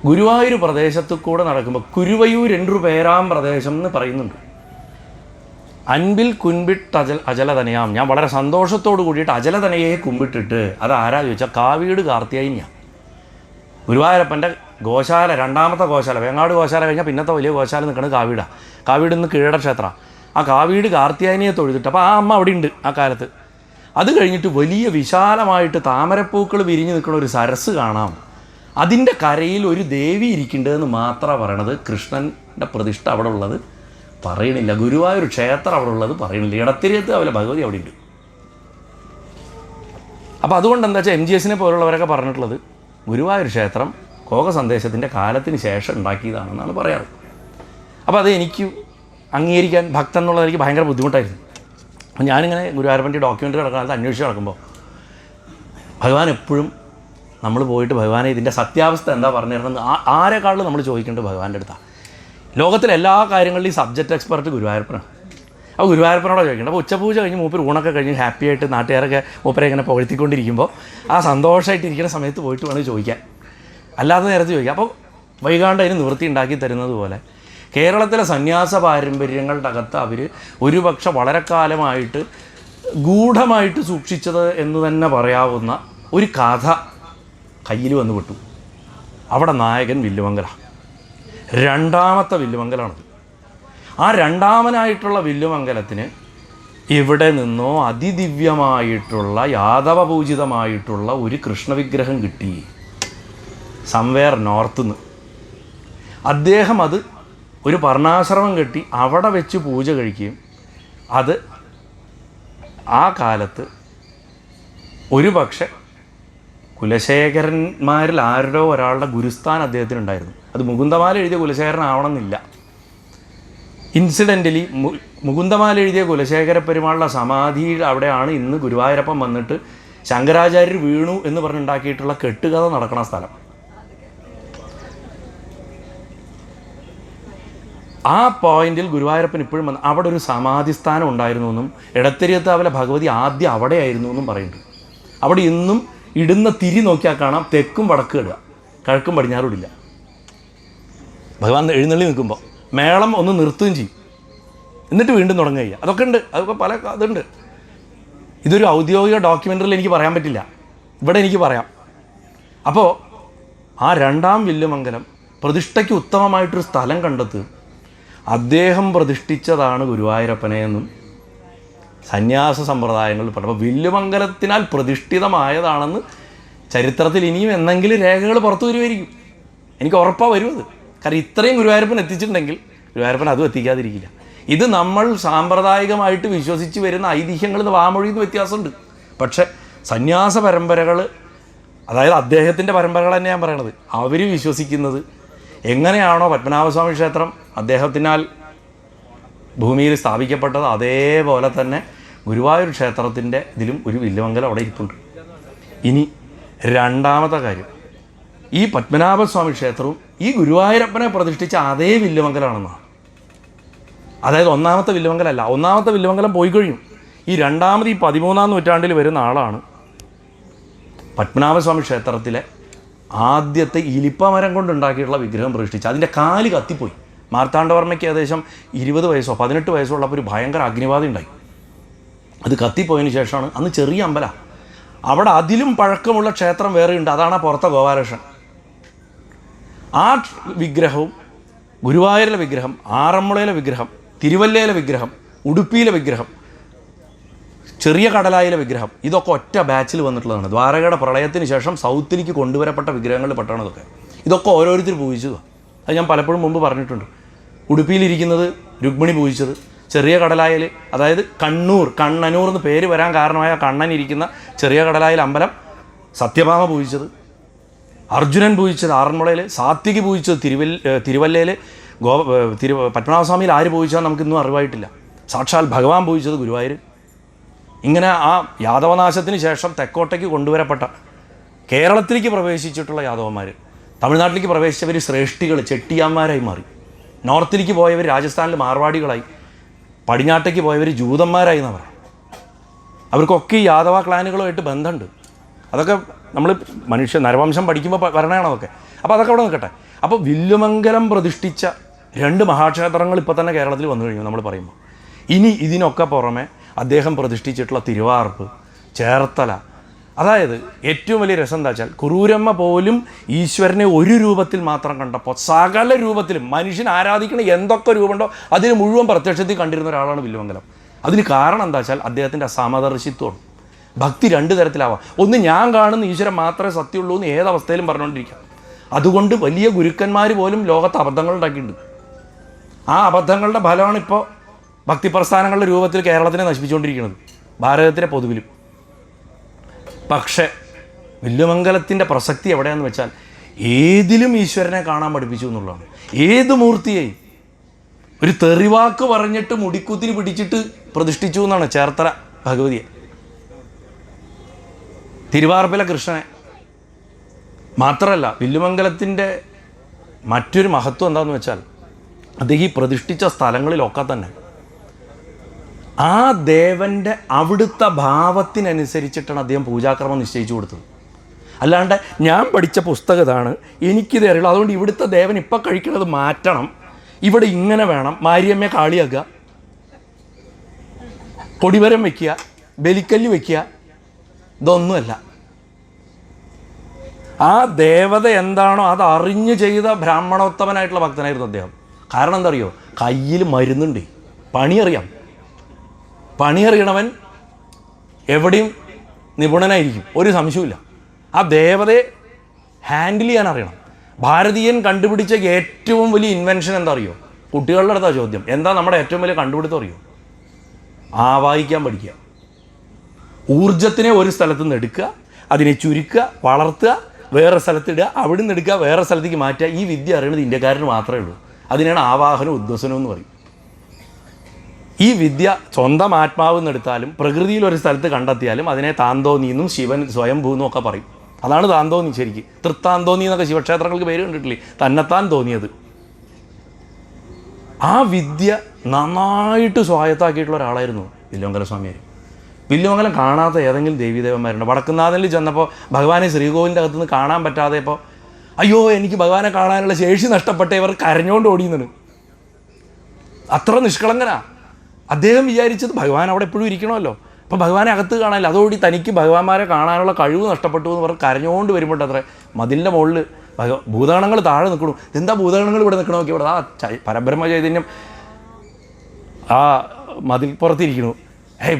ഗുരുവായൂർ പ്രദേശത്തു കൂടെ നടക്കുമ്പോൾ കുരുവയൂർ എൻറു പേരാം പ്രദേശം എന്ന് പറയുന്നുണ്ട്. അൻപിൽ കുൻപിട്ട് അജലതനയാം, ഞാൻ വളരെ സന്തോഷത്തോട് കൂടിയിട്ട് അജലതനയെ കുമ്പിട്ടിട്ട്, അത് ആരാ ചോദിച്ചാൽ കാവീട് കാർത്തിയായിനിയാണ്. ഗുരുവായൂരപ്പൻ്റെ ഗോശാല, രണ്ടാമത്തെ ഗോശാല, വേങ്ങാട് ഗോശാല കഴിഞ്ഞാൽ പിന്നത്തെ വലിയ ഗോശാല നിൽക്കുന്നത് കാവീടാണ്. കാവീട് നിന്ന് കീഴട ക്ഷേത്ര, ആ കാവീട് കാർത്തിയായനിയെ തൊഴുതിട്ട്, അപ്പോൾ ആ അമ്മ അവിടെ ഉണ്ട് ആ കാലത്ത്. അത് കഴിഞ്ഞിട്ട് വലിയ വിശാലമായിട്ട് താമരപ്പൂക്കൾ വിരിഞ്ഞ് നിൽക്കുന്ന ഒരു സരസ് കാണാം. അതിൻ്റെ കരയിൽ ഒരു ദേവി ഇരിക്കേണ്ടതെന്ന് മാത്രമാണ് പറയണത്. കൃഷ്ണൻ്റെ പ്രതിഷ്ഠ അവിടെ ഉള്ളത് പറയണില്ല. ഗുരുവായൂർ ക്ഷേത്രം അവിടെ ഉള്ളത് പറയണില്ല. ഇടത്തിരിയത്ത് അവലെ ഭഗവതി അവിടെ ഉണ്ട്. അപ്പോൾ അതുകൊണ്ട് എന്താ വെച്ചാൽ MGSനെ പോലുള്ളവരൊക്കെ പറഞ്ഞിട്ടുള്ളത് ഗുരുവായൂർ ക്ഷേത്രം കോകസന്ദേശത്തിൻ്റെ കാലത്തിന് ശേഷം ഉണ്ടാക്കിയതാണെന്നാണ് പറയാറ്. അപ്പോൾ അത് എനിക്ക് അംഗീകരിക്കാൻ ഭക്തൻ എന്നുള്ളത് എനിക്ക് ഭയങ്കര ബുദ്ധിമുട്ടായിരുന്നു. അപ്പം ഞാനിങ്ങനെ ഗുരുവായൂരപ്പൻ്റെ ഡോക്യുമെൻ്ററി നടക്കാനത്ത് അന്വേഷിച്ച് നടക്കുമ്പോൾ ഭഗവാൻ എപ്പോഴും നമ്മൾ പോയിട്ട് ഭഗവാനെ ഇതിൻ്റെ സത്യാവസ്ഥ എന്താ പറഞ്ഞു തരുന്നത് ആരെക്കാളും നമ്മൾ ചോദിക്കേണ്ടത് ഭഗവാന്റെ അടുത്താണ്. ലോകത്തിലെ എല്ലാ കാര്യങ്ങളിലും ഈ സബ്ജക്റ്റ് എക്സ്പെർട്ട് ഗുരുവായൂരപ്പനാണ്. അപ്പോൾ ഗുരുവായൂരപ്പനോട് ചോദിക്കേണ്ടത്. അപ്പോൾ ഉച്ചപൂജ കഴിഞ്ഞ് മൂപ്പർ ഊണൊക്കെ കഴിഞ്ഞ് ഹാപ്പി ആയിട്ട് നാട്ടുകാരൊക്കെ മൂപ്പരെ ഇങ്ങനെ പുകഴ്ത്തിക്കൊണ്ടിരിക്കുമ്പോൾ ആ സന്തോഷമായിട്ടിരിക്കുന്ന സമയത്ത് പോയിട്ട് വേണം ചോദിക്കാൻ, അല്ലാത്ത നേരത്ത് ചോദിക്കാം. അപ്പോൾ വൈകാണ്ട് അതിന് നിവൃത്തി ഉണ്ടാക്കി തരുന്നത് പോലെ കേരളത്തിലെ സന്യാസ പാരമ്പര്യങ്ങളുടെ അകത്ത് അവർ ഒരുപക്ഷെ വളരെ കാലമായിട്ട് ഗൂഢമായിട്ട് സൂക്ഷിച്ചത് എന്ന് തന്നെ പറയാവുന്ന ഒരു കഥ കയ്യിൽ വന്ന് വിട്ടു. അവിടെ നായകൻ വില്ലുമംഗല, രണ്ടാമത്തെ വില്ലുമംഗലാണത്. ആ രണ്ടാമനായിട്ടുള്ള വില്ലുമംഗലത്തിന് ഇവിടെ നിന്നോ അതിദിവ്യമായിട്ടുള്ള യാദവപൂജിതമായിട്ടുള്ള ഒരു കൃഷ്ണവിഗ്രഹം കിട്ടി, സംവേർ നോർത്തുനിന്ന്. അദ്ദേഹം അത് ഒരു പർണാശ്രമം കെട്ടി അവിടെ വെച്ച് പൂജ കഴിക്കുകയും അത് ആ കാലത്ത് ഒരു പക്ഷെ കുലശേഖരന്മാരിൽ ആരോ ഒരാളുടെ ഗുരുസ്ഥാൻ അദ്ദേഹത്തിനുണ്ടായിരുന്നു. അത് മുകുന്ദമാല എഴുതിയ കുലശേഖരനാവണമെന്നില്ല. ഇൻസിഡൻ്റലി മുകുന്ദമാല എഴുതിയ കുലശേഖര പെരുമാളുടെ സമാധി അവിടെയാണ് ഇന്ന് ഗുരുവായൂരപ്പൻ വന്നിട്ട് ശങ്കരാചാര്യർ വീണു എന്ന് പറഞ്ഞുണ്ടാക്കിയിട്ടുള്ള കെട്ടുകഥ നടക്കുന്ന സ്ഥലം. ആ പോയിന്റിൽ ഗുരുവായൂരപ്പൻ ഇപ്പോഴും വന്ന് അവിടെ ഒരു സമാധി സ്ഥാനം ഉണ്ടായിരുന്നു എന്നും ഇടത്തിരിയത്താവിലെ ഭഗവതി ആദ്യം അവിടെയായിരുന്നു എന്നും പറയുന്നുണ്ട്. അവിടെ ഇന്നും ഇടുന്ന തിരി നോക്കിയാൽ കാണാം തെക്കും വടക്കും ഇടുക, കിഴക്കും പടിഞ്ഞാറും ഇടില്ല. ഭഗവാൻ എഴുന്നള്ളി നിൽക്കുമ്പോൾ മേളം ഒന്ന് നിർത്തുകയും ചെയ്യും, എന്നിട്ട് വീണ്ടും തുടങ്ങുക. അതൊക്കെ ഉണ്ട്, അതൊക്കെ പല അതുണ്ട്. ഇതൊരു ഔദ്യോഗിക ഡോക്യുമെൻ്ററിയിൽ എനിക്ക് പറയാൻ പറ്റില്ല, ഇവിടെ എനിക്ക് പറയാം. അപ്പോൾ ആ രണ്ടാം വില്ലുമംഗലം പ്രതിഷ്ഠയ്ക്ക് ഉത്തമമായിട്ടൊരു സ്ഥലം കണ്ടെത്തുക, അദ്ദേഹം പ്രതിഷ്ഠിച്ചതാണ് ഗുരുവായൂരപ്പനെ എന്നും സന്യാസ സമ്പ്രദായങ്ങളിൽ പറഞ്ഞു. അപ്പോൾ വില്ലുമംഗലത്തിനാൽ പ്രതിഷ്ഠിതമായതാണെന്ന് ചരിത്രത്തിൽ ഇനിയും എന്തെങ്കിലും രേഖകൾ പുറത്തു വരുമായിരിക്കും, എനിക്ക് ഉറപ്പാണ് വരും അത്. കാരണം ഇത്രയും ഗുരുവായൂരപ്പൻ എത്തിച്ചിട്ടുണ്ടെങ്കിൽ ഗുരുവായൂരപ്പൻ അതും എത്തിക്കാതിരിക്കില്ല. ഇത് നമ്മൾ സാമ്പ്രദായികമായിട്ട് വിശ്വസിച്ച് വരുന്ന ഐതിഹ്യങ്ങളിൽ വാമൊഴിയിൽ നിന്ന് വ്യത്യാസമുണ്ട്. പക്ഷേ സന്യാസ പരമ്പരകൾ, അതായത് അദ്ദേഹത്തിൻ്റെ പരമ്പരകൾ തന്നെ ഞാൻ പറയണത്, അവർ വിശ്വസിക്കുന്നത് എങ്ങനെയാണോ പത്മനാഭസ്വാമി ക്ഷേത്രം അദ്ദേഹത്തിനാൽ ഭൂമിയിൽ സ്ഥാപിക്കപ്പെട്ടത്, അതേപോലെ തന്നെ ഗുരുവായൂർ ക്ഷേത്രത്തിൻ്റെ ഇതിലും ഒരു വില്ലുമംഗലം അവിടെ ഇരിപ്പുണ്ട്. ഇനി രണ്ടാമത്തെ കാര്യം, ഈ പത്മനാഭസ്വാമി ക്ഷേത്രവും ഈ ഗുരുവായൂരപ്പനെ പ്രതിഷ്ഠിച്ച അതേ വില്ലുമംഗലമാണെന്നാണ്. അതായത് ഒന്നാമത്തെ വില്ലുമംഗലമല്ല, ഒന്നാമത്തെ വില്ലുമംഗലം പോയി കഴിഞ്ഞു. ഈ രണ്ടാമത് ഈ 13-ാം നൂറ്റാണ്ടിൽ വരുന്ന ആളാണ് പത്മനാഭസ്വാമി ക്ഷേത്രത്തിലെ ആദ്യത്തെ ഇലിപ്പമരം കൊണ്ടുണ്ടാക്കിയിട്ടുള്ള വിഗ്രഹം പ്രതിഷ്ഠിച്ച് അതിൻ്റെ കാല് കത്തിപ്പോയി. മാർത്താണ്ഡവർമ്മയ്ക്ക് ഏകദേശം 20 വയസ്സോ 18 വയസ്സോ ഉള്ളപ്പോൾ ഒരു ഭയങ്കര അഗ്നിബാധ ഉണ്ടായി. അത് കത്തിപ്പോയതിന് ശേഷമാണ്, അന്ന് ചെറിയ അമ്പല, അവിടെ അതിലും പഴക്കമുള്ള ക്ഷേത്രം വേറെയുണ്ട്, അതാണ് പുറത്തെ ഗോപാലകൃഷ്ണൻ. ആ വിഗ്രഹവും ഗുരുവായൂരിലെ വിഗ്രഹം, ആറന്മുളയിലെ വിഗ്രഹം, തിരുവല്ലയിലെ വിഗ്രഹം, ഉടുപ്പിയിലെ വിഗ്രഹം, ചെറിയ കടലായിലെ വിഗ്രഹം, ഇതൊക്കെ ഒറ്റ ബാച്ചിൽ വന്നിട്ടുള്ളതാണ്. ദ്വാരകയുടെ പ്രളയത്തിന് ശേഷം സൗത്തിലേക്ക് കൊണ്ടുവരപ്പെട്ട വിഗ്രഹങ്ങളിൽ പെട്ടാണ് ഇതൊക്കെ. ഇതൊക്കെ ഓരോരുത്തർ പൂജിച്ചതാണ്. അത് ഞാൻ പലപ്പോഴും മുമ്പ് പറഞ്ഞിട്ടുണ്ട്. ഉടുപ്പിയിലിരിക്കുന്നത് രുക്മിണി പൂജിച്ചത്, ചെറിയ കടലായിൽ, അതായത് കണ്ണനൂർ എന്ന് പേര് വരാൻ കാരണമായ കണ്ണൻ ഇരിക്കുന്ന ചെറിയ കടലായിൽ അമ്പലം സത്യഭാമ പൂജിച്ചത്, അർജുനൻ പൂജിച്ചത് ആറന്മുളയിൽ, സാത്വികി പൂജിച്ചത് തിരുവല്ലയിൽ, പത്മനാഭസ്വാമിയിൽ ആര് പൂജിച്ചാൽ നമുക്കിന്നും അറിവായിട്ടില്ല. സാക്ഷാൽ ഭഗവാൻ പൂജിച്ചത് ഗുരുവായൂർ. ഇങ്ങനെ ആ യാദവനാശത്തിന് ശേഷം തെക്കോട്ടേക്ക് കൊണ്ടുവരപ്പെട്ട, കേരളത്തിലേക്ക് പ്രവേശിച്ചിട്ടുള്ള യാദവന്മാർ, തമിഴ്നാട്ടിലേക്ക് പ്രവേശിച്ചവർ ശ്രേഷ്ഠികൾ ചെട്ടിയാന്മാരായി മാറി, നോർത്തിലേക്ക് പോയവർ രാജസ്ഥാനിൽ മാർവാടികളായി, പടിഞ്ഞാട്ടേക്ക് പോയവർ ജൂതന്മാരായി എന്നാണ് പറയുന്നത്. അവർക്കൊക്കെ ഈ യാദവ ക്ലാനുകളുമായിട്ട് ബന്ധമുണ്ട്. അതൊക്കെ നമ്മൾ നരവംശം പഠിക്കുമ്പോൾ വരണതാണ് അതൊക്കെ. അപ്പോൾ അതൊക്കെ അവിടെ നിൽക്കട്ടെ. അപ്പോൾ വില്ലുമംഗലം പ്രതിഷ്ഠിച്ച 2 മഹാക്ഷേത്രങ്ങൾ ഇപ്പോൾ തന്നെ കേരളത്തിൽ വന്നു കഴിഞ്ഞു നമ്മൾ പറയുമ്പോൾ. ഇനി ഇതിനൊക്കെ പുറമെ അദ്ദേഹം പ്രതിഷ്ഠിച്ചിട്ടുള്ള തിരുവാർപ്പ്, ചേർത്തല, അതായത് ഏറ്റവും വലിയ രസം എന്താ വെച്ചാൽ കുറൂരമ്മ പോലും ഈശ്വരനെ ഒരു രൂപത്തിൽ മാത്രം കണ്ടപ്പോൾ സകല രൂപത്തിലും മനുഷ്യൻ ആരാധിക്കണ എന്തൊക്കെ രൂപമുണ്ടോ അതിന് മുഴുവൻ പ്രത്യക്ഷത്തിൽ കണ്ടിരുന്ന ഒരാളാണ് വില്ലുമംഗലം. അതിന് കാരണം എന്താ വെച്ചാൽ അദ്ദേഹത്തിൻ്റെ സമദർശിത്വമാണ്. ഭക്തി 2 തരത്തിലാവാം. ഒന്ന്, ഞാൻ കാണുന്ന ഈശ്വരൻ മാത്രമേ സത്യമുള്ളൂ എന്ന് ഏതവസ്ഥയിലും പറഞ്ഞുകൊണ്ടിരിക്കാം. അതുകൊണ്ട് വലിയ ഗുരുക്കന്മാർ പോലും ലോകത്ത് അബദ്ധങ്ങൾ ഉണ്ടാക്കിയിട്ടുണ്ട്. ആ അബദ്ധങ്ങളുടെ ഫലമാണ് ഇപ്പോൾ ഭക്തിപ്രസ്ഥാനങ്ങളുടെ രൂപത്തിൽ കേരളത്തിനെ നശിപ്പിച്ചുകൊണ്ടിരിക്കുന്നത്, ഭാരതത്തിലെ പൊതുവിലും. പക്ഷേ വില്ലുമംഗലത്തിൻ്റെ പ്രസക്തി എവിടെയാണെന്ന് വെച്ചാൽ ഏതിലും ഈശ്വരനെ കാണാൻ പഠിപ്പിച്ചു എന്നുള്ളതാണ്. ഏത് മൂർത്തിയെയും ഒരു തെറിവാക്ക് പറഞ്ഞിട്ട് മുടിക്കുത്തിന് പിടിച്ചിട്ട് പ്രതിഷ്ഠിച്ചു എന്നാണ് ചേർത്തല ഭഗവതിയെ, തിരുവാർപ്പിലെ കൃഷ്ണനെ. മാത്രമല്ല വില്ലുമംഗലത്തിൻ്റെ മറ്റൊരു മഹത്വം എന്താണെന്ന് വെച്ചാൽ അദ്ദേഹം ഈ പ്രതിഷ്ഠിച്ച സ്ഥലങ്ങളിലൊക്കെ തന്നെ ആ ദേവൻ്റെ അവിടുത്തെ ഭാവത്തിനനുസരിച്ചിട്ടാണ് അദ്ദേഹം പൂജാക്രമം നിശ്ചയിച്ചു കൊടുത്തത്. അല്ലാണ്ട് ഞാൻ പഠിച്ച പുസ്തകം ഇതാണ്, എനിക്കിത് അറിയുള്ളൂ, അതുകൊണ്ട് ഇവിടുത്തെ ദേവൻ ഇപ്പം കഴിക്കുന്നത് മാറ്റണം, ഇവിടെ ഇങ്ങനെ വേണം, മാരിയമ്മയെ കാളിയാക്കുക, കൊടിവരം വയ്ക്കുക, ബലിക്കല്ല് വയ്ക്കുക, ഇതൊന്നുമല്ല. ആ ദേവത എന്താണോ അത് അറിഞ്ഞു ചെയ്ത ബ്രാഹ്മണോത്തമനായിട്ടുള്ള ഭക്തനായിരുന്നു അദ്ദേഹം. കാരണം എന്താ അറിയോ, കയ്യിൽ മരുന്നുണ്ട്, പണിയറിയണവൻ എവിടെയും നിപുണനായിരിക്കും, ഒരു സംശയമില്ല. ആ ദേവതയെ ഹാൻഡിൽ ചെയ്യാൻ അറിയണം. ഭാരതീയൻ കണ്ടുപിടിച്ച ഏറ്റവും വലിയ ഇൻവെൻഷൻ എന്താ അറിയോ? കുട്ടികളുടെ അടുത്താ ചോദ്യം, എന്താ നമ്മുടെ ഏറ്റവും വലിയ കണ്ടുപിടുത്തം അറിയോ? ആവാഹിക്കാൻ പഠിക്കുക. ഊർജത്തിനെ ഒരു സ്ഥലത്ത് നിന്ന് എടുക്കുക, അതിനെ ചുരുക്കുക, വളർത്തുക, വേറെ സ്ഥലത്തിടുക, അവിടെ നിന്ന് എടുക്കുക, വേറെ സ്ഥലത്തേക്ക് മാറ്റുക. ഈ വിദ്യ അറിയണത് ഇന്ത്യക്കാരന് മാത്രമേ ഉള്ളൂ. അതിനാണ് ആവാഹനം, ഉദ്വസനം എന്ന് പറയും. ഈ വിദ്യ സ്വന്തം ആത്മാവ് എന്നെടുത്താലും പ്രകൃതിയിൽ ഒരു സ്ഥലത്ത് കണ്ടെത്തിയാലും അതിനെ താന്തോന്നി എന്നും ശിവൻ സ്വയംഭൂ എന്നും ഒക്കെ പറയും. അതാണ് താന്തോന്നി. ശരിക്ക് തൃത്താന്തോന്നി എന്നൊക്കെ ശിവക്ഷേത്രങ്ങൾക്ക് പേര് കണ്ടിട്ടില്ലേ? തന്നെത്താൻ തോന്നിയത്. ആ വിദ്യ നന്നായിട്ട് സ്വായത്താക്കിയിട്ടുള്ള ഒരാളായിരുന്നു വില്ലുമംഗല സ്വാമിയാർ. വില്ലുമംഗലം കാണാത്ത ഏതെങ്കിലും ദേവീദേവന്മാരുണ്ട്? വടക്കുന്നാഥനിൽ ചെന്നപ്പോൾ ഭഗവാനെ ശ്രീകോവിലിൻ്റെ അകത്തുനിന്ന് കാണാൻ പറ്റാതെ ഇപ്പോൾ അയ്യോ എനിക്ക് ഭഗവാനെ കാണാനുള്ള ശേഷി നഷ്ടപ്പെട്ട ഇവർ കരഞ്ഞുകൊണ്ട് ഓടിയുന്നതാണ്. അത്ര നിഷ്കളങ്കനാ. അദ്ദേഹം വിചാരിച്ചത് ഭഗവാൻ അവിടെ എപ്പോഴും ഇരിക്കണമല്ലോ, അപ്പോൾ ഭഗവാനെ അകത്ത് കാണാനില്ല, അതോടി തനിക്ക് ഭഗവാന്മാരെ കാണാനുള്ള കഴിവ് നഷ്ടപ്പെട്ടു എന്ന് പറഞ്ഞ് കരഞ്ഞുകൊണ്ട് വരുമ്പോട്ട് അത്ര മതിലിൻ്റെ മുകളിൽ ഭൂതഗണങ്ങൾ താഴെ നിൽക്കണു. എന്താ ഭൂതഗണങ്ങൾ ഇവിടെ നിൽക്കണ നോക്കി, ഇവിടെ ആ പരബ്രഹ്മ ചൈതന്യം ആ മതിൽ പുറത്തിരിക്കണു.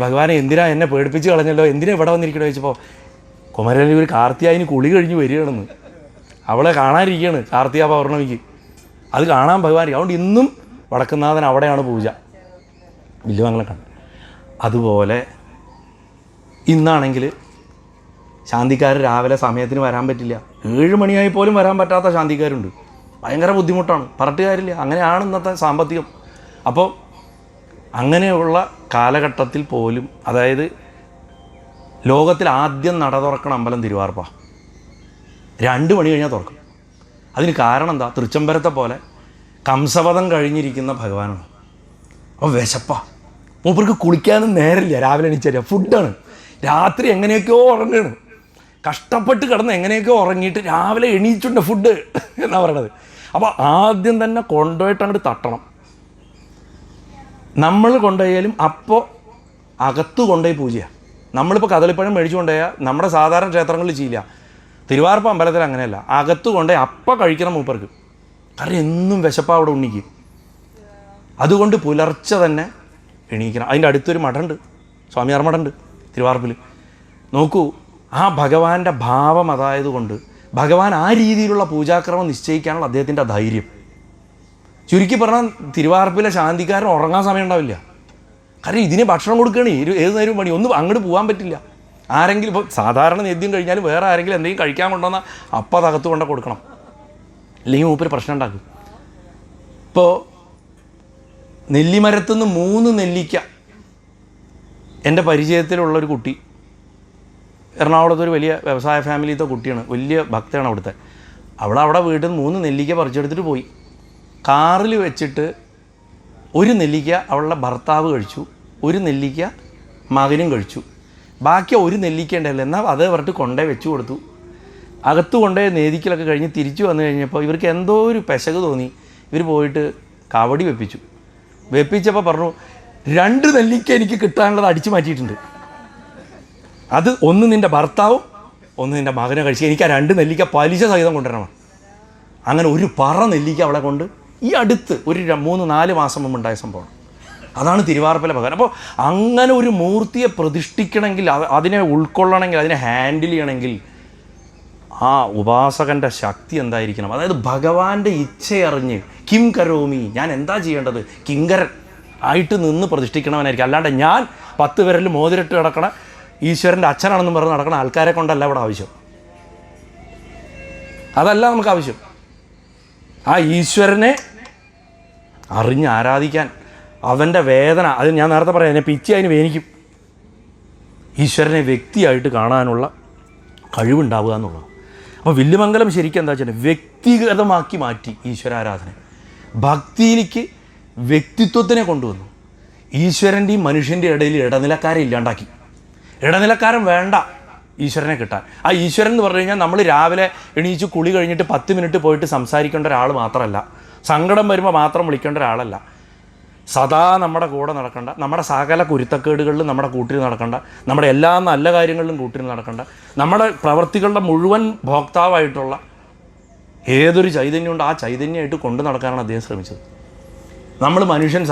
ഭഗവാനെ എന്തിനാ എന്നെ പേടിപ്പിച്ച് കളഞ്ഞല്ലോ, എന്തിനാ ഇവിടെ വന്നിരിക്കണോ ചോദിച്ചപ്പോൾ കുമരനിൽ ഒരു കാർത്തിയായിന് കുളി കഴിഞ്ഞ് വരികയാണെന്ന്, അവളെ കാണാനിരിക്കുകയാണ് കാർത്തിക പൗർണമിക്ക്. അത് കാണാൻ ഭഗവാൻ. അതുകൊണ്ട് ഇന്നും വടക്കുന്നാഥൻ അവിടെയാണ് പൂജ, വില്ലുമംഗലം കണ്ട്. അതുപോലെ ഇന്നാണെങ്കിൽ ശാന്തിക്കാർ രാവിലെ സമയത്തിന് വരാൻ പറ്റില്ല, 7 മണിയായി പോലും വരാൻ പറ്റാത്ത ശാന്തിക്കാരുണ്ട്. ഭയങ്കര ബുദ്ധിമുട്ടാണ്, പറഞ്ഞിട്ട് കാര്യമില്ല, അങ്ങനെയാണ് ഇന്നത്തെ സാമ്പത്തികം. അപ്പോൾ അങ്ങനെയുള്ള കാലഘട്ടത്തിൽ പോലും, അതായത് ലോകത്തിൽ ആദ്യം നട തുറക്കണ അമ്പലം തിരുവാർപ്പ, 2 മണി കഴിഞ്ഞാൽ തുറക്കും. അതിന് കാരണം എന്താ? തൃച്ചംബരത്തെ പോലെ കംസവധം കഴിഞ്ഞിരിക്കുന്ന ഭഗവാനാണ്. അപ്പോൾ വിശപ്പാ, മൂപ്പർക്ക് കുളിക്കാനും നേരമില്ല, രാവിലെ എണീച്ചാൽ ഫുഡാണ്. രാത്രി എങ്ങനെയൊക്കെയോ ഉറങ്ങുകയാണ്, കഷ്ടപ്പെട്ട് കിടന്ന് എങ്ങനെയൊക്കെയോ ഉറങ്ങിയിട്ട് രാവിലെ എണീച്ചുണ്ട് ഫുഡ് എന്നാണ് പറയണത്. അപ്പോൾ ആദ്യം തന്നെ കൊണ്ടുപോയിട്ട് അങ്ങോട്ട് തട്ടണം. നമ്മൾ കൊണ്ടുപോയാലും അപ്പോൾ അകത്ത് കൊണ്ടുപോയി പൂജയാണ്. നമ്മളിപ്പോൾ കദളിപ്പഴം മേടിച്ചു കൊണ്ടുപോയാൽ നമ്മുടെ സാധാരണ ക്ഷേത്രങ്ങളിൽ ചെയ്യില്ല. തിരുവാർപ്പ അമ്പലത്തിൽ അങ്ങനെയല്ല, അകത്ത് കൊണ്ടുപോയി അപ്പം കഴിക്കണം മൂപ്പർക്ക്. കാരണം എന്നും വിശപ്പാണ് അവിടെ ഉണ്ണിക്ക്. അതുകൊണ്ട് പുലർച്ചെ തന്നെ എണീക്കണം. അതിൻ്റെ അടുത്തൊരു മഠമുണ്ട്, സ്വാമിയാർ മഠമുണ്ട് തിരുവാർപ്പിൽ. നോക്കൂ, ആ ഭഗവാന്റെ ഭാവം അതായതുകൊണ്ട് ഭഗവാൻ ആ രീതിയിലുള്ള പൂജാക്രമം നിശ്ചയിക്കാനുള്ള അദ്ദേഹത്തിൻ്റെ ധൈര്യം. ചുരുക്കി പറഞ്ഞാൽ തിരുവാർപ്പിലെ ശാന്തിക്കാരൻ ഉറങ്ങാൻ സമയം ഉണ്ടാവില്ല. കാരണം ഇതിന് ഭക്ഷണം കൊടുക്കുകയാണ്, ഏത് നേരവും പണി, ഒന്നും അങ്ങോട്ട് പോകാൻ പറ്റില്ല. ആരെങ്കിലും ഇപ്പോൾ സാധാരണ നേദ്യം കഴിഞ്ഞാലും വേറെ ആരെങ്കിലും എന്തെങ്കിലും കഴിക്കാൻ കൊണ്ടുവന്നാൽ അപ്പം അതകത്ത് കൊണ്ട് കൊടുക്കണം, അല്ലെങ്കിൽ മൂപ്പര് പ്രശ്നം ഉണ്ടാക്കും. ഇപ്പോൾ നെല്ലിമരത്തുനിന്ന് 3 നെല്ലിക്ക എൻ്റെ പരിചയത്തിലുള്ളൊരു കുട്ടി, എറണാകുളത്ത് ഒരു വലിയ വ്യവസായ ഫാമിലിയിലത്തെ കുട്ടിയാണ്, വലിയ ഭക്തയാണ് അവിടുത്തെ. അവിടെ വീട്ടിൽ നിന്ന് 3 നെല്ലിക്ക പറിച്ചെടുത്തിട്ട് പോയി. കാറിൽ വെച്ചിട്ട് 1 നെല്ലിക്ക അവളുടെ ഭർത്താവ് കഴിച്ചു, 1 നെല്ലിക്ക മകനും കഴിച്ചു, ബാക്കി 1 നെല്ലിക്ക ഉണ്ടല്ലോ, എന്നാൽ അത് പറഞ്ഞിട്ട് കൊണ്ടേ വെച്ച് കൊടുത്തു. അകത്ത് കൊണ്ടേ നേദിക്കലൊക്കെ കഴിഞ്ഞ് തിരിച്ചു വന്നു കഴിഞ്ഞപ്പോൾ ഇവർക്ക് എന്തോ ഒരു പെശക് തോന്നി. ഇവർ പോയിട്ട് കവടി വെപ്പിച്ചപ്പോൾ പറഞ്ഞു, 2 നെല്ലിക്ക എനിക്ക് കിട്ടാനുള്ളത് അടിച്ചു മാറ്റിയിട്ടുണ്ട്, അത് ഒന്ന് നിൻ്റെ ഭർത്താവും ഒന്ന് നിൻ്റെ മകനെ കഴിച്ച് എനിക്ക് ആ 2 നെല്ലിക്ക പലിശ സഹിതം കൊണ്ടുവരണം. അങ്ങനെ ഒരു പറ നെല്ലിക്ക അവളെ കൊണ്ട് ഈ അടുത്ത് ഒരു 3-4 മാസം മുമ്പ് ഉണ്ടായ സംഭവമാണ്. അതാണ് തിരുവാർപ്പല ഭഗവാൻ. അപ്പോൾ അങ്ങനെ ഒരു മൂർത്തിയെ പ്രതിഷ്ഠിക്കണമെങ്കിൽ, അതിനെ ഉൾക്കൊള്ളണമെങ്കിൽ, അതിനെ ഹാൻഡിൽ ചെയ്യണമെങ്കിൽ ആ ഉപാസകൻ്റെ ശക്തി എന്തായിരിക്കണം? അതായത് ഭഗവാന്റെ ഇച്ഛയറിഞ്ഞ് കിം കരോമി, ഞാൻ എന്താ ചെയ്യേണ്ടത്, കിങ്കരൻ ആയിട്ട് നിന്ന് പ്രതിഷ്ഠിക്കണവനായിരിക്കും. അല്ലാണ്ട് ഞാൻ 10 വിരലിൽ മോതിരിട്ട് കിടക്കണ ഈശ്വരൻ്റെ അച്ഛനാണെന്ന് പറഞ്ഞ് നടക്കുന്ന ആൾക്കാരെ കൊണ്ടല്ല ഇവിടെ ആവശ്യം. അതല്ല നമുക്ക് ആവശ്യം. ആ ഈശ്വരനെ അറിഞ്ഞ് ആരാധിക്കാൻ, അവൻ്റെ വേദന, അത് ഞാൻ നേരത്തെ പറയാം, എന്നെ പിച്ചി അതിന് വേനിക്കും. ഈശ്വരനെ വ്യക്തിയായിട്ട് കാണാനുള്ള കഴിവുണ്ടാവുക എന്നുള്ളത്. അപ്പോൾ വില്ലുമംഗലം ശരിക്കും എന്താ വെച്ചാൽ വ്യക്തിഗതമാക്കി മാറ്റി ഈശ്വരാരാധന. ഭക്തിയിലേക്ക് വ്യക്തിത്വത്തിനെ കൊണ്ടുവന്നു. ഈശ്വരൻ്റെയും മനുഷ്യൻ്റെ ഇടയിൽ ഇടനിലക്കാരെ ഇല്ലാണ്ടാക്കി. ഇടനിലക്കാരൻ വേണ്ട ഈശ്വരനെ കിട്ടാൻ. ആ ഈശ്വരൻ എന്ന് പറഞ്ഞു കഴിഞ്ഞാൽ നമ്മൾ രാവിലെ എണീച്ച് കുളി കഴിഞ്ഞിട്ട് 10 മിനിറ്റ് പോയിട്ട് സംസാരിക്കേണ്ട ഒരാൾ മാത്രമല്ല, സങ്കടം വരുമ്പോൾ മാത്രം വിളിക്കേണ്ട ഒരാളല്ല, സദാ നമ്മുടെ കൂടെ നടക്കേണ്ട, നമ്മുടെ സകല കുരുത്തക്കേടുകളിലും നമ്മുടെ കൂട്ടിൽ നടക്കേണ്ട, നമ്മുടെ എല്ലാ നല്ല കാര്യങ്ങളിലും കൂട്ടിൽ നടക്കേണ്ട, നമ്മുടെ പ്രവൃത്തികളുടെ മുഴുവൻ ഭോക്താവായിട്ടുള്ള ഏതൊരു ചൈതന്യമുണ്ട് ആ ചൈതന്യമായിട്ട് കൊണ്ടു നടക്കാനാണ് അദ്ദേഹം ശ്രമിച്ചത്. നമ്മൾ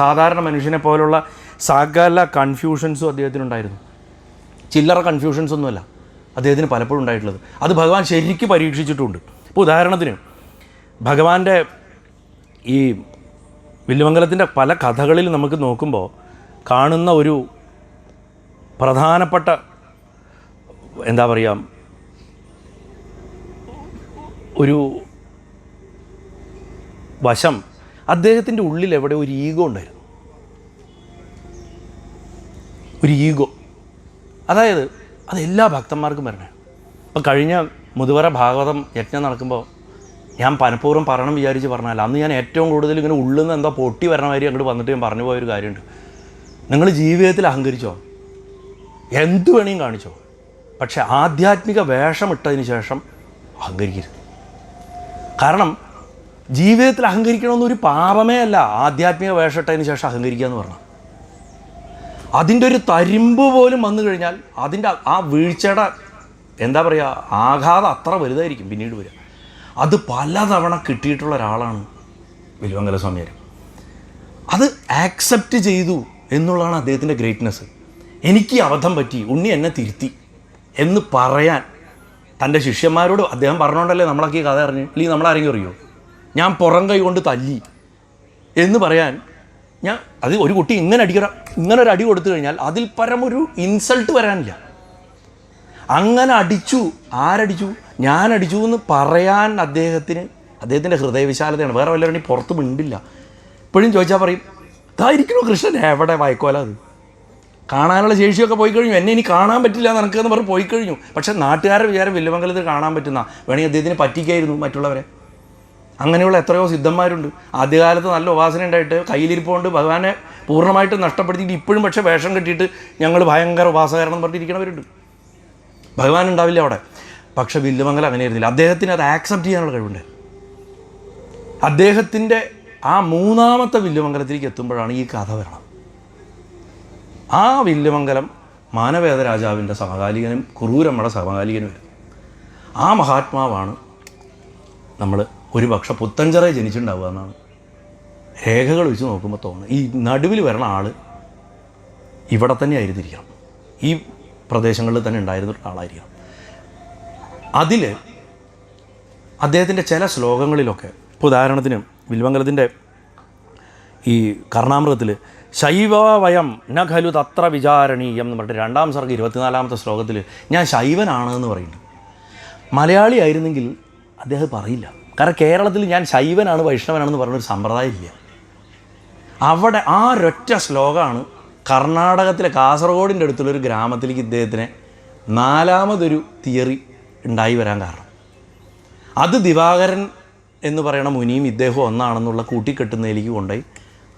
സാധാരണ മനുഷ്യനെ പോലുള്ള സകല കൺഫ്യൂഷൻസും അദ്ദേഹത്തിനുണ്ടായിരുന്നു. ചില്ലറ കൺഫ്യൂഷൻസൊന്നുമല്ല അദ്ദേഹത്തിന് പലപ്പോഴും ഉണ്ടായിട്ടുള്ളത്. അത് ഭഗവാൻ ശരിക്കും പരീക്ഷിച്ചിട്ടുമുണ്ട്. ഇപ്പോൾ ഉദാഹരണത്തിന് ഭഗവാന്റെ ഈ വില്ലുമംഗലത്തിൻ്റെ പല കഥകളിൽ നമുക്ക് നോക്കുമ്പോൾ കാണുന്ന ഒരു പ്രധാനപ്പെട്ട എന്താ പറയുക ഒരു വശം, അദ്ദേഹത്തിൻ്റെ ഉള്ളിൽ എവിടെ ഒരു ഈഗോ ഉണ്ടായിരുന്നു. ഒരു ഈഗോ, അതായത് അത് എല്ലാ ഭക്തന്മാർക്കും വരണേ. അപ്പോൾ കഴിഞ്ഞ മുതുവറ ഭാഗവതം യജ്ഞം നടക്കുമ്പോൾ ഞാൻ പലപ്പോഴും പറയണം വിചാരിച്ച് പറഞ്ഞാൽ അന്ന് ഞാൻ ഏറ്റവും കൂടുതൽ ഇങ്ങനെ ഉള്ളിൽ നിന്ന് എന്തോ പൊട്ടി വരണ മാതിരി അങ്ങോട്ട് വന്നിട്ട് ഞാൻ പറഞ്ഞു പോയൊരു കാര്യമുണ്ട്. നിങ്ങൾ ജീവിതത്തിൽ അഹങ്കരിച്ചോ, എന്തു വേണമെങ്കിലും കാണിച്ചോ, പക്ഷെ ആധ്യാത്മിക വേഷമിട്ടതിന് ശേഷം അഹങ്കരിക്കരുത്. കാരണം ജീവിതത്തിൽ അഹങ്കരിക്കണമെന്നൊരു പാപമേ അല്ല ആധ്യാത്മിക വേഷമിട്ടതിന് ശേഷം അഹങ്കരിക്കുക എന്ന് പറഞ്ഞാൽ. അതിൻ്റെ ഒരു തരിമ്പ് പോലും വന്നു കഴിഞ്ഞാൽ അതിൻ്റെ ആ വീഴ്ചയുടെ എന്താ പറയുക ആഘാതം അത്ര വലുതായിരിക്കും പിന്നീട് വരിക. അത് പലതവണ കിട്ടിയിട്ടുള്ള ഒരാളാണ് വില്ലുമംഗല സ്വാമിയാർ. അത് ആക്സെപ്റ്റ് ചെയ്തു എന്നുള്ളതാണ് അദ്ദേഹത്തിൻ്റെ ഗ്രേറ്റ്നെസ്. എനിക്ക് അബദ്ധം പറ്റി, ഉണ്ണി എന്നെ തിരുത്തി എന്ന് പറയാൻ തൻ്റെ ശിഷ്യന്മാരോട് അദ്ദേഹം പറഞ്ഞുകൊണ്ടല്ലേ നമ്മളൊക്കെ ഈ കഥ അറിഞ്ഞ്, അല്ലെങ്കിൽ നമ്മളാരെങ്കിലും അറിയോ ഞാൻ പുറം കൈ കൊണ്ട് തല്ലി എന്ന് പറയാൻ. അത് ഒരു കുട്ടി ഇങ്ങനെ ഒരു അടി കൊടുത്തു കഴിഞ്ഞാൽ അതിൽ പരമൊരു ഇൻസൾട്ട് വരാനില്ല. അങ്ങനെ അടിച്ചു, ആരടിച്ചു, ഞാൻ അടിച്ചു എന്ന് പറയാൻ അദ്ദേഹത്തിൻ്റെ ഹൃദയവിശാലതയാണ്. വേറെ വല്ലവരുണ്ടെങ്കിൽ പുറത്ത് മിണ്ടില്ല. ഇപ്പോഴും ചോദിച്ചാൽ പറയും ഇതായിരിക്കണോ കൃഷ്ണൻ, എവിടെ വായിക്കോല, അത് കാണാനുള്ള ശേഷിയൊക്കെ പോയി കഴിഞ്ഞു, എന്നെ ഇനി കാണാൻ പറ്റില്ല നിനക്കെന്ന് പറഞ്ഞ് പോയി കഴിഞ്ഞു. പക്ഷേ നാട്ടുകാരുടെ വിചാരം വില്ലുമംഗലത്തിൽ കാണാൻ പറ്റുന്ന വേണമെങ്കിൽ അദ്ദേഹത്തിന് പറ്റിക്കായിരുന്നു മറ്റുള്ളവരെ. അങ്ങനെയുള്ള എത്രയോ സിദ്ധന്മാരുണ്ട്. ആദ്യകാലത്ത് നല്ല ഉപാസന ഉണ്ടായിട്ട് കയ്യിലിരിപ്പുകൊണ്ട് ഭഗവാനെ പൂർണ്ണമായിട്ട് നഷ്ടപ്പെടുത്തിയിട്ട് ഇപ്പോഴും പക്ഷേ വേഷം കെട്ടിയിട്ട് ഞങ്ങൾ ഭയങ്കര ഉപാസകരണം പറഞ്ഞിരിക്കണവരുണ്ട്. ഭഗവാൻ ഉണ്ടാവില്ല അവിടെ. പക്ഷെ വില്ലുമംഗലം അങ്ങനെയായിരുന്നില്ല. അദ്ദേഹത്തിന് അത് ആക്സെപ്റ്റ് ചെയ്യാനുള്ള കഴിവുണ്ട്. അദ്ദേഹത്തിൻ്റെ ആ 3ാമത്തെ വില്ലുമംഗലത്തിലേക്ക് എത്തുമ്പോഴാണ് ഈ കഥ വരണം. ആ വില്ലുമംഗലം മാനവേദ രാജാവിൻ്റെ സമകാലികനും കുറൂരമ്മയുടെ സമകാലികനുമായിരുന്നു. ആ മഹാത്മാവാണ് നമ്മൾ ഒരു പക്ഷെ പുത്തഞ്ചിറ ജനിച്ചിട്ടുണ്ടാവുക എന്നാണ് രേഖകൾ വെച്ച് നോക്കുമ്പോൾ തോന്നുന്നത്. ഈ നടുവിൽ വരണ ആൾ ഇവിടെ തന്നെ ആയിരുന്നിരിക്കണം, ഈ പ്രദേശങ്ങളിൽ തന്നെ ഉണ്ടായിരുന്ന ആളായിരിക്കണം. അതിൽ അദ്ദേഹത്തിൻ്റെ ചില ശ്ലോകങ്ങളിലൊക്കെ, ഇപ്പോൾ ഉദാഹരണത്തിന് വില്ലുമംഗലത്തിൻ്റെ ഈ കർണാമൃതത്തിൽ ശൈവ വയം ന ഖലു തത്ര വിചാരണീയം എന്ന് പറഞ്ഞിട്ട് 2-ാം സർഗ്ഗം 24-ാമത്തെ ശ്ലോകത്തിൽ ഞാൻ ശൈവനാണെന്ന് പറയുന്നുണ്ട്. മലയാളി ആയിരുന്നെങ്കിൽ അദ്ദേഹം പറയില്ല. കാരണം കേരളത്തിൽ ഞാൻ ശൈവനാണ് വൈഷ്ണവനാണെന്ന് പറഞ്ഞൊരു സമ്പ്രദായം ഇല്ല. അവിടെ ആ ഒരൊറ്റ ശ്ലോകമാണ് കർണാടകത്തിലെ കാസർഗോഡിൻ്റെ അടുത്തുള്ളൊരു ഗ്രാമത്തിലേക്ക് ഇദ്ദേഹത്തിന് 4ാമതൊരു തിയറി ഉണ്ടായി വരാൻ കാരണം. അത് ദിവാകരൻ എന്ന് പറയുന്ന മുനിയും ഇദ്ദേഹവും ഒന്നാണെന്നുള്ള കൂട്ടിക്കെട്ടുന്നതിലേക്ക് കൊണ്ടുപോയി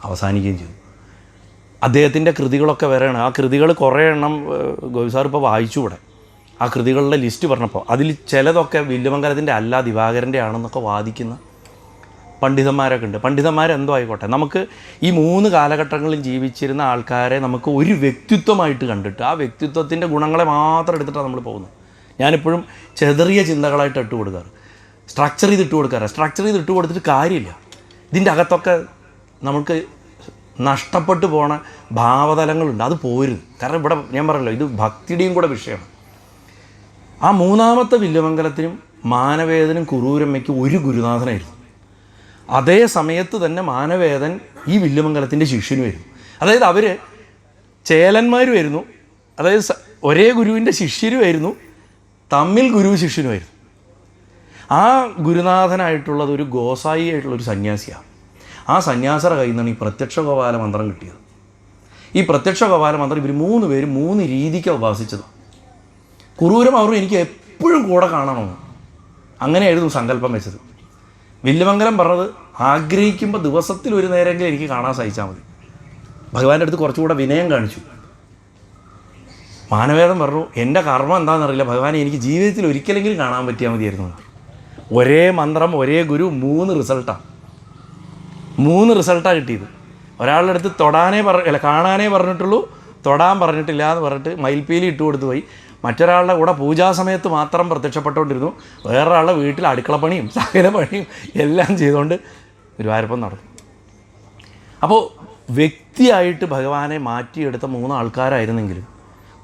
അവസാനിക്കുകയും ചെയ്തു. അദ്ദേഹത്തിൻ്റെ കൃതികളൊക്കെ വരെയാണ്. ആ കൃതികൾ കുറേ എണ്ണം ഗോപി സാർ ഇപ്പോൾ വായിച്ചു ഇവിടെ. ആ കൃതികളുടെ ലിസ്റ്റ് പറഞ്ഞപ്പോൾ അതിൽ ചിലതൊക്കെ വില്ലുമംഗലത്തിൻ്റെ അല്ല ദിവാകരൻ്റെ ആണെന്നൊക്കെ വാദിക്കുന്ന പണ്ഡിതന്മാരൊക്കെ ഉണ്ട്. പണ്ഡിതന്മാരെന്തോ ആയിക്കോട്ടെ, നമുക്ക് ഈ 3 കാലഘട്ടങ്ങളിൽ ജീവിച്ചിരുന്ന ആൾക്കാരെ നമുക്ക് ഒരു വ്യക്തിത്വമായിട്ട് കണ്ടിട്ട് ആ വ്യക്തിത്വത്തിൻ്റെ ഗുണങ്ങളെ മാത്രം എടുത്തിട്ടാണ് നമ്മൾ പോകുന്നത്. ഞാനിപ്പോഴും ചെറിയ ചിന്തകളായിട്ട് ഇട്ട് കൊടുക്കാറ്, സ്ട്രക്ചർ ചെയ്ത് ഇട്ട് കൊടുക്കാറ്. സ്ട്രക്ചർ ചെയ്ത് ഇട്ട് കൊടുത്തിട്ട് കാര്യമില്ല. ഇതിൻ്റെ അകത്തൊക്കെ നമുക്ക് നഷ്ടപ്പെട്ടു പോണ ഭാവതലങ്ങളുണ്ട്. അത് പോരുത്. കാരണം ഇവിടെ ഞാൻ പറഞ്ഞല്ലോ, ഇത് ഭക്തിയുടെയും കൂടെ വിഷയമാണ്. ആ 3ാമത്തെ വില്ലുമംഗലത്തിനും മാനവേദനും കുറൂരമ്മയ്ക്കും ഒരു ഗുരുനാഥനായിരുന്നു. അതേ സമയത്ത് തന്നെ മാനവേദൻ ഈ വില്ലുമംഗലത്തിൻ്റെ ശിഷ്യനുമായിരുന്നു. അതായത് അവർ ചേലന്മാരുമായിരുന്നു. അതായത് ഒരേ ഗുരുവിൻ്റെ ശിഷ്യരുമായിരുന്നു, തമ്മിൽ ഗുരു ശിഷ്യനുമായിരുന്നു. ആ ഗുരുനാഥനായിട്ടുള്ളത് ഒരു ഗോസായി ആയിട്ടുള്ളൊരു സന്യാസിയാണ്. ആ സന്യാസിയുടെ കയ്യിൽ നിന്നാണ് ഈ പ്രത്യക്ഷ ഗോപാല മന്ത്രം കിട്ടിയത്. ഈ പ്രത്യക്ഷ ഗോപാല മന്ത്രം ഇവർ 3 പേരും 3 രീതിക്കാണ് ഉപാസിച്ചത്. കുറൂരം അവരും എനിക്ക് എപ്പോഴും കൂടെ കാണണമെന്ന് അങ്ങനെയായിരുന്നു സങ്കല്പം വെച്ചത്. വില്ലുമംഗലം പറഞ്ഞത് ആഗ്രഹിക്കുമ്പോൾ ദിവസത്തിൽ ഒരു നേരമെങ്കിലും എനിക്ക് കാണാൻ സഹിച്ചാൽ മതി. ഭഗവാന്റെ അടുത്ത് കുറച്ചുകൂടെ വിനയം കാണിച്ചു. മാനവേദൻ പറഞ്ഞു, എൻ്റെ കർമ്മം എന്താണെന്നറിയില്ല ഭഗവാനെ, എനിക്ക് ജീവിതത്തിൽ ഒരിക്കലെങ്കിലും കാണാൻ പറ്റിയാൽ മതിയായിരുന്നു. ഒരേ മന്ത്രം ഒരേ ഗുരു 3 റിസൾട്ടാണ്. 3 റിസൾട്ടാണ് കിട്ടിയത്. ഒരാളുടെ അടുത്ത് കാണാനേ പറഞ്ഞിട്ടുള്ളൂ, തൊടാൻ പറഞ്ഞിട്ടില്ല എന്ന് പറഞ്ഞിട്ട് മയിൽപ്പീലി ഇട്ട് കൊടുത്തു പോയി. മറ്റൊരാളുടെ കൂടെ പൂജാസമയത്ത് മാത്രം പ്രത്യക്ഷപ്പെട്ടുകൊണ്ടിരുന്നു. വേറൊരാളുടെ വീട്ടിൽ അടുക്കളപ്പണിയും സകല പണിയും എല്ലാം ചെയ്തുകൊണ്ട് ഗുരുവായൂരപ്പൻ നടന്നു. അപ്പോൾ വ്യക്തിയായിട്ട് ഭഗവാനെ മാറ്റിയെടുത്ത 3 ആൾക്കാരായിരുന്നെങ്കിലും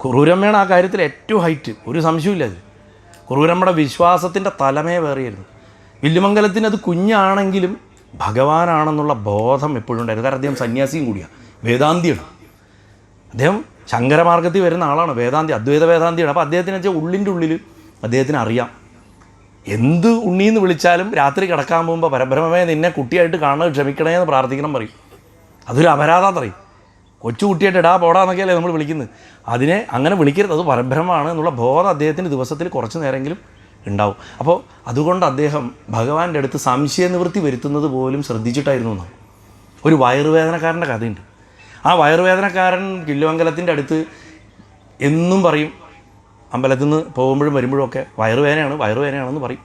കുറൂരമ്മയാണ് ആ കാര്യത്തിൽ ഏറ്റവും ഹൈറ്റ്, ഒരു സംശയമില്ല. അതിൽ കുറൂരമ്മയുടെ വിശ്വാസത്തിൻ്റെ തലമേ വേറിയായിരുന്നു. വില്ലുമംഗലത്തിന് അത് കുഞ്ഞാണെങ്കിലും ഭഗവാനാണെന്നുള്ള ബോധം എപ്പോഴും ഉണ്ടായിരുന്നു. കാരണം അദ്ദേഹം സന്യാസിയും കൂടിയാണ്, വേദാന്തിയാണ്. അദ്ദേഹം ശങ്കരമാർഗത്തിൽ വരുന്ന ആളാണ്, വേദാന്തി, അദ്വൈത വേദാന്തിയാണ്. അപ്പോൾ അദ്ദേഹത്തിന് വെച്ചാൽ ഉള്ളിൻ്റെ ഉള്ളിൽ അദ്ദേഹത്തിന് അറിയാം, എന്ത് ഉണ്ണീന്ന് വിളിച്ചാലും രാത്രി കിടക്കാൻ പോകുമ്പോൾ പരബ്രഹ്മമേ നിന്നെ കുട്ടിയായിട്ട് കാണുന്നത് ക്ഷമിക്കണേ എന്ന് പ്രാർത്ഥിക്കണം പറയും. അതൊരു അപരാധം പറയും. കൊച്ചു കുട്ടിയായിട്ട് ഇടാ പോടാന്നൊക്കെയല്ലേ നമ്മൾ വിളിക്കുന്നത്. അതിനെ അങ്ങനെ വിളിക്കരുത്, അത് പരബ്രഹ്മമാണ് എന്നുള്ള ബോധം അദ്ദേഹത്തിന് ദിവസത്തിൽ കുറച്ച് നേരമെങ്കിലും ഉണ്ടാവും. അപ്പോൾ അതുകൊണ്ട് അദ്ദേഹം ഭഗവാന്റെ അടുത്ത് സംശയനിവൃത്തി വരുത്തുന്നത് പോലും ശ്രദ്ധിച്ചിട്ടായിരുന്നു എന്നാണ്. ഒരു വയറുവേദനക്കാരൻ്റെ കഥയുണ്ട്. ആ വയറുവേദനക്കാരൻ വില്ലുമംഗലത്തിൻ്റെ അടുത്ത് എന്നും പറയും, അമ്പലത്തിൽ നിന്ന് പോകുമ്പോഴും വരുമ്പോഴും ഒക്കെ വയറുവേദനയാണെന്ന് പറയും.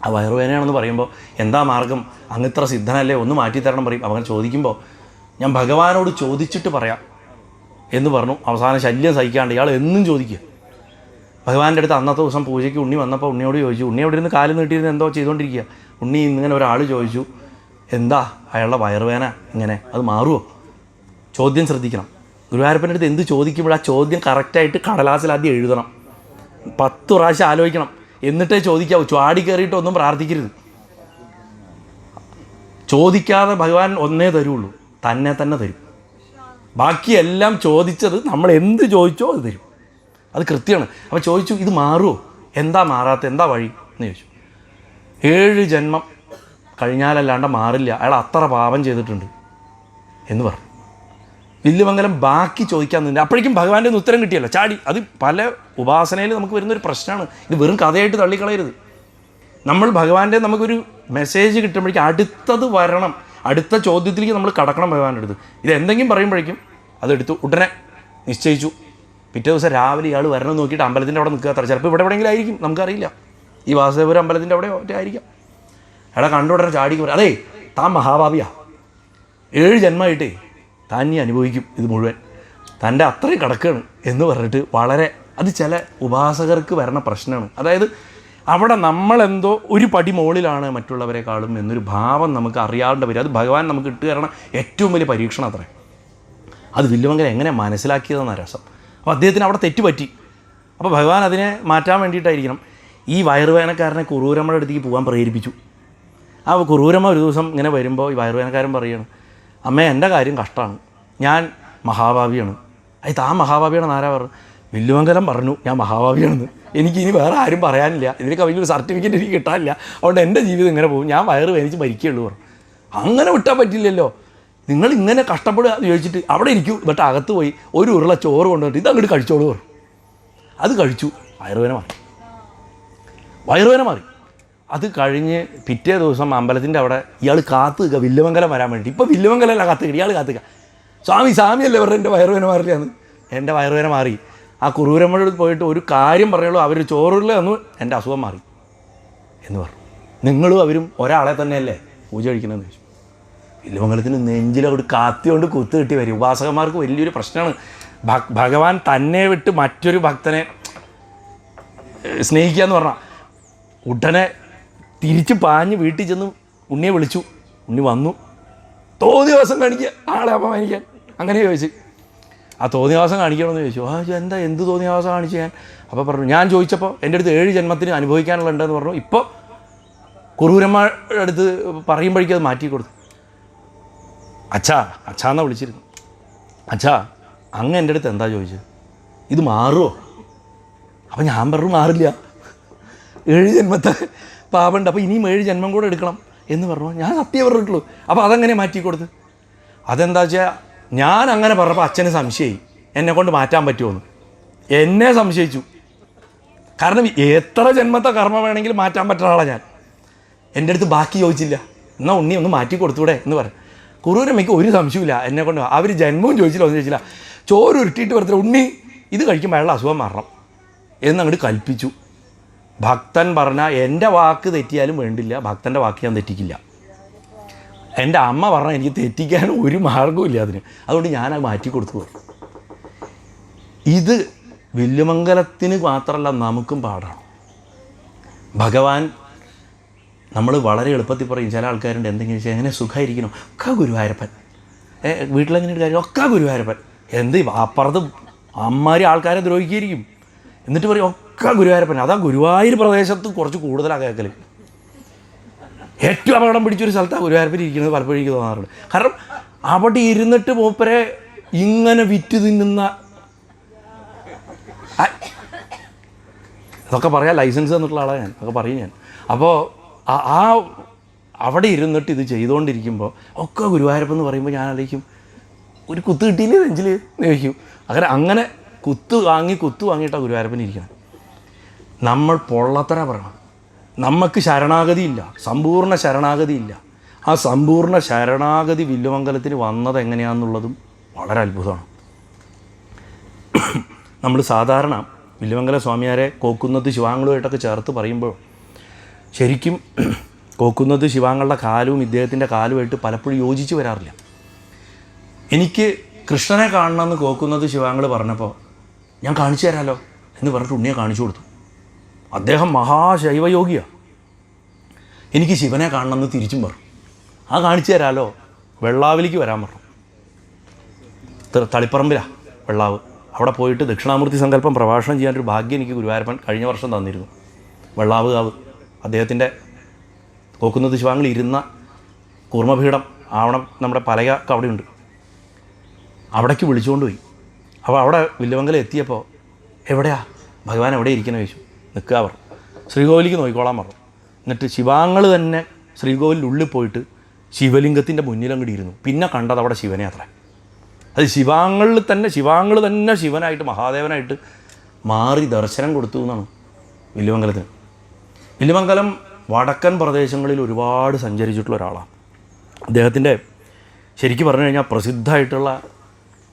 ആ വയറുവേദനയാണെന്ന് പറയുമ്പോൾ എന്താ മാർഗം, അങ്ങിത്ര സിദ്ധനല്ലേ, ഒന്ന് മാറ്റിത്തരണം പറയും. അവൻ ചോദിക്കുമ്പോൾ ഞാൻ ഭഗവാനോട് ചോദിച്ചിട്ട് പറയാം എന്ന് പറഞ്ഞു. അവസാനം ശല്യം സഹിക്കാണ്ട് ഇയാൾ എന്നും ചോദിക്കുക. ഭഗവാന്റെ അടുത്ത് അന്നത്തെ ദിവസം പൂജയ്ക്ക് ഉണ്ണി വന്നപ്പോൾ ഉണ്ണിയോട് ചോദിച്ചു. ഉണ്ണി അവിടെ ഇരുന്ന് കാല് നീട്ടിയിരുന്ന് എന്തോ ചെയ്തുകൊണ്ടിരിക്കുക. ഉണ്ണി ഇങ്ങനെ ഒരാൾ ചോദിച്ചു, എന്താ അയാളുടെ വയറുവേദന ഇങ്ങനെ, അത് മാറുമോ? ചോദ്യം ശ്രദ്ധിക്കണം. ഗുരുവായൂരപ്പൻ്റെ അടുത്ത് എന്ത് ചോദിക്കുമ്പോൾ ആ ചോദ്യം കറക്റ്റായിട്ട് കടലാസിൽ ആദ്യം എഴുതണം. 10 പ്രാവശ്യം ആലോചിക്കണം, എന്നിട്ടേ ചോദിക്കാവൂ. ചാടി കയറിയിട്ടൊന്നും പ്രാർത്ഥിക്കരുത്. ചോദിക്കാതെ ഭഗവാൻ ഒന്നേ തരുള്ളൂ, തന്നെ തരും. ബാക്കിയെല്ലാം ചോദിച്ചത് നമ്മൾ എന്ത് ചോദിച്ചോ അത് തരും, അത് കൃത്യമാണ്. അപ്പോൾ ചോദിച്ചു, ഇത് മാറുമോ, എന്താ മാറാത്ത, എന്താ വഴി എന്ന് ചോദിച്ചു. 7 ജന്മം കഴിഞ്ഞാലല്ലാണ്ട് മാറില്ല, അയാൾ അത്ര പാപം ചെയ്തിട്ടുണ്ട് എന്ന് പറഞ്ഞു. വില്ലുമംഗലം ബാക്കി ചോദിക്കാൻ നിന്നില്ല. അപ്പോഴേക്കും ഭഗവാന്റെ ഒന്ന് ഉത്തരം കിട്ടിയല്ലോ, ചാടി. അത് പല ഉപാസനയിൽ നമുക്ക് വരുന്നൊരു പ്രശ്നമാണ്. ഇത് വെറും കഥയായിട്ട് തള്ളിക്കളയരുത്. നമ്മൾ ഭഗവാന്റെ നമുക്കൊരു മെസ്സേജ് കിട്ടുമ്പോഴേക്കും അടുത്തത് വരണം, അടുത്ത ചോദ്യത്തിലേക്ക് നമ്മൾ കടക്കണം ഭഗവാന്റെ അടുത്ത്. ഇത് എന്തെങ്കിലും പറയുമ്പോഴേക്കും അതെടുത്തു ഉടനെ നിശ്ചയിച്ചു. പിറ്റേ ദിവസം രാവിലെ ഇയാൾ വരണം നോക്കിയിട്ട് അമ്പലത്തിൻ്റെ അവിടെ നിൽക്കുക. അത്ര ചിലപ്പോൾ ഇവിടെ എവിടെയെങ്കിലും ആയിരിക്കും, നമുക്കറിയില്ല. ഈ വാസുദേവപുരം അമ്പലത്തിൻ്റെ അവിടെ ഒറ്റ ആയിരിക്കാം. അയാളെ കണ്ടുടനെ ചാടിക്ക് പറയും, അതേ താൻ മഹാഭാവിയാ, 7 ജന്മമായിട്ടേ താൻ നീ അനുഭവിക്കും ഇത് മുഴുവൻ, തൻ്റെ അത്രയും കിടക്കുകയാണ് എന്ന് പറഞ്ഞിട്ട് വളരെ, അത് ചില ഉപാസകർക്ക് വരണ പ്രശ്നമാണ്. അതായത് അവിടെ നമ്മളെന്തോ ഒരു പടി മുകളിലാണ് മറ്റുള്ളവരെക്കാളും എന്നൊരു ഭാവം നമുക്ക് അറിയാണ്ട് വരും. അത് ഭഗവാൻ നമുക്ക് ഇട്ട് തരണ ഏറ്റവും വലിയ പരീക്ഷണം അത്രേ. അത് വില്ലുമംഗലം എങ്ങനെ മനസ്സിലാക്കിയതെന്ന രസം. അപ്പോൾ അദ്ദേഹത്തിന് അവിടെ തെറ്റുപറ്റി. അപ്പോൾ ഭഗവാൻ അതിനെ മാറ്റാൻ വേണ്ടിയിട്ടായിരിക്കണം ഈ വയറുവേദനക്കാരനെ കുറൂരമ്മയുടെ അടുത്തേക്ക് പോകാൻ പ്രേരിപ്പിച്ചു. ആ കുറൂരമ്മ ഒരു ദിവസം ഇങ്ങനെ വരുമ്പോൾ ഈ വയറുവേദനക്കാരൻ പറയുകയാണ്, അമ്മേ എൻ്റെ കാര്യം കഷ്ടമാണ്, ഞാൻ മഹാഭാവിയാണ്. അത് താൻ മഹാഭാവിയാണെന്ന് ആരാ പറഞ്ഞു? വില്ലുമംഗലം പറഞ്ഞു ഞാൻ മഹാഭാവിയാണെന്ന്. എനിക്കിനി വേറെ ആരും പറയാനില്ല, ഇതിന് കവിഞ്ഞൊരു സർട്ടിഫിക്കറ്റ് എനിക്ക് കിട്ടാനില്ല, അതുകൊണ്ട് എൻ്റെ ജീവിതം ഇങ്ങനെ പോകും, ഞാൻ വയറ് വേനിച്ച് മരിക്കുകയുള്ളൂ പറഞ്ഞു. അങ്ങനെ വിട്ടാൽ പറ്റില്ലല്ലോ, നിങ്ങൾ ഇങ്ങനെ കഷ്ടപ്പെടുക എന്ന് ചോദിച്ചിട്ട് അവിടെ ഇരിക്കൂ. എന്നിട്ട് അകത്ത് പോയി ഒരു ഉരുള ചോറ് കൊണ്ടുവന്നിട്ട് ഇതങ്ങോട്ട് കഴിച്ചോളൂ പറഞ്ഞു. അത് കഴിച്ചു, വയറുവേന മാറി. അത് കഴിഞ്ഞ് പിറ്റേ ദിവസം അമ്പലത്തിൻ്റെ അവിടെ ഇയാൾ കാത്തു നിൽക്കുക വില്ലുമംഗലം വരാൻ വേണ്ടി. ഇപ്പോൾ വില്ലുമംഗലമല്ല കാത്തു നിൽക്കുക, ഇയാൾ കാത്തു നിൽക്കുക. സ്വാമിയല്ലേ പറഞ്ഞത് എൻ്റെ വയറുവേന മാറില്ലാന്ന്. എൻ്റെ വയറുവേന മാറി. ആ കുറൂരമ്മയോട് പോയിട്ട് ഒരു കാര്യം പറയുള്ളൂ, അവർ ചോറില്ല എന്ന് എൻ്റെ അസുഖം മാറി എന്ന് പറഞ്ഞു. നിങ്ങളും അവരും ഒരാളെ തന്നെയല്ലേ പൂജ കഴിക്കണമെന്ന് ചോദിച്ചു. വില്ലുമംഗലത്തിന് നെഞ്ചിലവിടെ കാത്തി കൊണ്ട് കുത്തു കിട്ടി വരും. ഉപാസകന്മാർക്ക് വലിയൊരു പ്രശ്നമാണ്. ഭഗവാൻ തന്നെ വിട്ട് മറ്റൊരു ഭക്തനെ സ്നേഹിക്കുക എന്ന് പറഞ്ഞാൽ ഉടനെ തിരിച്ച് പാഞ്ഞ് വീട്ടിൽ ചെന്ന് ഉണ്ണിയെ വിളിച്ചു. ഉണ്ണി വന്നു. തോന്നിയ ദിവസം കാണിക്കുക ആളെ അപമാനിക്കാൻ, അങ്ങനെ ചോദിച്ചു. ആ തോന്നിയാവാസം കാണിക്കണമെന്ന് ചോദിച്ചു. എന്ത് തോന്നിയാവാസം കാണിച്ചു ഞാൻ? അപ്പോൾ പറഞ്ഞു, ഞാൻ ചോദിച്ചപ്പോൾ എൻ്റെ അടുത്ത് 7 ജന്മത്തിന് അനുഭവിക്കാനുള്ളതുണ്ടെന്ന് പറഞ്ഞു. ഇപ്പോൾ കുറൂരമ്മയുടെ അടുത്ത് പറയുമ്പോഴേക്കും അത് മാറ്റി കൊടുത്തു. അച്ഛാന്നാണ് വിളിച്ചിരുന്നു. അച്ഛാ അങ്ങ് എൻ്റെ അടുത്ത് എന്താ ചോദിച്ചത്? ഇത് മാറുമോ? അപ്പം ഞാൻ പറഞ്ഞു മാറില്ല, 7 ജന്മത്തെ പാപമുണ്ട്, അപ്പോൾ ഇനിയും 7 ജന്മം കൂടെ എടുക്കണം എന്ന് പറഞ്ഞു. ഞാൻ സത്യം പറഞ്ഞിട്ടുള്ളൂ. അപ്പോൾ അതങ്ങനെ മാറ്റി കൊടുത്ത്. അതെന്താ വെച്ചാൽ ഞാൻ അങ്ങനെ പറഞ്ഞപ്പോൾ അച്ഛന് സംശയമായി എന്നെക്കൊണ്ട് മാറ്റാൻ പറ്റുമോയെന്ന്. എന്നെ സംശയിച്ചു. കാരണം എത്ര ജന്മത്തെ കർമ്മം വേണമെങ്കിലും മാറ്റാൻ പറ്റുന്ന ആളാണ് ഞാൻ. എൻ്റെ അടുത്ത് ബാക്കി ചോദിച്ചില്ല. എന്നാൽ ഉണ്ണി ഒന്ന് മാറ്റി കൊടുത്തൂടെ എന്ന് പറഞ്ഞു. കുറൂരമ്മയ്ക്ക് ഒരു സംശയമില്ല എന്നെക്കൊണ്ട്. അവർ ജന്മവും ചോദിച്ചില്ല, ഒന്നും ചോദിച്ചില്ല. ചോറ് ഉരുട്ടിയിട്ട് പറഞ്ഞില്ല, ഉണ്ണി ഇത് കഴിക്കുമ്പോൾ അയാളുടെ അസുഖം മാറണം എന്നങ്ങോട്ട് കൽപ്പിച്ചു. ഭക്തൻ പറഞ്ഞാൽ എൻ്റെ വാക്ക് തെറ്റിയാലും വേണ്ടില്ല, ഭക്തൻ്റെ വാക്ക് ഞാൻ തെറ്റിക്കില്ല. എൻ്റെ അമ്മ പറഞ്ഞാൽ എനിക്ക് തെറ്റിക്കാൻ ഒരു മാർഗ്ഗവും അതിന്, അതുകൊണ്ട് ഞാനത് മാറ്റി കൊടുത്തു. ഇത് വില്ലുമംഗലത്തിന് മാത്രമല്ല നമുക്കും പാടാണ്. ഭഗവാൻ നമ്മൾ വളരെ എളുപ്പത്തിൽ പറയും. ചില ആൾക്കാരുണ്ട് എന്തെങ്കിലും വെച്ചാൽ എങ്ങനെ സുഖമായിരിക്കണം, ഒക്കെ ഗുരുവായൂരപ്പൻ, വീട്ടിലെങ്ങനെ കാര്യം ഒക്കെ ഗുരുവായൂരപ്പൻ. എന്ത് അപ്പുറത്ത് അമ്മാരി ആൾക്കാരെ ദ്രോഹിക്കുകയായിരിക്കും, എന്നിട്ട് പറയും ഒക്കെ ഗുരുവായൂരപ്പൻ. അതാ ഗുരുവായൂർ പ്രദേശത്ത് കുറച്ച് കൂടുതലാണ് കേൾക്കൽ. ഏറ്റവും അപകടം പിടിച്ചൊരു സ്ഥലത്താണ് ഗുരുവായൂരപ്പൻ ഇരിക്കുന്നത് പലപ്പോഴും എനിക്ക് തോന്നാറുണ്ട്. കാരണം അവിടെ ഇരുന്നിട്ട് മൂപ്പരെ ഇങ്ങനെ വിറ്റ് തിന്നുന്ന, ഇതൊക്കെ പറയാം ലൈസൻസ് തന്നിട്ടുള്ള ആളാണ് ഞാൻ, അതൊക്കെ പറയും ഞാൻ. അപ്പോൾ അവിടെ ഇരുന്നിട്ട് ഇത് ചെയ്തുകൊണ്ടിരിക്കുമ്പോൾ ഒക്കെ ഗുരുവായൂരപ്പൻ എന്ന് പറയുമ്പോൾ ഞാൻ ആലോചിക്കും ഒരു കുത്ത് കിട്ടിയില്ലേ നെഞ്ചിൽ ചോദിക്കും. അങ്ങനെ കുത്തു വാങ്ങിയിട്ടാണ് ഗുരുവായൂരപ്പൻ ഇരിക്കണം. നമ്മൾ പൊള്ളത്തര പറയണം. നമുക്ക് ശരണാഗതിയില്ല, സമ്പൂർണ്ണ ശരണാഗതിയില്ല. ആ സമ്പൂർണ്ണ ശരണാഗതി വില്ലുമംഗലത്തിന് വന്നത് എങ്ങനെയാണെന്നുള്ളതും വളരെ അത്ഭുതമാണ്. നമ്മൾ സാധാരണ വില്ലുമംഗല സ്വാമിയാരെ കോക്കുന്നത് ശിവാങ്ങളുമായിട്ടൊക്കെ ചേർത്ത് പറയുമ്പോൾ ശരിക്കും കോക്കുന്നത് ശിവാങ്ങളുടെ കാലവും ഇദ്ദേഹത്തിൻ്റെ കാലുമായിട്ട് പലപ്പോഴും യോജിച്ച് വരാറില്ല. എനിക്ക് കൃഷ്ണനെ കാണണമെന്ന് കോക്കുന്നത് ശിവാങ്ങൾ പറഞ്ഞപ്പോൾ ഞാൻ കാണിച്ചു തരാമല്ലോ എന്ന് പറഞ്ഞിട്ട് ഉണ്ണിയെ കാണിച്ചു കൊടുത്തു. അദ്ദേഹം മഹാശൈവയോഗിയാണ്. എനിക്ക് ശിവനെ കാണണമെന്ന് തിരിച്ചും പറഞ്ഞു. ആ കാണിച്ചു തരാമല്ലോ, വെള്ളാവിലേക്ക് വരാൻ പറഞ്ഞു. തളിപ്പറമ്പിലാണ് വെള്ളാവ്. അവിടെ പോയിട്ട് ദക്ഷിണാമൂർത്തി സങ്കല്പം പ്രഭാഷണം ചെയ്യാനൊരു ഭാഗ്യം എനിക്ക് ഗുരുവായൂരപ്പൻ കഴിഞ്ഞ വർഷം തന്നിരുന്നു. വെള്ളാവ് കാവ് അദ്ദേഹത്തിൻ്റെ കോക്കുന്നത് ശിവാങ്ങൾ ഇരുന്ന കൂർമ്മപീഠം ആവണം നമ്മുടെ പലയൊക്കെ അവിടെയുണ്ട്. അവിടേക്ക് വിളിച്ചുകൊണ്ട് പോയി. അപ്പോൾ അവിടെ വില്ലുമംഗലം എത്തിയപ്പോൾ എവിടെയാ ഭഗവാൻ എവിടെ ഇരിക്കുന്ന ചോദിച്ചു. നിൽക്കുക പറഞ്ഞു. ശ്രീകോവിലേക്ക് നോക്കിക്കോളാൻ പറഞ്ഞു. എന്നിട്ട് ശിവാങ്ങൾ തന്നെ ശ്രീകോവിലിൻ്റെ ഉള്ളിൽ പോയിട്ട് ശിവലിംഗത്തിൻ്റെ മുന്നിലങ്ങോട്ട് ഇരുന്നു. പിന്നെ കണ്ടത് അവിടെ ശിവനെ അത്ര. അത് ശിവാങ്ങൾ തന്നെ ശിവനായിട്ട് മഹാദേവനായിട്ട് മാറി ദർശനം കൊടുത്തു എന്നാണ് വില്ലുമംഗലത്തിന്. വില്ലുമംഗലം വടക്കൻ പ്രദേശങ്ങളിൽ ഒരുപാട് സഞ്ചരിച്ചിട്ടുള്ള ഒരാളാണ്. അദ്ദേഹത്തിൻ്റെ ശരിക്കും പറഞ്ഞു കഴിഞ്ഞാൽ പ്രസിദ്ധമായിട്ടുള്ള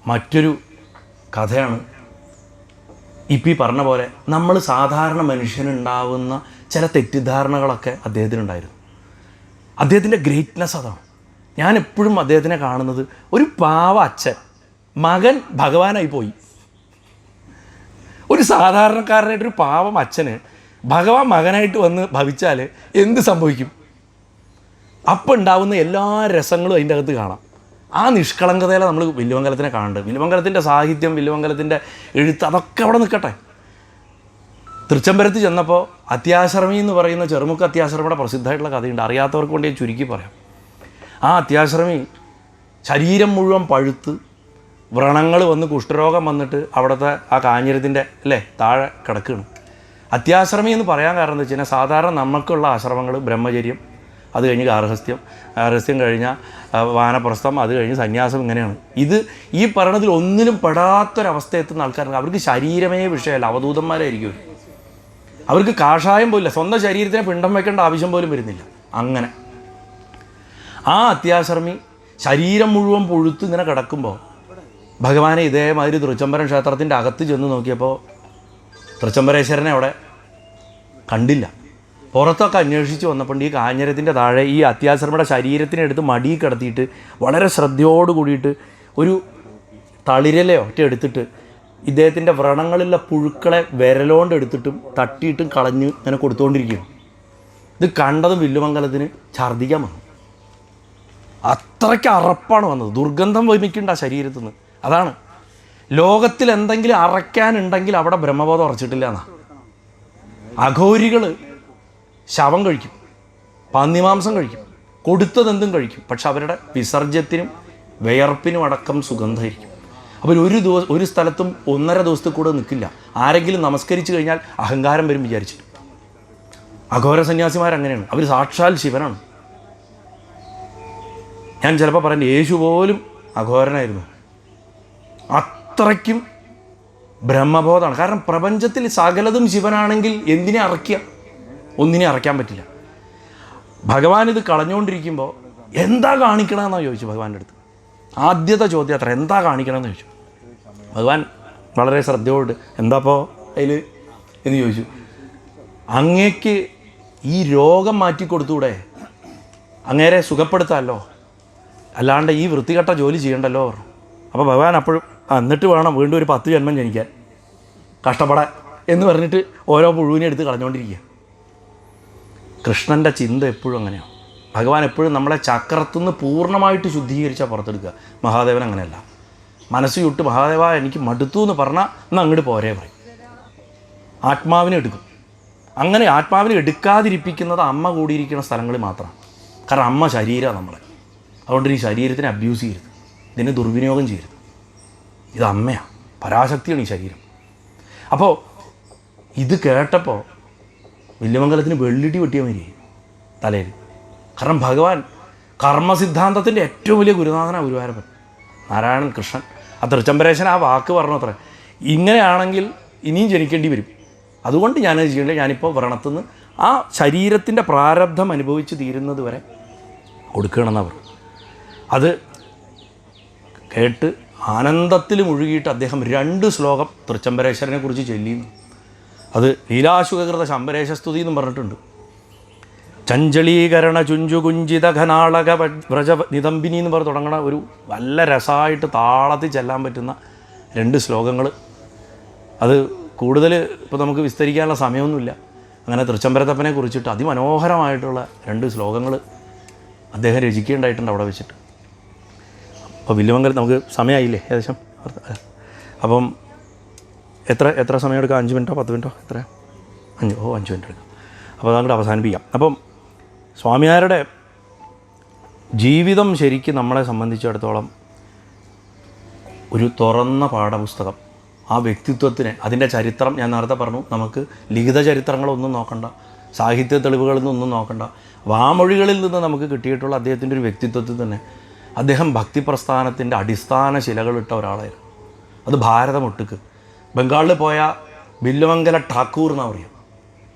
മറ്റൊരു കഥയാണ് ഇപ്പം ഈ പറഞ്ഞ പോലെ നമ്മൾ സാധാരണ മനുഷ്യനുണ്ടാവുന്ന ചില തെറ്റിദ്ധാരണകളൊക്കെ അദ്ദേഹത്തിനുണ്ടായിരുന്നു. അദ്ദേഹത്തിൻ്റെ ഗ്രേറ്റ്നെസ് അതാണ്. ഞാൻ എപ്പോഴും അദ്ദേഹത്തിനെ കാണുന്നത് ഒരു പാവ അച്ഛൻ, മകൻ ഭഗവാനായി പോയി. ഒരു സാധാരണക്കാരനായിട്ടൊരു പാവം അച്ഛന് ഭഗവാൻ മകനായിട്ട് വന്ന് ഭവിച്ചാൽ എന്ത് സംഭവിക്കും? അപ്പം ഉണ്ടാവുന്ന എല്ലാ രസങ്ങളും അതിൻ്റെ അകത്ത് കാണാം. ആ നിഷ്കളങ്കതയിലെ നമ്മൾ വില്ലുമംഗലത്തിനെ കാണുന്നുണ്ട്. വില്ലുമംഗലത്തിൻ്റെ സാഹിത്യം, വില്ലുമംഗലത്തിൻ്റെ എഴുത്ത്, അതൊക്കെ അവിടെ നിൽക്കട്ടെ. തൃച്ചംബരത്ത് ചെന്നപ്പോൾ അത്യാശ്രമി എന്ന് പറയുന്ന ചെറുമുക്ക് അത്യാശ്രമിയുടെ പ്രസിദ്ധമായിട്ടുള്ള കഥയുണ്ട്. അറിയാത്തവർക്ക് വേണ്ടി ഞാൻ ചുരുക്കി പറയാം. ആ അത്യാശ്രമി ശരീരം മുഴുവൻ പഴുത്ത് വ്രണങ്ങൾ വന്ന് കുഷ്ഠരോഗം വന്നിട്ട് അവിടുത്തെ ആ കാഞ്ഞിരത്തിൻ്റെ അല്ലേ താഴെ കിടക്കുകയാണ്. അത്യാശ്രമി എന്ന് പറയാൻ കാരണം എന്താ വെച്ച് കഴിഞ്ഞാൽ സാധാരണ നമുക്കുള്ള ആശ്രമങ്ങൾ ബ്രഹ്മചര്യം, അത് കഴിഞ്ഞ് ഗാർഹസ്ഥ്യം കഴിഞ്ഞാൽ വാനപ്രസ്ഥം, അത് കഴിഞ്ഞ് സന്യാസം, ഇങ്ങനെയാണ്. ഇത് ഈ പറയണതിൽ ഒന്നിലും പെടാത്തൊരവസ്ഥ എത്തുന്ന ആൾക്കാർക്ക് അവർക്ക് ശരീരമേ വിഷയമല്ല, അവധൂതന്മാരായിരിക്കും. അവർക്ക് കാഷായം പോലില്ല, സ്വന്തം ശരീരത്തിനെ പിണ്ടം വയ്ക്കേണ്ട ആവശ്യം പോലും വരുന്നില്ല. അങ്ങനെ ആ അത്യാശ്രമി ശരീരം മുഴുവൻ പുഴുത്ത് ഇങ്ങനെ കിടക്കുമ്പോൾ ഭഗവാനെ ഇതേമാതിരി തൃച്ചംബരം ക്ഷേത്രത്തിൻ്റെ അകത്ത് ചെന്ന് നോക്കിയപ്പോൾ തൃച്ചംബരേശ്വരനെ അവിടെ കണ്ടില്ല. പുറത്തൊക്കെ അന്വേഷിച്ച് വന്നപ്പോൾ ഈ കാഞ്ഞിരത്തിൻ്റെ താഴെ ഈ അത്യാശ്രമയുടെ ശരീരത്തിനെടുത്ത് മടി കിടത്തിയിട്ട് വളരെ ശ്രദ്ധയോട് കൂടിയിട്ട് ഒരു തളിരലയോ ഒറ്റ എടുത്തിട്ട് ഇദ്ദേഹത്തിൻ്റെ വ്രണങ്ങളിലുള്ള പുഴുക്കളെ വിരലോണ്ട് എടുത്തിട്ടും തട്ടിയിട്ടും കളഞ്ഞ് ഇങ്ങനെ കൊടുത്തുകൊണ്ടിരിക്കുകയാണ്. ഇത് കണ്ടതും വില്ലുമംഗലത്തിന് ഛർദ്ദിക്കാൻ വന്നു. അത്രയ്ക്ക് അറപ്പാണ് വന്നത്, ദുർഗന്ധം വമിക്കുന്നുണ്ട് ആ ശരീരത്തിൽ നിന്ന്. അതാണ് ലോകത്തിൽ എന്തെങ്കിലും അറയ്ക്കാനുണ്ടെങ്കിൽ അവിടെ ബ്രഹ്മബോധം ഉറച്ചിട്ടില്ല എന്നാ. അഘോരികൾ ശവം കഴിക്കും, പന്നിമാംസം കഴിക്കും, കൊടുത്തതെന്തും കഴിക്കും, പക്ഷെ അവരുടെ വിസർജ്യത്തിനും വിയർപ്പിനും അടക്കം സുഗന്ധമായിരിക്കും. അവർ ഒരു സ്ഥലത്തും 1.5 ദിവസത്തിൽ കൂടെ നിൽക്കില്ല. ആരെങ്കിലും നമസ്കരിച്ച് കഴിഞ്ഞാൽ അഹങ്കാരം വരും വിചാരിച്ചിട്ട്. അഘോര സന്യാസിമാരങ്ങനെയാണ്, അവർ സാക്ഷാൽ ശിവനാണ്. ഞാൻ ചിലപ്പോൾ പറയുന്നത് യേശു പോലും അഘോരനായിരുന്നു. അത്രയ്ക്കും ബ്രഹ്മബോധമാണ്. കാരണം പ്രപഞ്ചത്തിൽ സകലതും ശിവനാണെങ്കിൽ എന്തിനെ അറയ്ക്കുക? ഒന്നിനെ അറയ്ക്കാൻ പറ്റില്ല. ഭഗവാൻ ഇത് കളഞ്ഞുകൊണ്ടിരിക്കുമ്പോൾ എന്താ കാണിക്കണമെന്നാണ് ചോദിച്ചു ഭഗവാന്റെ അടുത്ത്. ആദ്യത്തെ ചോദ്യം അത്ര, എന്താ കാണിക്കണമെന്ന് ചോദിച്ചു. ഭഗവാൻ വളരെ ശ്രദ്ധയോട് എന്താപ്പോൾ അതിൽ എന്ന് ചോദിച്ചു. അങ്ങേക്ക് ഈ രോഗം മാറ്റിക്കൊടുത്തൂടെ? അങ്ങേരെ സുഖപ്പെടുത്താമല്ലോ, അല്ലാണ്ട് ഈ വൃത്തികെട്ട ജോലി ചെയ്യണ്ടല്ലോ പറഞ്ഞു. അപ്പോൾ ഭഗവാൻ അപ്പോഴും എന്നിട്ട് വേണം വീണ്ടും ഒരു 10 ജന്മം ജനിക്കാൻ, കഷ്ടപ്പെടാൻ എന്ന് പറഞ്ഞിട്ട് ഓരോ പുഴുവിനെ എടുത്ത് കളഞ്ഞുകൊണ്ടിരിക്കുക. കൃഷ്ണൻ്റെ ചിന്ത എപ്പോഴും അങ്ങനെയാണ്. ഭഗവാൻ എപ്പോഴും നമ്മളെ ചക്രത്തുനിന്ന് പൂർണ്ണമായിട്ട് ശുദ്ധീകരിച്ചാൽ പുറത്തെടുക്കുക. മഹാദേവൻ അങ്ങനെയല്ല. മനസ്സ് ചുട്ട് മഹാദേവ എനിക്ക് മടുത്തു എന്ന് പറഞ്ഞാൽ എന്നാൽ അങ്ങോട്ട് പോരേ പറയും. ആത്മാവിനെ എടുക്കും. അങ്ങനെ ആത്മാവിനെ എടുക്കാതിരിപ്പിക്കുന്നത് അമ്മ കൂടിയിരിക്കുന്ന സ്ഥലങ്ങളിൽ മാത്രമാണ്. കാരണം അമ്മ ശരീരമാണ് നമ്മളെ. അതുകൊണ്ട് ഈ ശരീരത്തിനെ അബ്യൂസ് ചെയ്യരുത്, ഇതിനെ ദുർവിനിയോഗം ചെയ്യരുത്. ഇത് അമ്മയാണ്, പരാശക്തിയാണ് ഈ ശരീരം. അപ്പോൾ ഇത് കേട്ടപ്പോൾ വില്ലുമംഗലത്തിന് വെള്ളിടി വെട്ടിയ മാതിരിയായി തലയിൽ. കാരണം ഭഗവാൻ കർമ്മസിദ്ധാന്തത്തിൻ്റെ ഏറ്റവും വലിയ ഗുരുനാഥനാണ് ഗുരുവായൂരപ്പൻ, നാരായണൻ കൃഷ്ണൻ. ആ തൃച്ചംബരേശൻ ആ വാക്ക് പറഞ്ഞു അത്ര, ഇങ്ങനെയാണെങ്കിൽ ഇനിയും ജനിക്കേണ്ടി വരും, അതുകൊണ്ട് ഞാനത് ചെയ്യണ്ടേ, ഞാനിപ്പോൾ വ്രണത്തുനിന്ന് ആ ശരീരത്തിൻ്റെ പ്രാരബ്ധം അനുഭവിച്ച് തീരുന്നത് വരെ കൊടുക്കണമെന്നാണ് പറഞ്ഞു. അത് കേട്ട് ആനന്ദത്തിൽ മുഴുകിയിട്ട് അദ്ദേഹം 2 ശ്ലോകം തൃച്ചംബരേശ്വരനെ കുറിച്ച് ചൊല്ലിയെന്ന്. അത് ലീലാശുകൃത ശംബരേശസ്തുതി എന്നും പറഞ്ഞിട്ടുണ്ട്. ചഞ്ചലീകരണ ചുഞ്ചുകുഞ്ചിത ഘനാളക വ്രജ നിതംബിനി എന്ന് പറഞ്ഞ് തുടങ്ങണ ഒരു നല്ല രസമായിട്ട് താളത്തിൽ ചെല്ലാൻ പറ്റുന്ന 2 ശ്ലോകങ്ങൾ. അത് കൂടുതൽ ഇപ്പോൾ നമുക്ക് വിസ്തരിക്കാനുള്ള സമയമൊന്നുമില്ല. അങ്ങനെ തൃച്ചംബരത്തപ്പനെ കുറിച്ചിട്ട് അതിമനോഹരമായിട്ടുള്ള 2 ശ്ലോകങ്ങൾ അദ്ദേഹം രചിക്കുകയുണ്ടായിട്ടുണ്ട് അവിടെ വെച്ചിട്ട്. അപ്പോൾ വില്ലുമംഗലം നമുക്ക് സമയമായില്ലേ ഏകദേശം? അപ്പം എത്ര സമയം എടുക്കാം? 5 മിനിറ്റോ 10 മിനിറ്റോ എത്രയാണ്? 5 മിനിറ്റ് എടുക്കാം. അപ്പോൾ അതങ്ങോട്ട് അവസാനിപ്പിക്കാം. അപ്പം സ്വാമിയാരുടെ ജീവിതം ശരിക്കും നമ്മളെ സംബന്ധിച്ചിടത്തോളം ഒരു തുറന്ന പാഠപുസ്തകം. ആ വ്യക്തിത്വത്തിനെ, അതിൻ്റെ ചരിത്രം ഞാൻ നേരത്തെ പറഞ്ഞു, നമുക്ക് ലിഖിത ചരിത്രങ്ങളൊന്നും നോക്കണ്ട, സാഹിത്യ തെളിവുകളിൽ നിന്നൊന്നും നോക്കണ്ട, വാമൊഴികളിൽ നിന്ന് നമുക്ക് കിട്ടിയിട്ടുള്ള അദ്ദേഹത്തിൻ്റെ ഒരു വ്യക്തിത്വത്തിൽ തന്നെ അദ്ദേഹം ഭക്തിപ്രസ്ഥാനത്തിൻ്റെ അടിസ്ഥാന ശിലകളിട്ട ഒരാളായിരുന്നു. അത് ഭാരതമൊട്ടുക്ക്. ബംഗാളിൽ പോയ ബില്ലുമംഗല ഠാക്കൂർ എന്നാണ് പറയുക.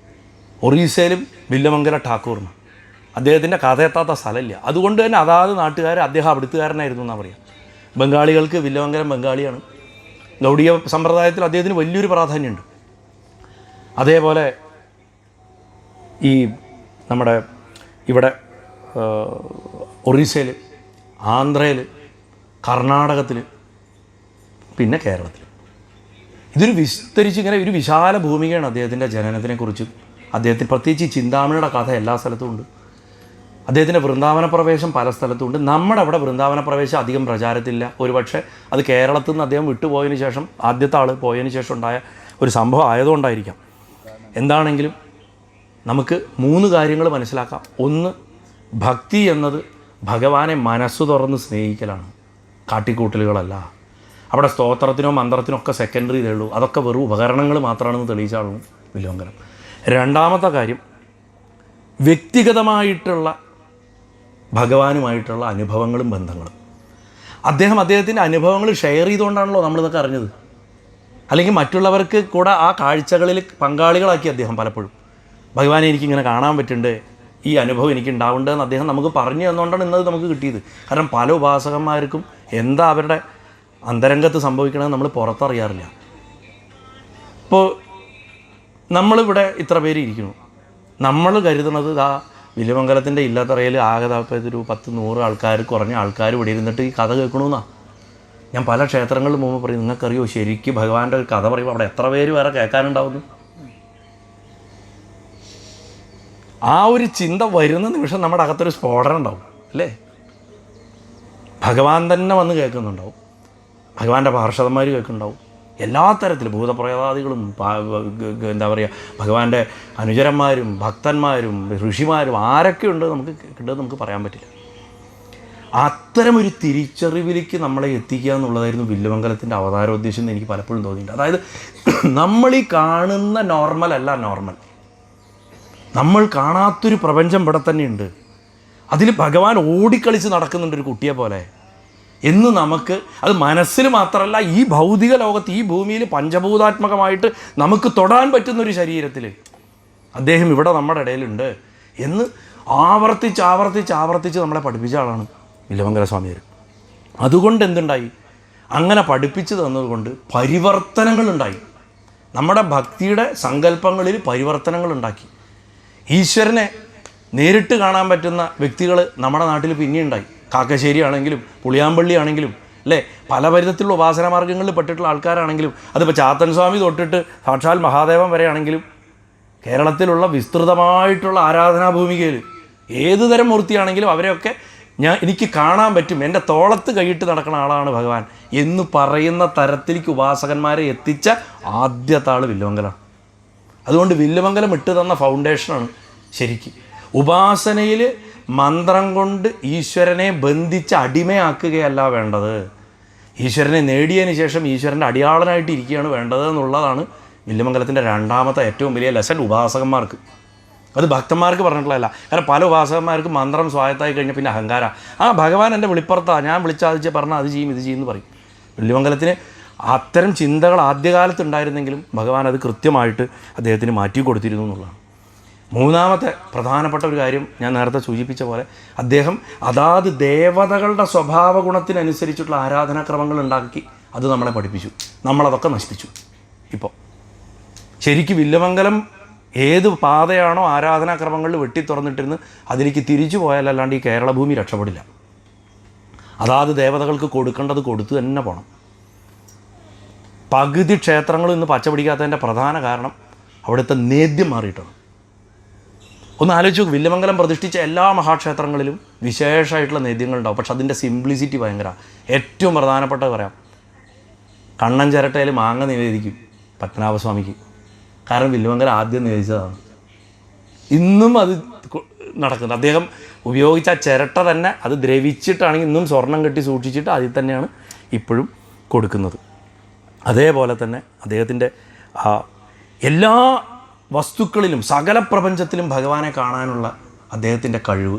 ഒറീസയിലും ബില്ലുമംഗല ഠാക്കൂറിന്. അദ്ദേഹത്തിൻ്റെ കഥ എത്താത്ത സ്ഥലമില്ല. അതുകൊണ്ട് തന്നെ അതാത് നാട്ടുകാർ അദ്ദേഹം അവിടുത്തുകാരനായിരുന്നു എന്നാണ് പറയുക. ബംഗാളികൾക്ക് വില്ലുമംഗലം ബംഗാളിയാണ്. ഗൗഡീയ സമ്പ്രദായത്തിൽ അദ്ദേഹത്തിന് വലിയൊരു പ്രാധാന്യമുണ്ട്. അതേപോലെ ഈ നമ്മുടെ ഇവിടെ ഒറീസയിൽ, ആന്ധ്രയിൽ, കർണാടകത്തിൽ, പിന്നെ കേരളത്തിൽ ഇതൊരു വിസ്തരിച്ച് ഇങ്ങനെ ഒരു വിശാല ഭൂമികയാണ് അദ്ദേഹത്തിൻ്റെ ജനനത്തിനെക്കുറിച്ച്. അദ്ദേഹത്തിന് പ്രത്യേകിച്ച് ചിന്താമണിയുടെ കഥ എല്ലാ സ്ഥലത്തും ഉണ്ട്. അദ്ദേഹത്തിൻ്റെ വൃന്ദാവന പ്രവേശം പല സ്ഥലത്തും ഉണ്ട്. നമ്മുടെ അവിടെ വൃന്ദാവന പ്രവേശം അധികം പ്രചാരത്തില്ല. ഒരുപക്ഷെ അത് കേരളത്തിൽ നിന്ന് അദ്ദേഹം വിട്ടുപോയതിന് ശേഷം, ആദ്യത്തെ ആൾ പോയതിന് ശേഷം ഉണ്ടായ ഒരു സംഭവം ആയതുകൊണ്ടായിരിക്കാം. എന്താണെങ്കിലും നമുക്ക് 3 കാര്യങ്ങൾ മനസ്സിലാക്കാം. ഒന്ന്, ഭക്തി എന്നത് ഭഗവാനെ മനസ്സു തുറന്ന് സ്നേഹിക്കലാണ്, കാട്ടിക്കൂട്ടലുകളല്ല. അവിടെ സ്തോത്രത്തിനോ മന്ത്രത്തിനോ ഒക്കെ സെക്കൻഡറി ഇതേ ഉള്ളൂ. അതൊക്കെ വെറും ഉപകരണങ്ങൾ മാത്രമാണെന്ന് തെളിയിച്ച ആളും വില്വമംഗലം. രണ്ടാമത്തെ കാര്യം, വ്യക്തിഗതമായിട്ടുള്ള ഭഗവാനുമായിട്ടുള്ള അനുഭവങ്ങളും ബന്ധങ്ങളും. അദ്ദേഹത്തിൻ്റെ അനുഭവങ്ങൾ ഷെയർ ചെയ്തുകൊണ്ടാണല്ലോ നമ്മളിതൊക്കെ അറിഞ്ഞത്. അല്ലെങ്കിൽ മറ്റുള്ളവർക്ക് കൂടെ ആ കാഴ്ചകളിൽ പങ്കാളികളാക്കി അദ്ദേഹം പലപ്പോഴും. ഭഗവാനെ എനിക്കിങ്ങനെ കാണാൻ പറ്റുന്നുണ്ട്, ഈ അനുഭവം എനിക്ക് ഉണ്ടാവേണ്ടതെന്ന് അദ്ദേഹം നമുക്ക് പറഞ്ഞു തന്നുകൊണ്ടാണ് ഇന്നത് നമുക്ക് കിട്ടിയത്. കാരണം പല ഉപാസകന്മാർക്കും എന്താ അവരുടെ അന്തരംഗത്ത് സംഭവിക്കണമെന്ന് നമ്മൾ പുറത്തറിയാറില്ല. ഇപ്പോൾ നമ്മളിവിടെ ഇത്ര പേര് ഇരിക്കുന്നു, നമ്മൾ കരുതുന്നത് ആ വില്വമംഗലത്തിൻ്റെ ഇല്ലത്തറയിൽ ആകെ ഒരു 10-100 ആൾക്കാർ, കുറഞ്ഞ ആൾക്കാർ ഇവിടെ ഇരുന്നിട്ട് ഈ കഥ കേൾക്കണമെന്നാണ്. ഞാൻ പല ക്ഷേത്രങ്ങളിൽ മുമ്പ് പറയും, നിങ്ങൾക്കറിയോ ശരിക്കും ഭഗവാന്റെ ഒരു കഥ പറയുമ്പോൾ അവിടെ എത്ര പേര് വേറെ കേൾക്കാനുണ്ടാവുന്നു? ആ ഒരു ചിന്ത വരുന്ന നിമിഷം നമ്മുടെ അകത്തൊരു സ്ഫോടനം ഉണ്ടാവും അല്ലേ? ഭഗവാൻ തന്നെ വന്ന് കേൾക്കുന്നുണ്ടാവും, ഭഗവാന്റെ പാർഷദന്മാർ കേൾക്കുന്നുണ്ടാവും, എല്ലാ തരത്തിലും ഭൂതപ്രേതാദികളും എന്താ പറയുക, ഭഗവാന്റെ അനുചരന്മാരും ഭക്തന്മാരും ഋഷിമാരും ആരൊക്കെ ഉണ്ട് നമുക്ക് പറയാൻ പറ്റില്ല. അത്തരമൊരു തിരിച്ചറിവിലേക്ക് നമ്മളെ എത്തിക്കുക എന്നുള്ളതായിരുന്നു വില്വമംഗലത്തിൻ്റെ അവതാരോദ്ദേശം എന്ന് എനിക്ക് പലപ്പോഴും തോന്നിയിട്ടുണ്ട്. അതായത് നമ്മളീ കാണുന്ന നോർമൽ അല്ല നോർമൽ, നമ്മൾ കാണാത്തൊരു പ്രപഞ്ചം ഇവിടെ തന്നെയുണ്ട്, അതിൽ ഭഗവാൻ ഓടിക്കളിച്ച് നടക്കുന്നുണ്ട് ഒരു കുട്ടിയെ പോലെ എന്ന് നമുക്ക്, അത് മനസ്സിൽ മാത്രമല്ല ഈ ഭൗതിക ലോകത്ത്, ഈ ഭൂമിയിൽ പഞ്ചഭൂതാത്മകമായിട്ട് നമുക്ക് തൊടാൻ പറ്റുന്നൊരു ശരീരത്തിൽ അദ്ദേഹം ഇവിടെ നമ്മുടെ ഇടയിലുണ്ട് എന്ന് ആവർത്തിച്ച് നമ്മളെ പഠിപ്പിച്ച ആളാണ് വില്വമംഗല സ്വാമിയാർ. അതുകൊണ്ട് എന്തുണ്ടായി, അങ്ങനെ പഠിപ്പിച്ചു തന്നതുകൊണ്ട് പരിവർത്തനങ്ങളുണ്ടായി. നമ്മുടെ ഭക്തിയുടെ സങ്കല്പങ്ങളിൽ പരിവർത്തനങ്ങളുണ്ടാക്കി. ഈശ്വരനെ നേരിട്ട് കാണാൻ പറ്റുന്ന വ്യക്തികൾ നമ്മുടെ നാട്ടിൽ പിന്നെയുണ്ടായി. കാക്കശ്ശേരി ആണെങ്കിലും പുളിയാമ്പള്ളി ആണെങ്കിലും അല്ലേ, പല വിധത്തിലുള്ള ഉപാസന മാർഗ്ഗങ്ങളിൽ പെട്ടിട്ടുള്ള ആൾക്കാരാണെങ്കിലും, അതിപ്പോൾ ചാത്തൻ സ്വാമി തൊട്ടിട്ട് സാക്ഷാൽ മഹാദേവൻ വരെ ആണെങ്കിലും കേരളത്തിലുള്ള വിസ്തൃതമായിട്ടുള്ള ആരാധനാഭൂമികയിൽ ഏത് തരം മൂർത്തിയാണെങ്കിലും അവരെയൊക്കെ എനിക്ക് കാണാൻ പറ്റും, എൻ്റെ തോളത്ത് കൈയിട്ട് നടക്കുന്ന ആളാണ് ഭഗവാൻ എന്ന് പറയുന്ന തരത്തിലേക്ക് ഉപാസകന്മാരെ എത്തിച്ച ആദ്യത്തെ ആൾ വില്വമംഗലമാണ്. അതുകൊണ്ട് വില്വമംഗലം ഇട്ട് തന്ന ഫൗണ്ടേഷനാണ് ശരിക്കും. ഉപാസനയിൽ മന്ത്രം കൊണ്ട് ഈശ്വരനെ ബന്ധിച്ച് അടിമയാക്കുകയല്ല വേണ്ടത്, ഈശ്വരനെ നേടിയതിന് ശേഷം ഈശ്വരൻ്റെ അടിയാളനായിട്ട് ഇരിക്കുകയാണ് വേണ്ടത് എന്നുള്ളതാണ് വില്വമംഗലത്തിൻ്റെ രണ്ടാമത്തെ ഏറ്റവും വലിയ ലെസൺ ഉപാസകന്മാർക്ക്. അത് ഭക്തന്മാർക്ക് പറഞ്ഞിട്ടുള്ളതല്ല. കാരണം പല ഉപാസകന്മാർക്ക് മന്ത്രം സ്വായത്തായി കഴിഞ്ഞാൽ പിന്നെ അഹങ്കാര, ഭഗവാൻ എൻ്റെ വെളിപ്പുറത്താണ്, ഞാൻ വിളിച്ചാതിച്ച് പറഞ്ഞാൽ അത് ചെയ്യും ഇത് ചെയ്യുമെന്ന് പറയും. വില്വമംഗലത്തിന് അത്തരം ചിന്തകൾ ആദ്യകാലത്ത് ഉണ്ടായിരുന്നെങ്കിലും ഭഗവാൻ അത് കൃത്യമായിട്ട് അദ്ദേഹത്തിന് മാറ്റി കൊടുത്തിരുന്നു എന്നുള്ളതാണ്. മൂന്നാമത്തെ പ്രധാനപ്പെട്ട ഒരു കാര്യം ഞാൻ നേരത്തെ സൂചിപ്പിച്ച പോലെ, അദ്ദേഹം അതാത് ദേവതകളുടെ സ്വഭാവ ഗുണത്തിനനുസരിച്ചിട്ടുള്ള ആരാധനാക്രമങ്ങൾ ഉണ്ടാക്കി അത് നമ്മളെ പഠിപ്പിച്ചു. നമ്മളതൊക്കെ നശിപ്പിച്ചു. ഇപ്പോൾ ശരിക്കും വില്വമംഗലം ഏത് പാതയാണോ ആരാധനാക്രമങ്ങളിൽ വെട്ടി തുറന്നിട്ടിരുന്ന് അതിലേക്ക് തിരിച്ചു പോയാലല്ലാണ്ട് ഈ കേരളഭൂമി രക്ഷപ്പെടില്ല. അതാത് ദേവതകൾക്ക് കൊടുക്കേണ്ടത് കൊടുത്തു തന്നെ പോകണം. പകുതി ക്ഷേത്രങ്ങളും ഇന്ന് പച്ച പിടിക്കാത്തതിൻ്റെ പ്രധാന കാരണം അവിടുത്തെ നേദ്യം മാറിയിട്ടാണ്. ഒന്ന് ആലോചിച്ച് നോക്ക്, വില്വമംഗലം പ്രതിഷ്ഠിച്ച എല്ലാ മഹാക്ഷേത്രങ്ങളിലും വിശേഷമായിട്ടുള്ള നേദ്യങ്ങളുണ്ടാവും, പക്ഷെ അതിൻ്റെ സിംപ്ലിസിറ്റി ഭയങ്കര. ഏറ്റവും പ്രധാനപ്പെട്ടത് പറയാം, കണ്ണൻ ചിരട്ടയിൽ മാങ്ങ നിവേദിക്കും പത്മനാഭസ്വാമിക്ക്, കാരണം വില്വമംഗലം ആദ്യം നിവേദിച്ചതാണ്. ഇന്നും അത് നടക്കുന്നത്. അദ്ദേഹം ഉപയോഗിച്ച ആ ചിരട്ട തന്നെ അത് ദ്രവിച്ചിട്ടാണെങ്കിൽ ഇന്നും സ്വർണം കെട്ടി സൂക്ഷിച്ചിട്ട് അതിൽ തന്നെയാണ് ഇപ്പോഴും കൊടുക്കുന്നത്. അതേപോലെ തന്നെ അദ്ദേഹത്തിൻ്റെ എല്ലാ വസ്തുക്കളിലും സകല പ്രപഞ്ചത്തിലും ഭഗവാനെ കാണാനുള്ള അദ്ദേഹത്തിൻ്റെ കഴിവ്.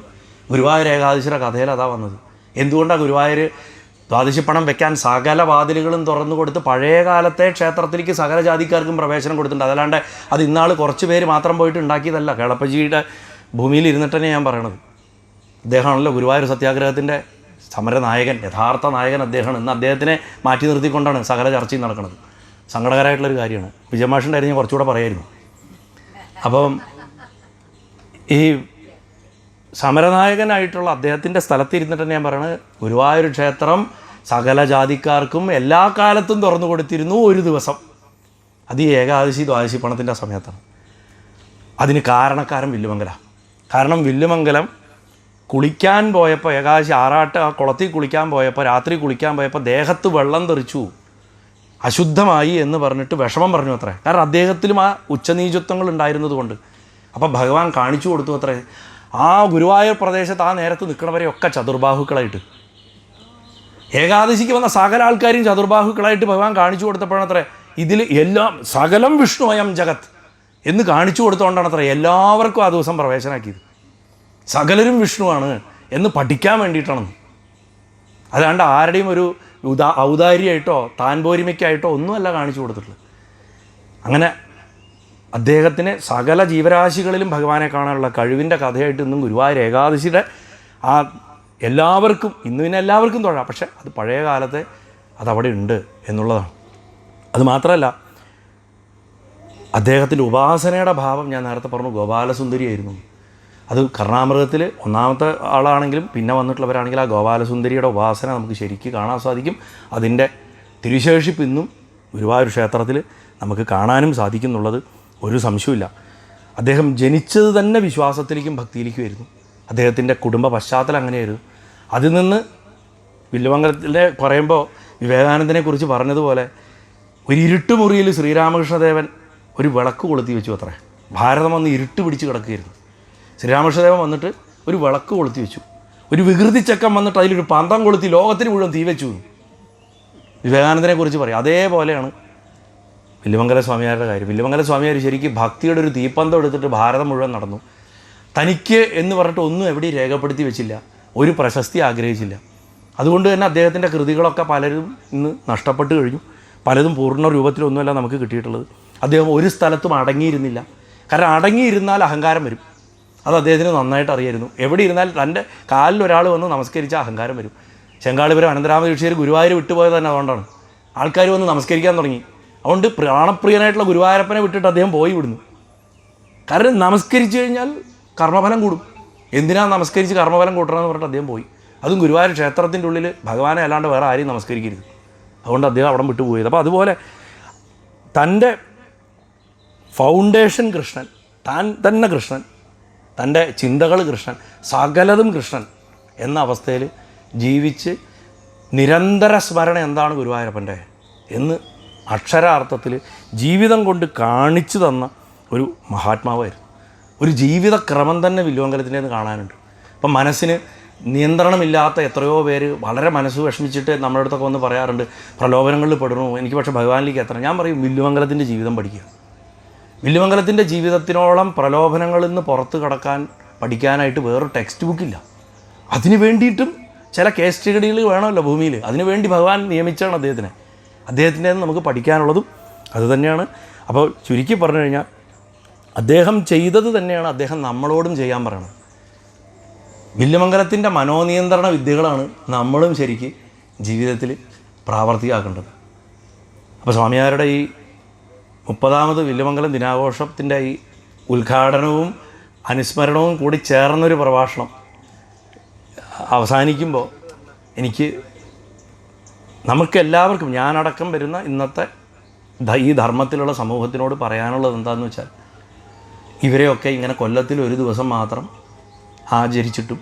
ഗുരുവായൂർ ഏകാദശിയുടെ കഥയിൽ അതാ വന്നത്. എന്തുകൊണ്ടാണ് ഗുരുവായൂർ ദ്വാദശിപ്പണം വെക്കാൻ സകല വാതിലുകളും തുറന്നു കൊടുത്ത് പഴയ കാലത്തെ ക്ഷേത്രത്തിലേക്ക് സകല ജാതിക്കാർക്കും പ്രവേശനം കൊടുത്തിട്ടുണ്ട്. അതല്ലാണ്ട് അത് ഇന്നാൾ കുറച്ച് പേര് മാത്രം പോയിട്ട് ഉണ്ടാക്കിയതല്ല. കേളപ്പജിയുടെ ഭൂമിയിൽ ഇരുന്നിട്ട് തന്നെ ഞാൻ പറയണത്. അദ്ദേഹമാണല്ലോ ഗുരുവായൂർ സത്യാഗ്രഹത്തിൻ്റെ സമരനായകൻ, യഥാർത്ഥ നായകൻ അദ്ദേഹമാണ്. ഇന്ന് അദ്ദേഹത്തിനെ മാറ്റി നിർത്തിക്കൊണ്ടാണ് സകല ചർച്ചയും നടക്കുന്നത്. സങ്കടകരമായിട്ടുള്ളൊരു കാര്യമാണ്. വിജയമാഷിൻ്റെ കാര്യം ഞാൻ കുറച്ചുകൂടെ പറയായിരുന്നു. അപ്പം ഈ സമരനായകനായിട്ടുള്ള അദ്ദേഹത്തിൻ്റെ സ്ഥലത്തിരുന്നിട്ട് തന്നെ ഞാൻ പറയണത്, ഗുരുവായൂർ ക്ഷേത്രം സകല ജാതിക്കാർക്കും എല്ലാ കാലത്തും തുറന്നു കൊടുത്തിരുന്നു ഒരു ദിവസം. അത് ഈ ഏകാദശി ദ്വാദശി പണത്തിൻ്റെ സമയത്താണ്. അതിന് കാരണക്കാരൻ വില്വമംഗലം. കാരണം വില്വമംഗലം കുളിക്കാൻ പോയപ്പോൾ, ഏകാദശി ആറാട്ട് ആ കുളത്തിൽ കുളിക്കാൻ പോയപ്പോൾ, രാത്രി കുളിക്കാൻ പോയപ്പോൾ ദേഹത്ത് വെള്ളം തെറിച്ചു, അശുദ്ധമായി എന്ന് പറഞ്ഞിട്ട് വിഷമം പറഞ്ഞു അത്രേ. കാരണം അദ്ദേഹത്തിലും ആ ഉച്ചനീചത്വങ്ങൾ ഉണ്ടായിരുന്നത് കൊണ്ട്. അപ്പം ഭഗവാൻ കാണിച്ചു കൊടുത്തു അത്രേ. ആ ഗുരുവായൂർ പ്രദേശത്ത് ആ നേരത്ത് നിൽക്കണവരെയൊക്കെ ചതുർബാഹുക്കളായിട്ട്. ഏകാദശിക്ക് വന്ന സകല ആൾക്കാരും ചതുർബാഹുക്കളായിട്ട് ഭഗവാൻ കാണിച്ചു കൊടുത്തപ്പോഴാണത്രേ ഇതിൽ എല്ലാം സകലം വിഷ്ണുമയം ജഗത്ത് എന്ന് കാണിച്ചു കൊടുത്തുകൊണ്ടാണത്രേ എല്ലാവർക്കും ആ ദിവസം പ്രവേശനാക്കിയത്. സകലരും വിഷ്ണുവാണ് എന്ന് പഠിക്കാൻ വേണ്ടിയിട്ടാണ്. അല്ലാണ്ട് ആരുടെയും ഒരു ഔദാര്യമായിട്ടോ താൻപോരിമയ്ക്കായിട്ടോ ഒന്നുമല്ല കാണിച്ചു കൊടുത്തിട്ടുള്ളത്. അങ്ങനെ അദ്ദേഹത്തിന് സകല ജീവരാശികളിലും ഭഗവാനെ കാണാനുള്ള കഴിവിൻ്റെ കഥയായിട്ട് ഇന്നും ഗുരുവായൂർ ഏകാദശിയുടെ ആ എല്ലാവർക്കും ഇന്ന് പിന്നെ എല്ലാവർക്കും തൊഴാം. പക്ഷേ അത് പഴയ കാലത്തെ അതവിടെ ഉണ്ട് എന്നുള്ളതാണ്. അതുമാത്രമല്ല, അദ്ദേഹത്തിൻ്റെ ഉപാസനയുടെ ഭാവം ഞാൻ നേരത്തെ പറഞ്ഞു ഗോപാലസുന്ദരിയായിരുന്നു. അത് കർണാമൃഗത്തിൽ ഒന്നാമത്തെ ആളാണെങ്കിലും പിന്നെ വന്നിട്ടുള്ളവരാണെങ്കിലും ആ ഗോപാലസുന്ദരിയുടെ ഉപാസന നമുക്ക് ശരിക്കും കാണാൻ സാധിക്കും. അതിൻ്റെ തിരുശേഷിപ്പ് ഇന്നും ഗുരുവായൂർ ക്ഷേത്രത്തിൽ നമുക്ക് കാണാനും സാധിക്കുന്നുള്ളത് ഒരു സംശയമില്ല. അദ്ദേഹം ജനിച്ചത് തന്നെ വിശ്വാസത്തിലേക്കും ഭക്തിയിലേക്കുമായിരുന്നു. അദ്ദേഹത്തിൻ്റെ കുടുംബ പശ്ചാത്തലം അങ്ങനെയായിരുന്നു. അതിൽ നിന്ന് വില്ലുമംഗലത്തിലെ പറയുമ്പോൾ വിവേകാനന്ദനെക്കുറിച്ച് പറഞ്ഞതുപോലെ ഒരു ഇരുട്ടുമുറിയിൽ ശ്രീരാമകൃഷ്ണദേവൻ ഒരു വിളക്ക് കൊളുത്തി വെച്ചു അത്രേ. ഭാരതം വന്ന് ഇരുട്ട് പിടിച്ച് കിടക്കുകയായിരുന്നു. ശ്രീരാമകൃഷ്ണദേവൻ വന്നിട്ട് ഒരു വിളക്ക് കൊളുത്തി വെച്ചു. ഒരു വികൃതി ചക്കം വന്നിട്ട് അതിലൊരു പന്തം കൊളുത്തി ലോകത്തിന് മുഴുവൻ തീ വെച്ചു. വിവേകാനന്ദനെക്കുറിച്ച് പറയും. അതേപോലെയാണ് വില്ലുമംഗല സ്വാമിയാരുടെ കാര്യം. വില്ലുമംഗല സ്വാമിയാർ ശരിക്കും ഭക്തിയുടെ ഒരു തീപ്പന്തം എടുത്തിട്ട് ഭാരതം മുഴുവൻ നടന്നു. തനിക്ക് എന്ന് പറഞ്ഞിട്ട് ഒന്നും എവിടെയും രേഖപ്പെടുത്തി വെച്ചില്ല, ഒരു പ്രശസ്തി ആഗ്രഹിച്ചില്ല. അതുകൊണ്ട് തന്നെ അദ്ദേഹത്തിൻ്റെ കൃതികളൊക്കെ പലരും ഇന്ന് നഷ്ടപ്പെട്ട് കഴിഞ്ഞു. പലതും പൂർണ്ണ രൂപത്തിലൊന്നുമല്ല നമുക്ക് കിട്ടിയിട്ടുള്ളത്. അദ്ദേഹം ഒരു സ്ഥലത്തും അടങ്ങിയിരുന്നില്ല. കാരണം അടങ്ങിയിരുന്നാൽ അഹങ്കാരം വരും. അത് അദ്ദേഹത്തിന് നന്നായിട്ട് അറിയായിരുന്നു. എവിടെ ഇരുന്നാൽ തൻ്റെ കാലിൽ ഒരാൾ വന്ന് നമസ്കരിച്ചാൽ അഹങ്കാരം വരും. ചെങ്കാളിപുരം അനന്തരാമദീക്ഷിതർ ഗുരുവായൂർ വിട്ടുപോയത് തന്നെ അതുകൊണ്ടാണ്. ആൾക്കാർ വന്ന് നമസ്കരിക്കാൻ തുടങ്ങി. അതുകൊണ്ട് പ്രാണപ്രിയനായിട്ടുള്ള ഗുരുവായൂരപ്പനെ വിട്ടിട്ട് അദ്ദേഹം പോയി വിടുന്നു. കാരണം നമസ്കരിച്ചു കഴിഞ്ഞാൽ കർമ്മഫലം കൂടും. എന്തിനാണ് നമസ്കരിച്ച് കർമ്മഫലം കൂട്ടണമെന്ന് പറഞ്ഞിട്ട് അദ്ദേഹം പോയി. അതും ഗുരുവായൂർ ക്ഷേത്രത്തിൻ്റെ ഉള്ളിൽ ഭഗവാനെ അല്ലാണ്ട് വേറെ ആരെയും നമസ്കരിക്കരുത്. അതുകൊണ്ട് അദ്ദേഹം അവിടെ വിട്ടുപോയത്. അപ്പോൾ അതുപോലെ തൻ്റെ ഫൗണ്ടേഷൻ കൃഷ്ണൻ, താൻ തന്നെ കൃഷ്ണൻ, തൻ്റെ ചിന്തകൾ കൃഷ്ണൻ, സകലതും കൃഷ്ണൻ എന്ന അവസ്ഥയിൽ ജീവിച്ച് നിരന്തര സ്മരണ എന്താണ് ഗുരുവായൂരപ്പൻ്റെ എന്ന് അക്ഷരാർത്ഥത്തിൽ ജീവിതം കൊണ്ട് കാണിച്ചു തന്ന ഒരു മഹാത്മാവായിരുന്നു. ഒരു ജീവിതക്രമം തന്നെ വില്ലുമംഗലത്തിൻ്റെ കാണാനുണ്ട്. അപ്പം മനസ്സിന് നിയന്ത്രണമില്ലാത്ത എത്രയോ പേര് വളരെ മനസ്സ് വിഷമിച്ചിട്ട് നമ്മുടെ അടുത്തൊക്കെ വന്ന് പറയാറുണ്ട്, പ്രലോഭനങ്ങളിൽ പെടണു, എനിക്ക് പക്ഷേ ഭഗവാനിലേക്ക് എത്തണം. ഞാൻ പറയും വില്ലുമംഗലത്തിൻ്റെ ജീവിതം പഠിക്കുക. വില്ലുമംഗലത്തിൻ്റെ ജീവിതത്തിനോളം പ്രലോഭനങ്ങളിൽ നിന്ന് പുറത്ത് കടക്കാൻ പഠിക്കാനായിട്ട് വേറൊരു ടെക്സ്റ്റ് ബുക്കില്ല. അതിന് വേണ്ടിയിട്ടും ചില കേസ് സ്റ്റഡികൾ വേണമല്ലോ ഭൂമിയിൽ. അതിനുവേണ്ടി ഭഗവാൻ നിയമിച്ചാണ് അദ്ദേഹത്തിനെ. അദ്ദേഹത്തിൻ്റെ നമുക്ക് പഠിക്കാനുള്ളതും അതുതന്നെയാണ്. അപ്പോൾ ചുരുക്കി പറഞ്ഞു കഴിഞ്ഞാൽ അദ്ദേഹം ചെയ്തത് തന്നെയാണ് അദ്ദേഹം നമ്മളോടും ചെയ്യാൻ പറയണത്. വില്ലുമംഗലത്തിൻ്റെ മനോനിയന്ത്രണ വിദ്യകളാണ് നമ്മളും ശരിക്ക് ജീവിതത്തിൽ പ്രാവർത്തികമാക്കേണ്ടത്. അപ്പോൾ സ്വാമിയാരുടെ ഈ 30ാമത് വില്ലുമംഗലം ദിനാഘോഷത്തിൻ്റെ ഈ ഉദ്ഘാടനവും അനുസ്മരണവും കൂടി ചേർന്നൊരു പ്രഭാഷണം അവസാനിക്കുമ്പോൾ എനിക്ക് നമുക്കെല്ലാവർക്കും ഞാനടക്കം വരുന്ന ഇന്നത്തെ ഈ ധർമ്മത്തിലുള്ള സമൂഹത്തിനോട് പറയാനുള്ളത് എന്താണെന്ന് വെച്ചാൽ, ഇവരെയൊക്കെ ഇങ്ങനെ കൊല്ലത്തിൽ ഒരു ദിവസം മാത്രം ആചരിച്ചിട്ടും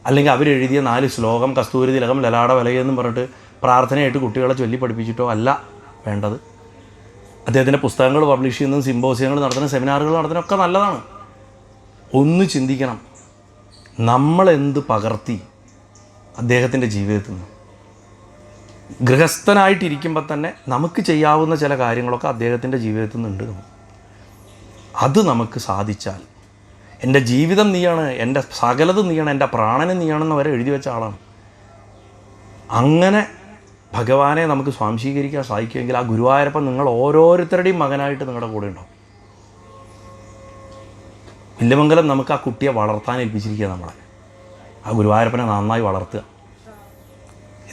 അല്ലെങ്കിൽ അവരെഴുതിയ 4 ശ്ലോകം കസ്തൂരി തിലകം ലലാട വലയെന്നും പറഞ്ഞിട്ട് പ്രാർത്ഥനയായിട്ട് കുട്ടികളെ ചൊല്ലി പഠിപ്പിച്ചിട്ടോ അല്ല വേണ്ടത്. അദ്ദേഹത്തിൻ്റെ പുസ്തകങ്ങൾ പബ്ലിഷ് ചെയ്യുന്നതും സിമ്പോസിയങ്ങൾ നടത്തുന്ന സെമിനാറുകൾ നടത്തുന്നതൊക്കെ നല്ലതാണ്. ഒന്ന് ചിന്തിക്കണം, നമ്മളെന്ത് പകർത്തി അദ്ദേഹത്തിൻ്റെ ജീവിതത്തിൽ നിന്ന്. ഗൃഹസ്ഥനായിട്ടിരിക്കുമ്പോൾ തന്നെ നമുക്ക് ചെയ്യാവുന്ന ചില കാര്യങ്ങളൊക്കെ അദ്ദേഹത്തിൻ്റെ ജീവിതത്തിൽ നിന്നുണ്ട്. അത് നമുക്ക് സാധിച്ചാൽ എൻ്റെ ജീവിതം നീയാണ്, എൻ്റെ സകലതും നീയാണ്, എൻ്റെ പ്രാണനും നീയാണെന്ന് വരെ എഴുതി വെച്ച ആളാണ്. അങ്ങനെ ഭഗവാനെ നമുക്ക് സ്വാംശീകരിക്കാൻ സാധിക്കുമെങ്കിൽ ആ ഗുരുവായൂരപ്പൻ നിങ്ങൾ ഓരോരുത്തരുടെയും മകനായിട്ട് നിങ്ങളുടെ കൂടെ ഉണ്ടാവും. വില്ലുമംഗലം നമുക്ക് ആ കുട്ടിയെ വളർത്താൻ ഏൽപ്പിച്ചിരിക്കുക. നമ്മളെ ആ ഗുരുവായൂരപ്പനെ നന്നായി വളർത്തുക.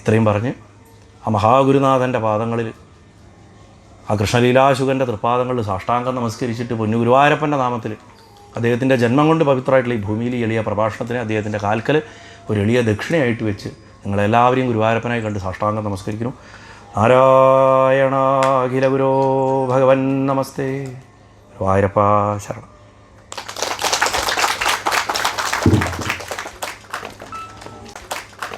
ഇത്രയും പറഞ്ഞ് ആ മഹാഗുരുനാഥൻ്റെ പാദങ്ങളിൽ, ആ കൃഷ്ണലീലാശുകൻ്റെ തൃപ്പാദങ്ങളിൽ സാഷ്ടാംഗം നമസ്കരിച്ചിട്ട് പൊന്നു ഗുരുവായൂരപ്പൻ്റെ നാമത്തിൽ അദ്ദേഹത്തിൻ്റെ ജന്മം കൊണ്ട് പവിത്രമായിട്ടുള്ള ഈ ഭൂമിയിൽ എളിയ പ്രഭാഷണത്തിന് അദ്ദേഹത്തിൻ്റെ കാൽക്കൽ ഒരു എളിയ ദക്ഷിണയായിട്ട് വെച്ച് നിങ്ങളെല്ലാവരെയും ഗുരുവായൂരപ്പനായി കണ്ട് സാഷ്ടാംഗം നമസ്കരിക്കുന്നു. നാരായണ അഖില ഗുരോ ഭഗവൻ നമസ്തേ. ഗുരുവായൂരപ്പ ശരണം.